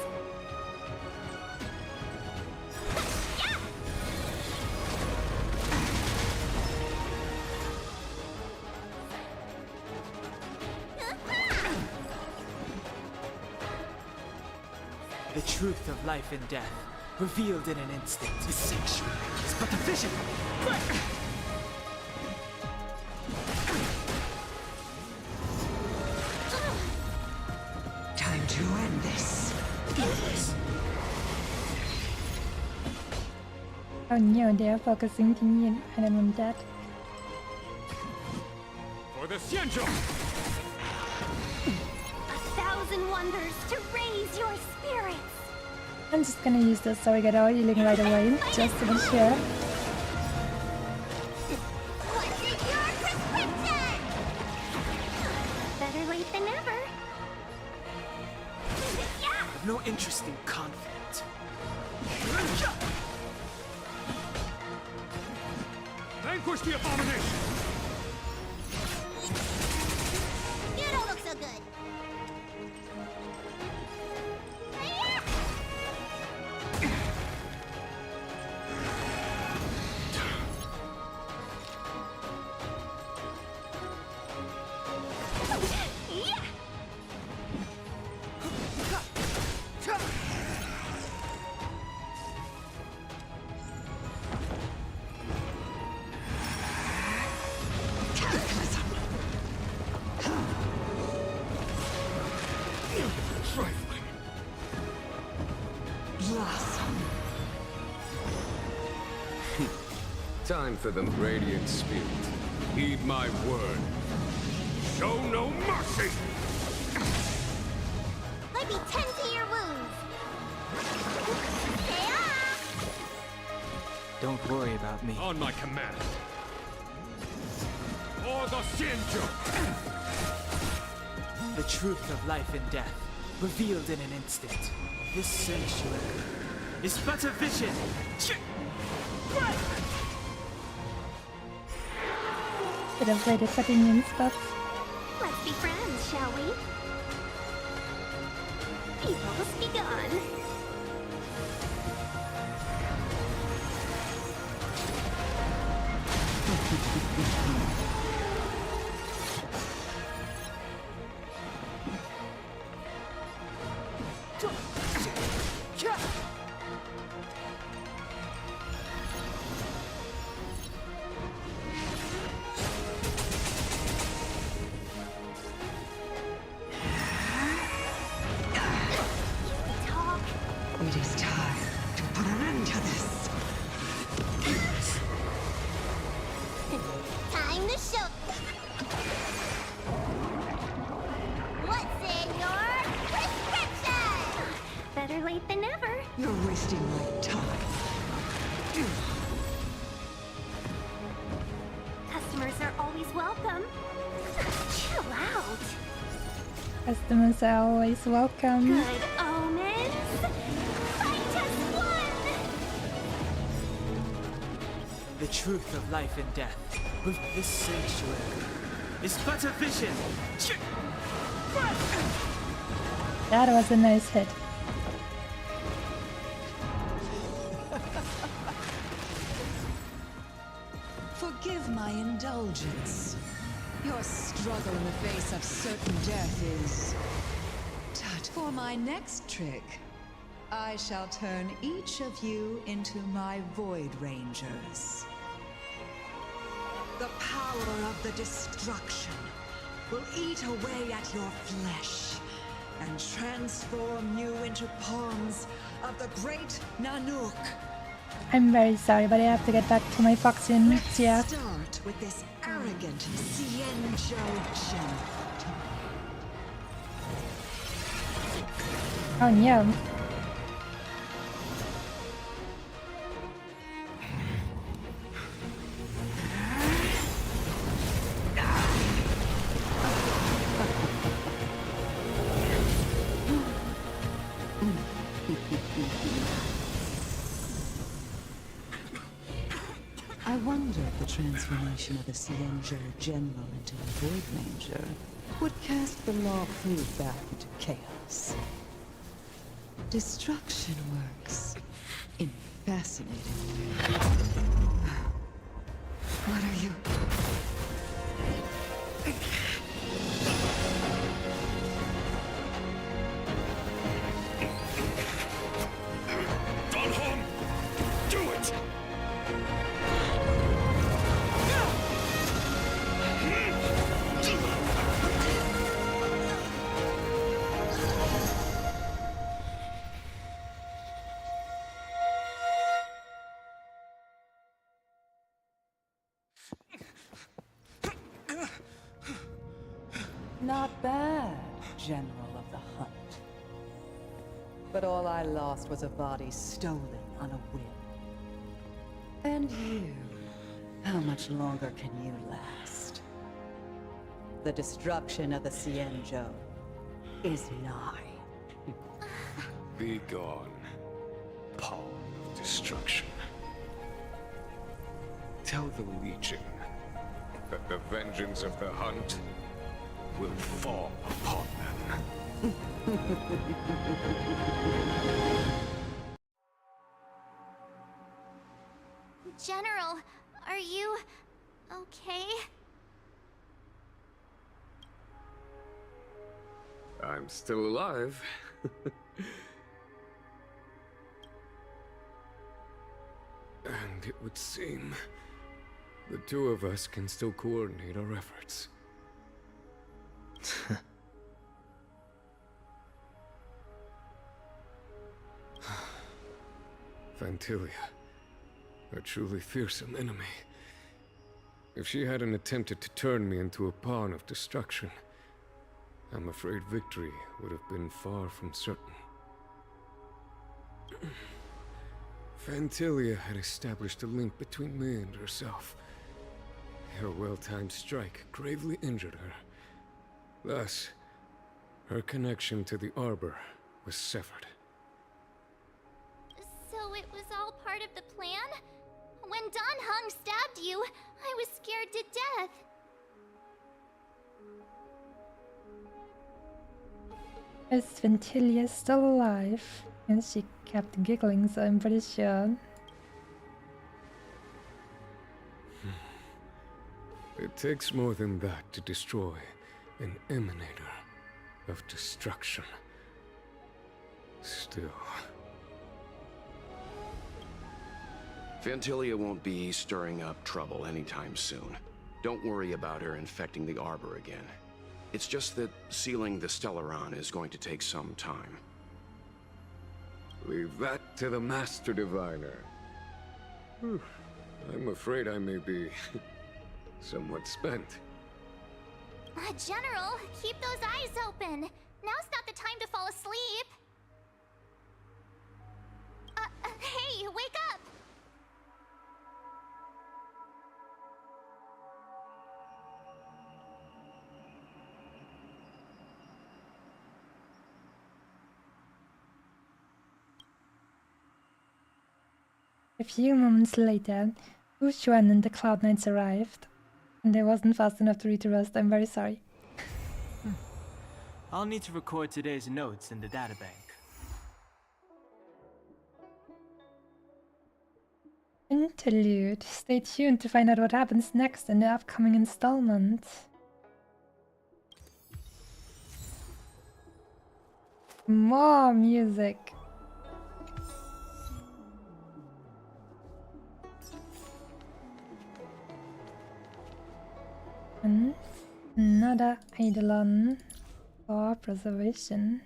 The truth of life and death, revealed in an instant. The sanctuary is but a vision. Time to end this. Oh no, they are focusing to me and I don't want that. For the Xianzhou! 1,000 wonders to raise your spirits. I'm just gonna use the Sorigado healing right away, just to be sure. Better late than never. I have no interest in conflict. Vanquish the abomination! You don't look so good. Time for the Radiant Spirit. Heed my word. Show no mercy! Let me tend to your wounds. Don't worry about me. On my command. For the Xianzhou! The truth of life and death, revealed in an instant. This sanctuary is but a vision. Should have played the cutting in stuff. Let's be friends, shall we? Evil's begun. It is time to put an end to this. Time to show. What's in your prescription? Better late than never. You're wasting my time. Customers are always welcome. Chill out. Customers are always welcome. Good omens. Fight us one. The truth of life and death, with this sanctuary, is but a vision. That was a nice hit. Forgive my indulgence. Your struggle in the face of certain death is... touch. For my next trick, I shall turn each of you into my Void Rangers. The power of the destruction will eat away at your flesh and transform you into pawns of the great Nanook. I'm very sorry, but I have to get back to my Foxy and Mitya. Start with this arrogant Xianzhou general. Oh no. I wonder if the transformation of the Xianzhou general into a Void Ranger would cast the Law Fu back into chaos. Destruction works in fascinating ways. What are you? Do it! Not bad, General of the Hunt. But all I lost was a body stolen on a whim. And you, how much longer can you last? The destruction of the Xianzhou is nigh. Be gone, pawn of destruction. Tell the Legion that the vengeance of the Hunt will fall upon them. General, are you okay? I'm still alive. And it would seem the two of us can still coordinate our efforts. Vantilia, a truly fearsome enemy. If she hadn't attempted to turn me into a pawn of destruction, I'm afraid victory would have been far from certain. Vantilia had established a link between me and herself. Her well-timed strike gravely injured her. Thus, her connection to the Arbor was severed. So it was all part of the plan? When Don Hung stabbed you, I was scared to death. Is Ventilia still alive? And she kept giggling, so I'm pretty sure. It takes more than that to destroy an emanator of destruction. Still... Vantilia won't be stirring up trouble anytime soon. Don't worry about her infecting the Arbor again. It's just that sealing the Stellaron is going to take some time. Leave that to the Master Diviner. I'm afraid I may be somewhat spent. General, keep those eyes open. Now's not the time to fall asleep. Hey, wake up! A few moments later, Wu Xuan and the Cloud Knights arrived. And I wasn't fast enough to read the rest, I'm very sorry. I'll need to record today's notes in the databank. Interlude. Stay tuned to find out what happens next in the upcoming installment. More music. And another eidolon for preservation.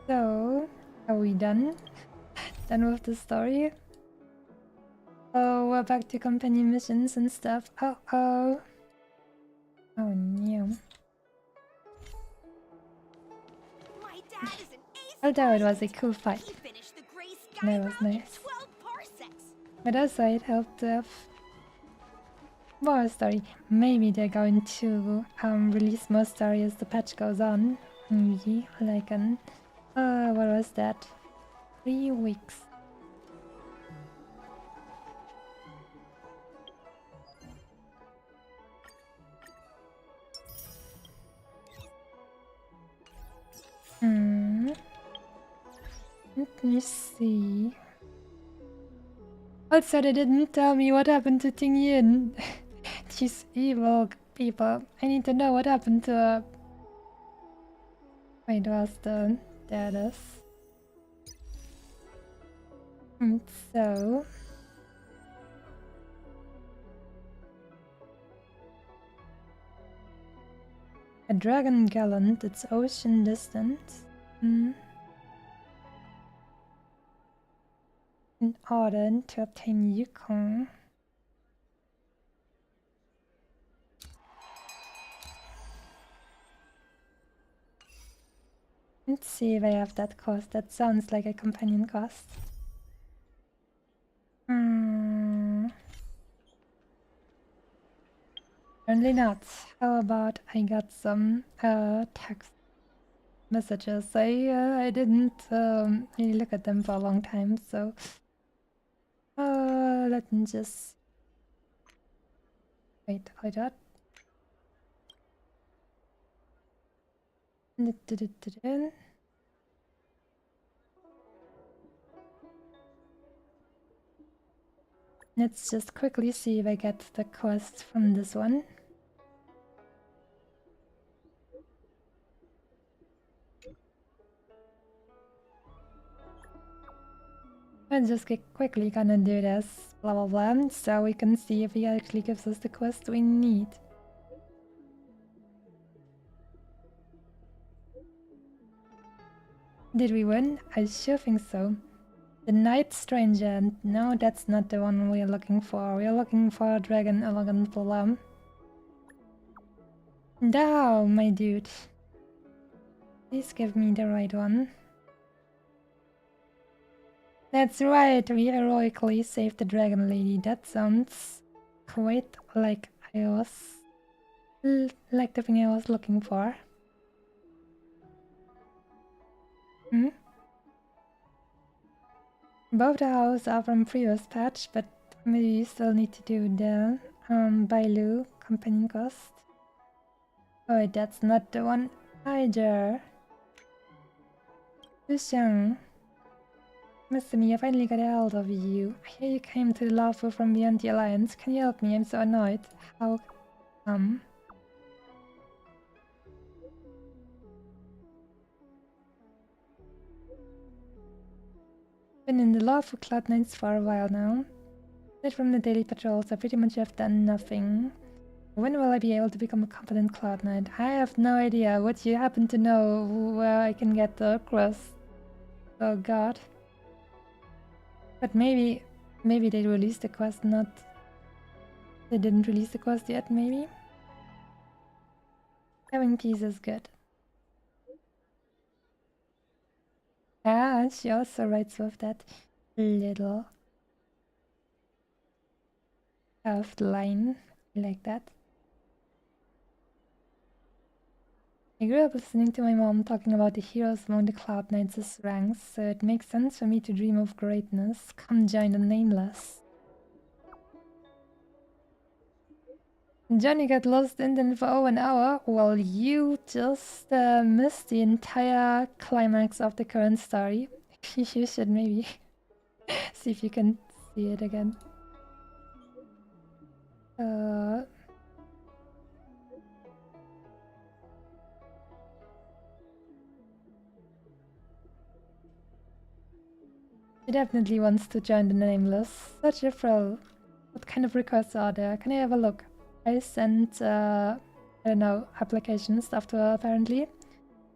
So, are we done? Done with the story? Oh, we're back to company missions and stuff. Oh, oh. Oh, no. Although it was a cool fight. That was nice. But also it helped to have more story. Maybe they're going to release more story as the patch goes on. Maybe like an what was that? 3 weeks. Let me see. Also, they didn't tell me what happened to Ting Yin. These evil people. I need to know what happened to her. Wait, was the... There it is. And so... A dragon gallant, it's ocean distance. In order to obtain Yukon. Let's see if I have that cost. That sounds like a companion cost. Apparently not. How about I got some text messages? I didn't really look at them for a long time, so let me just wait. Hold on. Let's just quickly see if I get the quest from this one. I'm just quickly gonna do this, blah blah blah, so we can see if he actually gives us the quest we need. Did we win? I sure think so. The Night Stranger, and no, that's not the one we are looking for. We are looking for a Dragon Elegant Blam. Now, my dude. Please give me the right one. That's right, we heroically saved the Dragon Lady. That sounds quite like like the thing I was looking for. Both the houses are from previous patch, but maybe you still need to do the Bailu companion quest. Oh wait, that's not the one either. Lucian. Mr. Me, I finally got a hold of you. I hear you came to the lawful from beyond the Alliance. Can you help me? I'm so annoyed. How come? Been in the lawful Cloud9s for a while now. Aside from the daily patrols, I pretty much have done nothing. When will I be able to become a competent Cloud9? I have no idea. Would you happen to know where I can get the quest? Oh god. But maybe they released the quest, not... They didn't release the quest yet, maybe? Having peace is good. Ah, she also writes with that little curved line, like that. I grew up listening to my mom talking about the heroes among the Cloud9's ranks, so it makes sense for me to dream of greatness. Come join the Nameless. Johnny got lost in them for over an hour. Well, you just missed the entire climax of the current story. You should maybe see if you can see it again. She definitely wants to join the Nameless. Such a thrill. What kind of requests are there? Can I have a look? I sent, I don't know, application stuff to her apparently.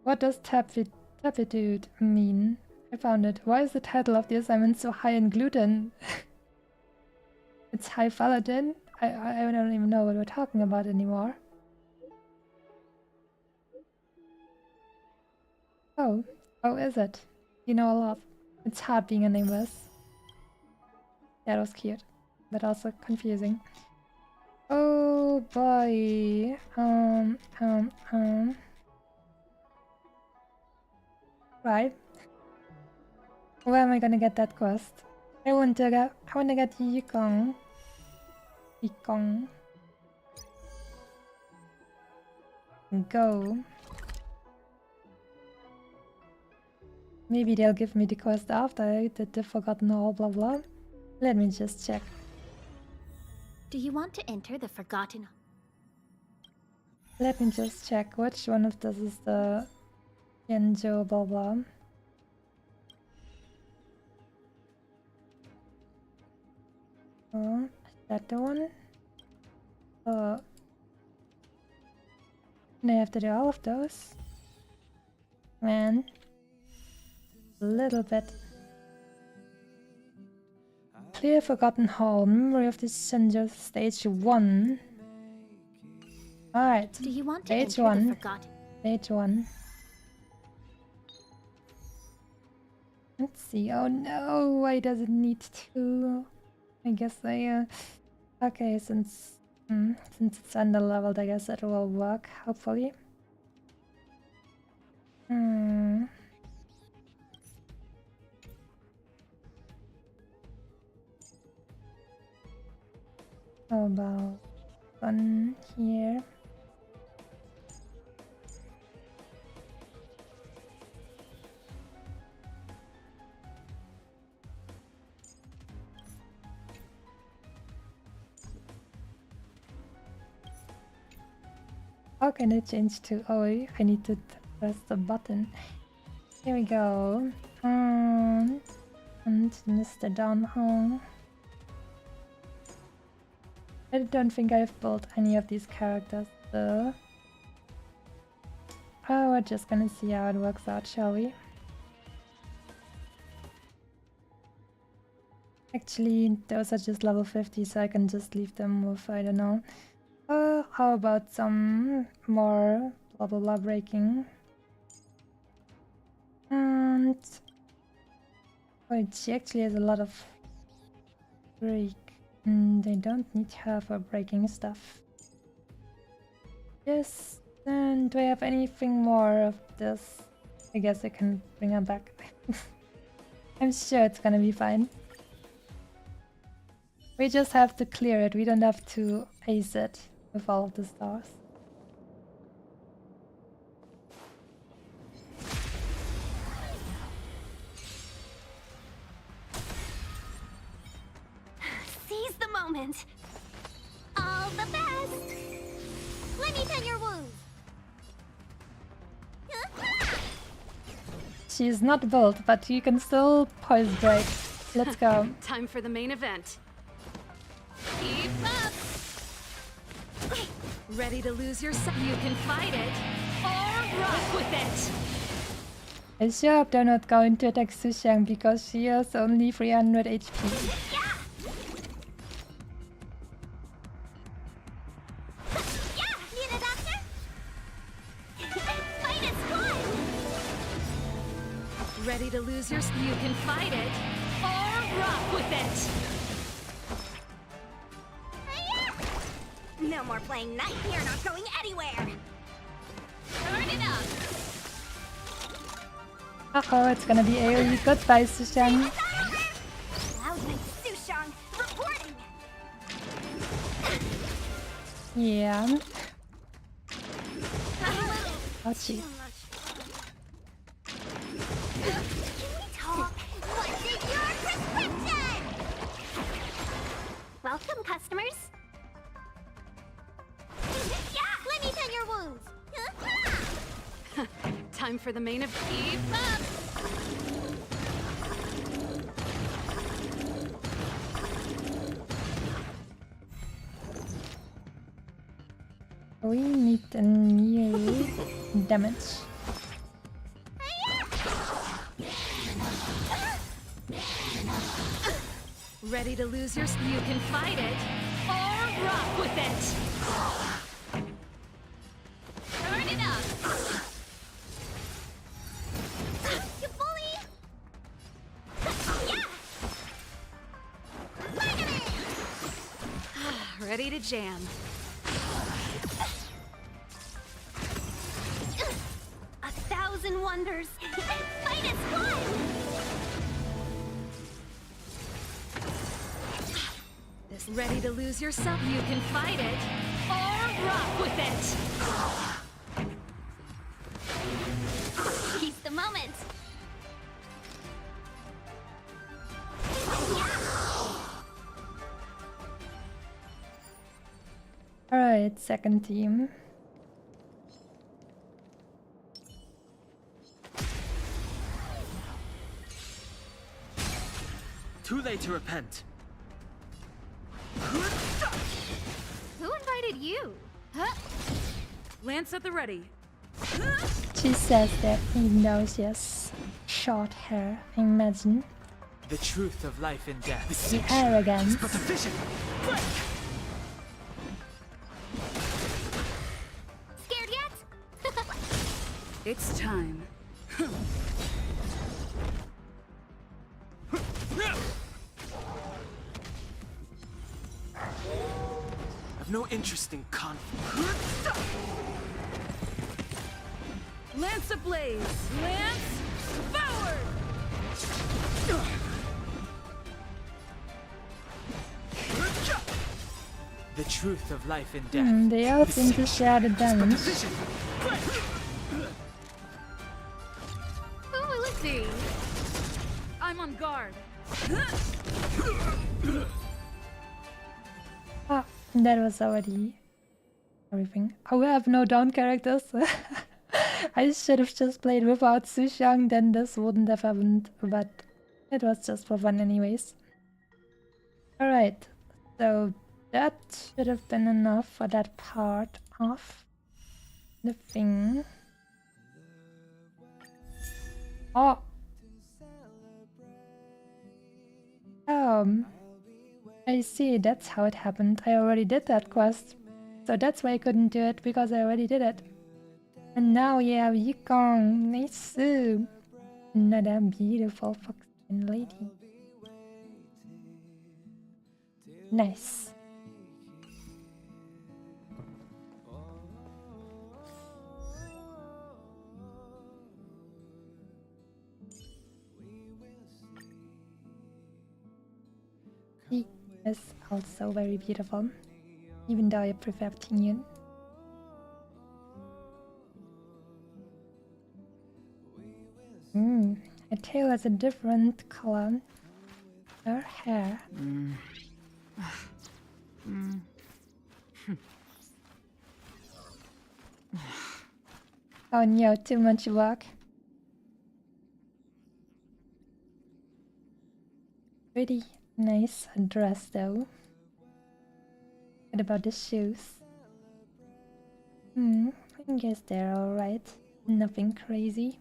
What does tapitude mean? I found it. Why is the title of the assignment so high in gluten? It's high paladin? I don't even know what we're talking about anymore. Oh, is it? You know a lot. It's hard being a nameless. Yeah, that was cute, but also confusing. Oh boy. Right. Where am I gonna get that quest? I want to get Yikong. Go. Maybe they'll give me the quest after I did the Forgotten Hall, blah blah. Let me just check. Do you want to enter the Forgotten? Let me just check which one of this is the Genjo, blah blah. Oh, is that the one? And I have to do all of those? Man. A little bit. Clear Forgotten Hall, Memory of the Senjo, Stage 1. Alright. Do you want to Stage enter 1. the Forgotten? Stage 1. Let's see. Oh no, why does it need to? I guess I okay, since it's under leveled, I guess it will work, hopefully. How about one here? How can I change to? Oh, I need to press the button. Here we go. And Mr. Downhong. I don't think I've built any of these characters though. Oh, we're just gonna see how it works out, shall we? Actually, those are just level 50, so I can just leave them with, I don't know. How about some more blah blah blah breaking? And wait, she actually has a lot of break. They don't need her for breaking stuff. Yes, and do I have anything more of this? I guess I can bring her back. I'm sure it's gonna be fine. We just have to clear it, we don't have to ace it with all of the stars. Seize the moment. All the best. Let me tend your wounds. She's not built, but you can still poise break. Let's go. Time for the main event. Keep up. Ready to lose yourself? You can fight it or rock with it. I sure hope they're not going to attack Sushang because she has only 300 HP. Ready to lose yourself? You can fight it or rock with it. No more playing night. You're not going anywhere. Turn it up. Uh-oh, it's gonna be AoE. Goodbye, Sushang. Cloud Knight Sushang reporting. Yeah. Ouchie. What's in your prescription? Welcome, customers. Time for the main event. Keep up! We need a new damage. Ready to lose your... You can fight it, or rock with it! Turn it up! You bully! Yeah! Ready to jam. A thousand wonders! Fight is one! Ready to lose yourself? You can fight it, or rock with it! Seize the moment! Alright, second team. Too late to repent. Who invited you? Huh? Lance at the ready. She says that even though she has short hair, I imagine. The truth of life and death. The arrogance. But the vision. Break! Scared yet? It's time. I've no interest in conflict. Lance ablaze! Lance forward! The truth of life and death. They all seem to share the damage. Who will it be? I'm on guard. Ah, that was already everything. Oh, we have no down characters. I should have just played without Sushang, then this wouldn't have happened, but it was just for fun anyways. Alright, so that should have been enough for that part of the thing. Oh! I see, that's how it happened. I already did that quest. So that's why I couldn't do it, because I already did it. And now, yeah, Yikong, nice. Another beautiful fucking lady. Nice. He is also very beautiful, even though I prefer Tingyun. Her tail has a different color. Her hair. Oh no, too much work. Pretty nice dress though. What about the shoes? I guess they're alright. Nothing crazy.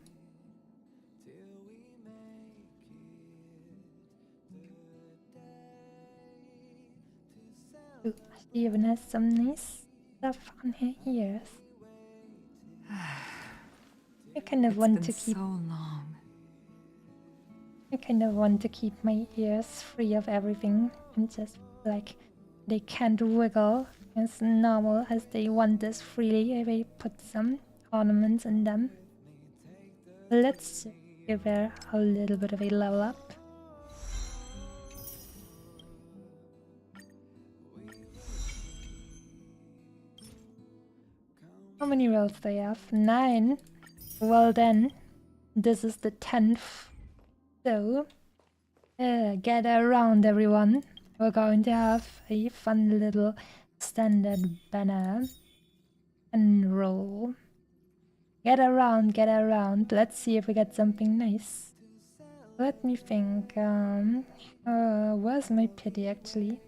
Ooh, she even has some nice stuff on her ears. I kind of want to keep. So long. I kind of want to keep my ears free of everything and just like they can't wiggle as normal as they want this freely if I put some ornaments in them. Let's give her a little bit of a level up. How many rolls do I have? 9. Well then, this is the 10th. So, gather around everyone. We're going to have a fun little standard banner and roll. Get around, get around. Let's see if we get something nice. Let me think. Where's my pity actually?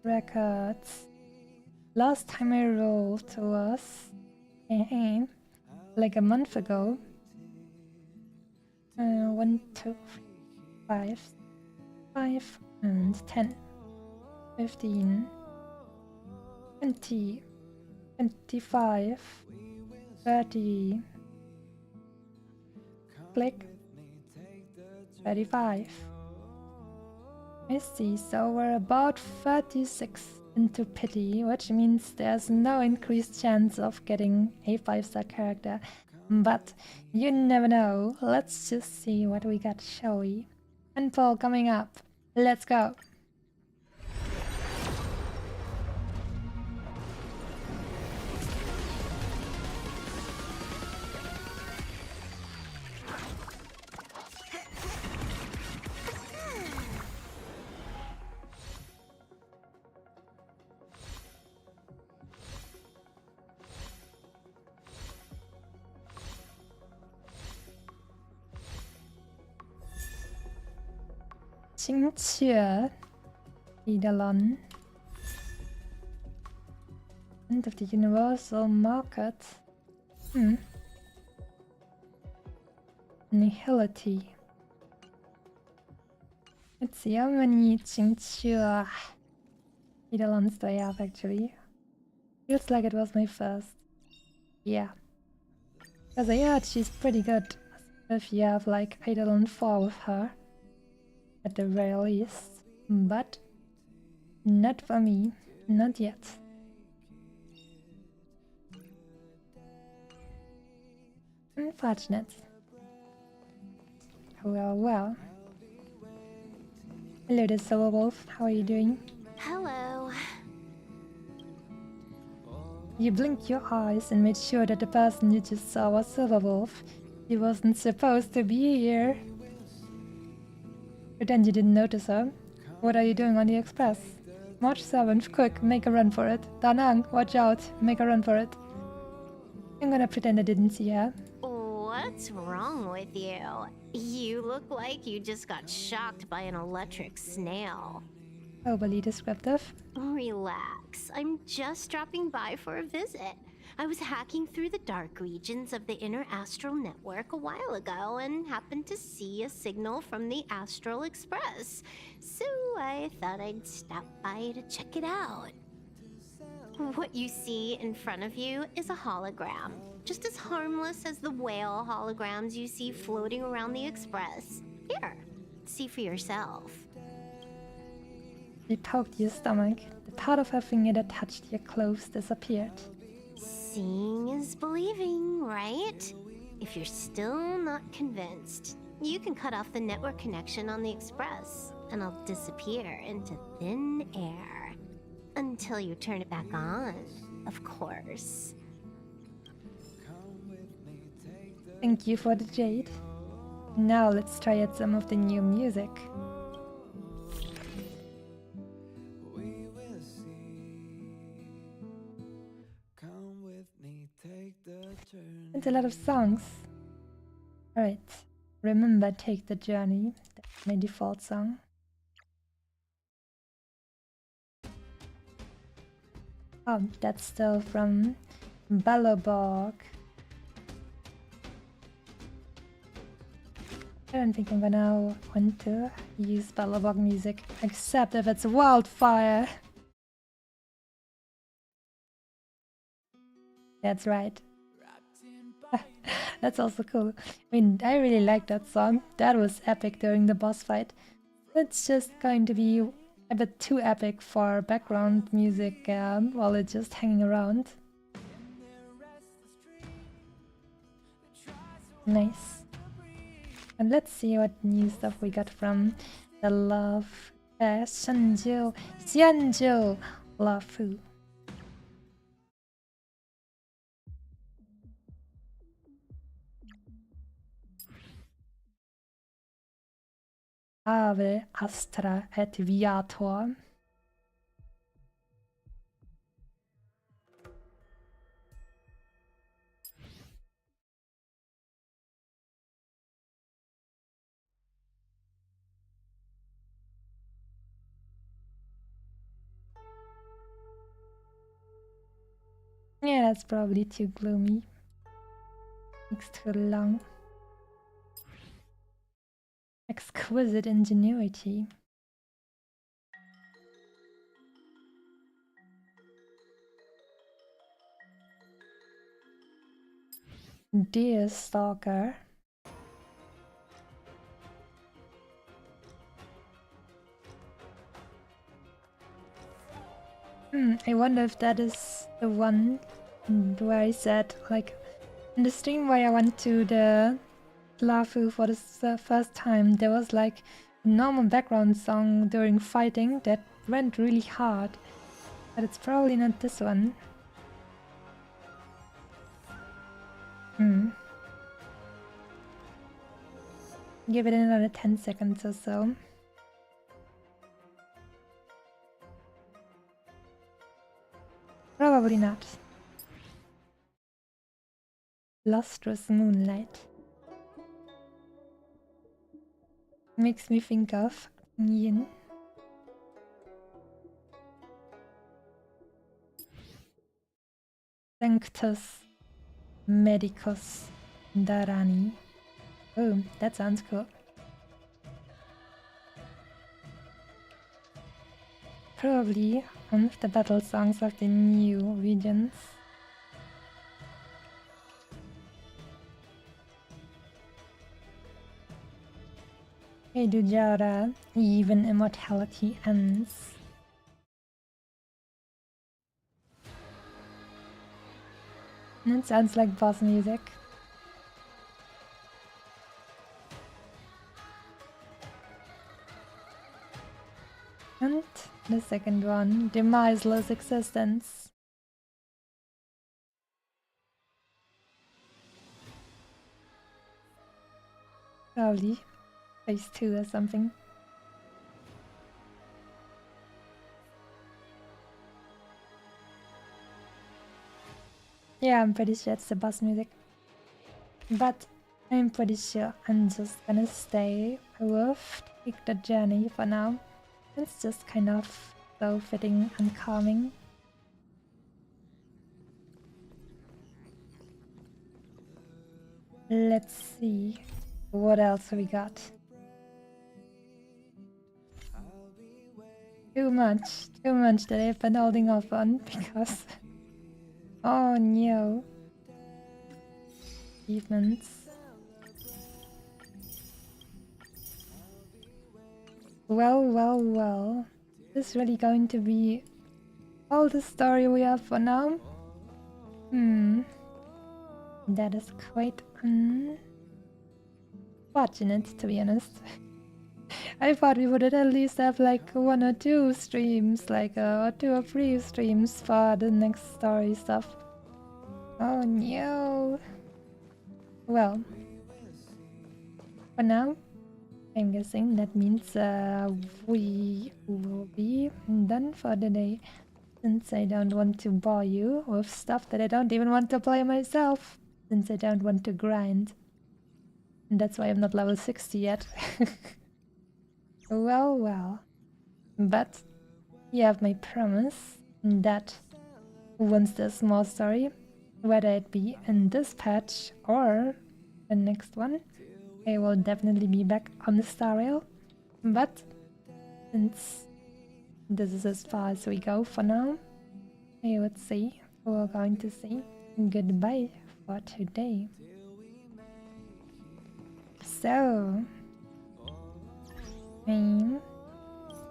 Records. Last time I rolled was like a month ago. 1, 2, 5, 5 and 10, 15, 20, 25, 30, click, 35. I see, so we're about 36 into pity, which means there's no increased chance of getting a 5-star character. But you never know. Let's just see what we got, shall we? And Paul coming up. Let's go. Eidolon. End of the universal market. Nihility. Let's see how many Qingque Eidolons do I have actually. Feels like it was my first. Yeah. Because I heard she's pretty good if you have like Eidolon 4 with her. At the very least. But not for me. Not yet. Unfortunate. Well, well. Hello there, Silver Wolf. How are you doing? Hello. You blinked your eyes and made sure that the person you just saw was Silver Wolf. He wasn't supposed to be here. Pretend you didn't notice her. What are you doing on the express? March 7th, quick, make a run for it. Danang, watch out, make a run for it. I'm gonna pretend I didn't see her. What's wrong with you? You look like you just got shocked by an electric snail. Overly descriptive. Relax, I'm just dropping by for a visit. I was hacking through the dark regions of the inner astral network a while ago and happened to see a signal from the Astral Express. So I thought I'd stop by to check it out. What you see in front of you is a hologram, just as harmless as the whale holograms you see floating around the Express. Here, see for yourself. She poked your stomach. The part of her finger that touched your clothes disappeared. Seeing is believing, right? If you're still not convinced, you can cut off the network connection on the Express, and I'll disappear into thin air. Until you turn it back on, of course. Thank you for the jade. Now let's try out some of the new music. It's a lot of songs. Alright. Remember, take the journey. That's my default song. Oh, that's still from Belleborg. I don't think I'm gonna want to use Belleborg music, except if it's Wildfire. That's right. That's also cool. I mean, I really like that song. That was epic during the boss fight. It's just going to be a bit too epic for background music while it's just hanging around. Nice. And let's see what new stuff we got from the Love Xianzhou Lafu. Ave Astra et Viator. That's probably too gloomy. Takes too long. Exquisite ingenuity. Dear Stalker. I wonder if that is the one where I said, like, in the stream where I went to the Lafu for the first time, there was like a normal background song during fighting that went really hard. But it's probably not this one. Give it another 10 seconds or so. Probably not. Lustrous moonlight. Makes me think of Yin. Sanctus Medicus Darani. Oh, that sounds cool. Probably one of the battle songs of the new regions. Hey Dujara, even immortality ends. And it sounds like boss music. And the second one, Demiseless Existence. Probably phase 2 or something. Yeah, I'm pretty sure it's the boss music. But I'm pretty sure I'm just gonna stay with Take the Journey for now. It's just kind of so fitting and calming. Let's see what else we got. Too much that I've been holding off on because oh no. Achievements. Well. Is this really going to be all the story we have for now? That is quite unfortunate, to be honest. I thought we would at least have like 1 or 2 streams, like or 2 or 3 streams for the next story stuff. Oh no. Well, for now, I'm guessing that means we will be done for the day, since I don't want to bore you with stuff that I don't even want to play myself, since I don't want to grind. And that's why I'm not level 60 yet. Well. But you have my promise that once there's more story, whether it be in this patch or the next one, I will definitely be back on the Star Rail. But since this is as far as we go for now, I would say we're going to say goodbye for today. So, I'm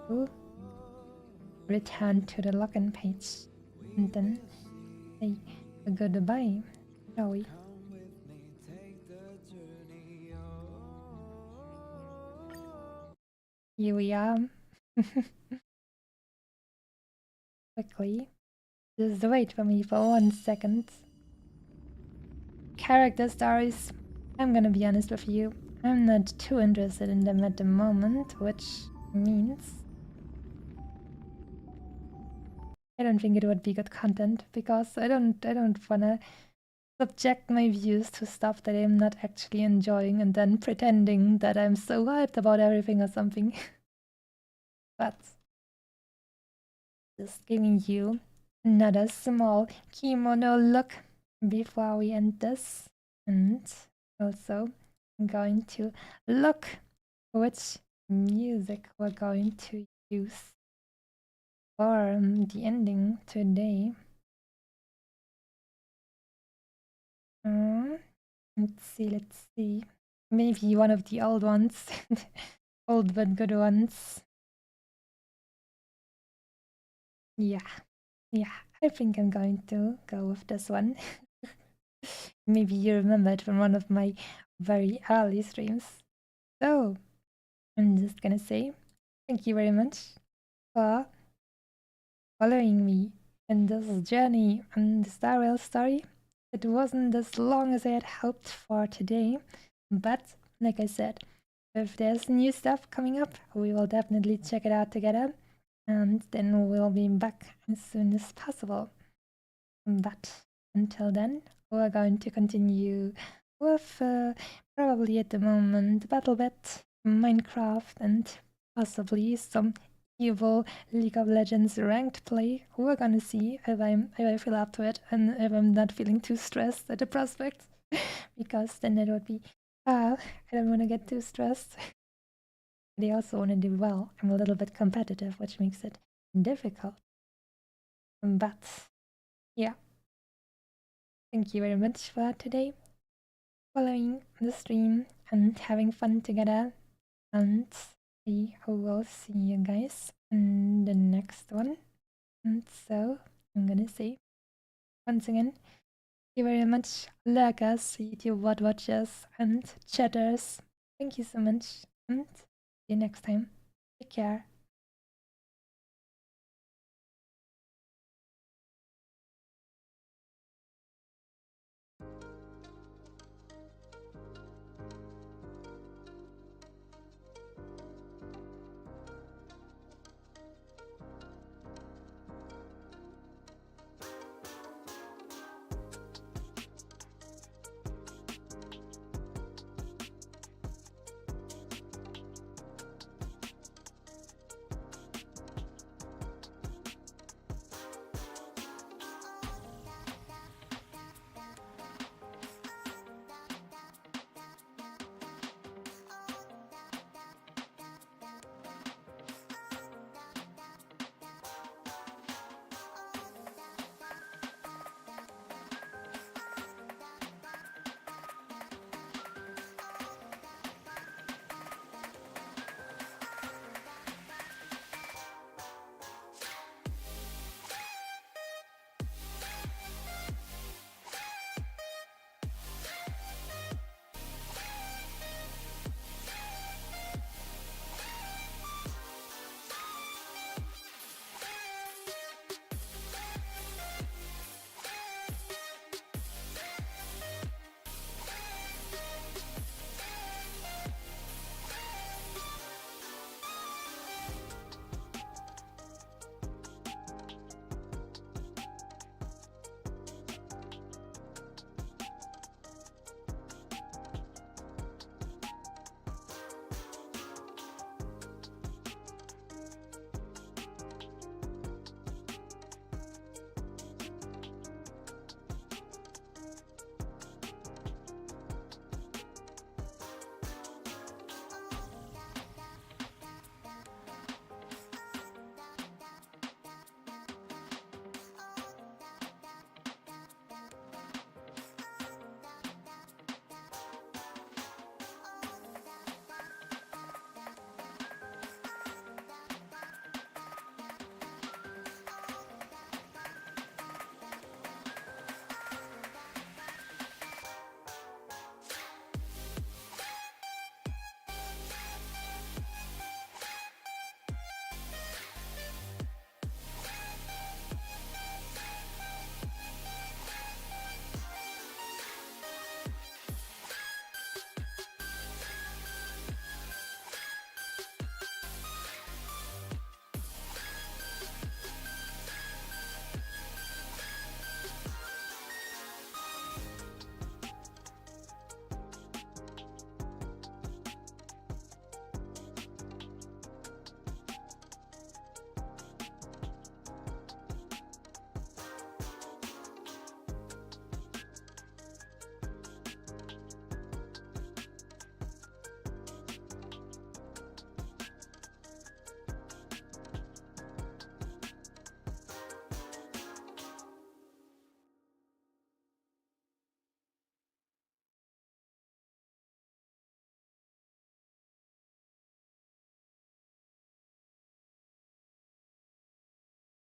to return to the login page and then say goodbye, shall we? Here we are. Quickly. Just wait for me for 1 second. Character stories. I'm gonna be honest with you. I'm not too interested in them at the moment, which means I don't think it would be good content, because I don't wanna subject my views to stuff that I'm not actually enjoying and then pretending that I'm so hyped about everything or something. But just giving you another small kimono look before we end this. And also, I'm going to look which music we're going to use for the ending today. Let's see. Maybe one of the old ones. Old but good ones. Yeah, I think I'm going to go with this one. Maybe you remember it from one of my very early streams. So, I'm just gonna say thank you very much for following me in this journey and the Star Rail story. It wasn't as long as I had hoped for today, but like I said, if there's new stuff coming up, we will definitely check it out together, and then we'll be back as soon as possible. But until then, we're going to continue with probably at the moment BattleBet, Minecraft, and possibly some evil League of Legends ranked play. We're gonna see if I feel up to it and if I'm not feeling too stressed at the prospect, because then it would be I don't want to get too stressed. They also want to do well. I'm a little bit competitive, which makes it difficult. But yeah, thank you very much for today, following the stream and having fun together. And we will see you guys in the next one. And so I'm gonna say once again, thank you very much, lurkers, YouTube bot watchers, and chatters. Thank you so much, and see you next time. Take care.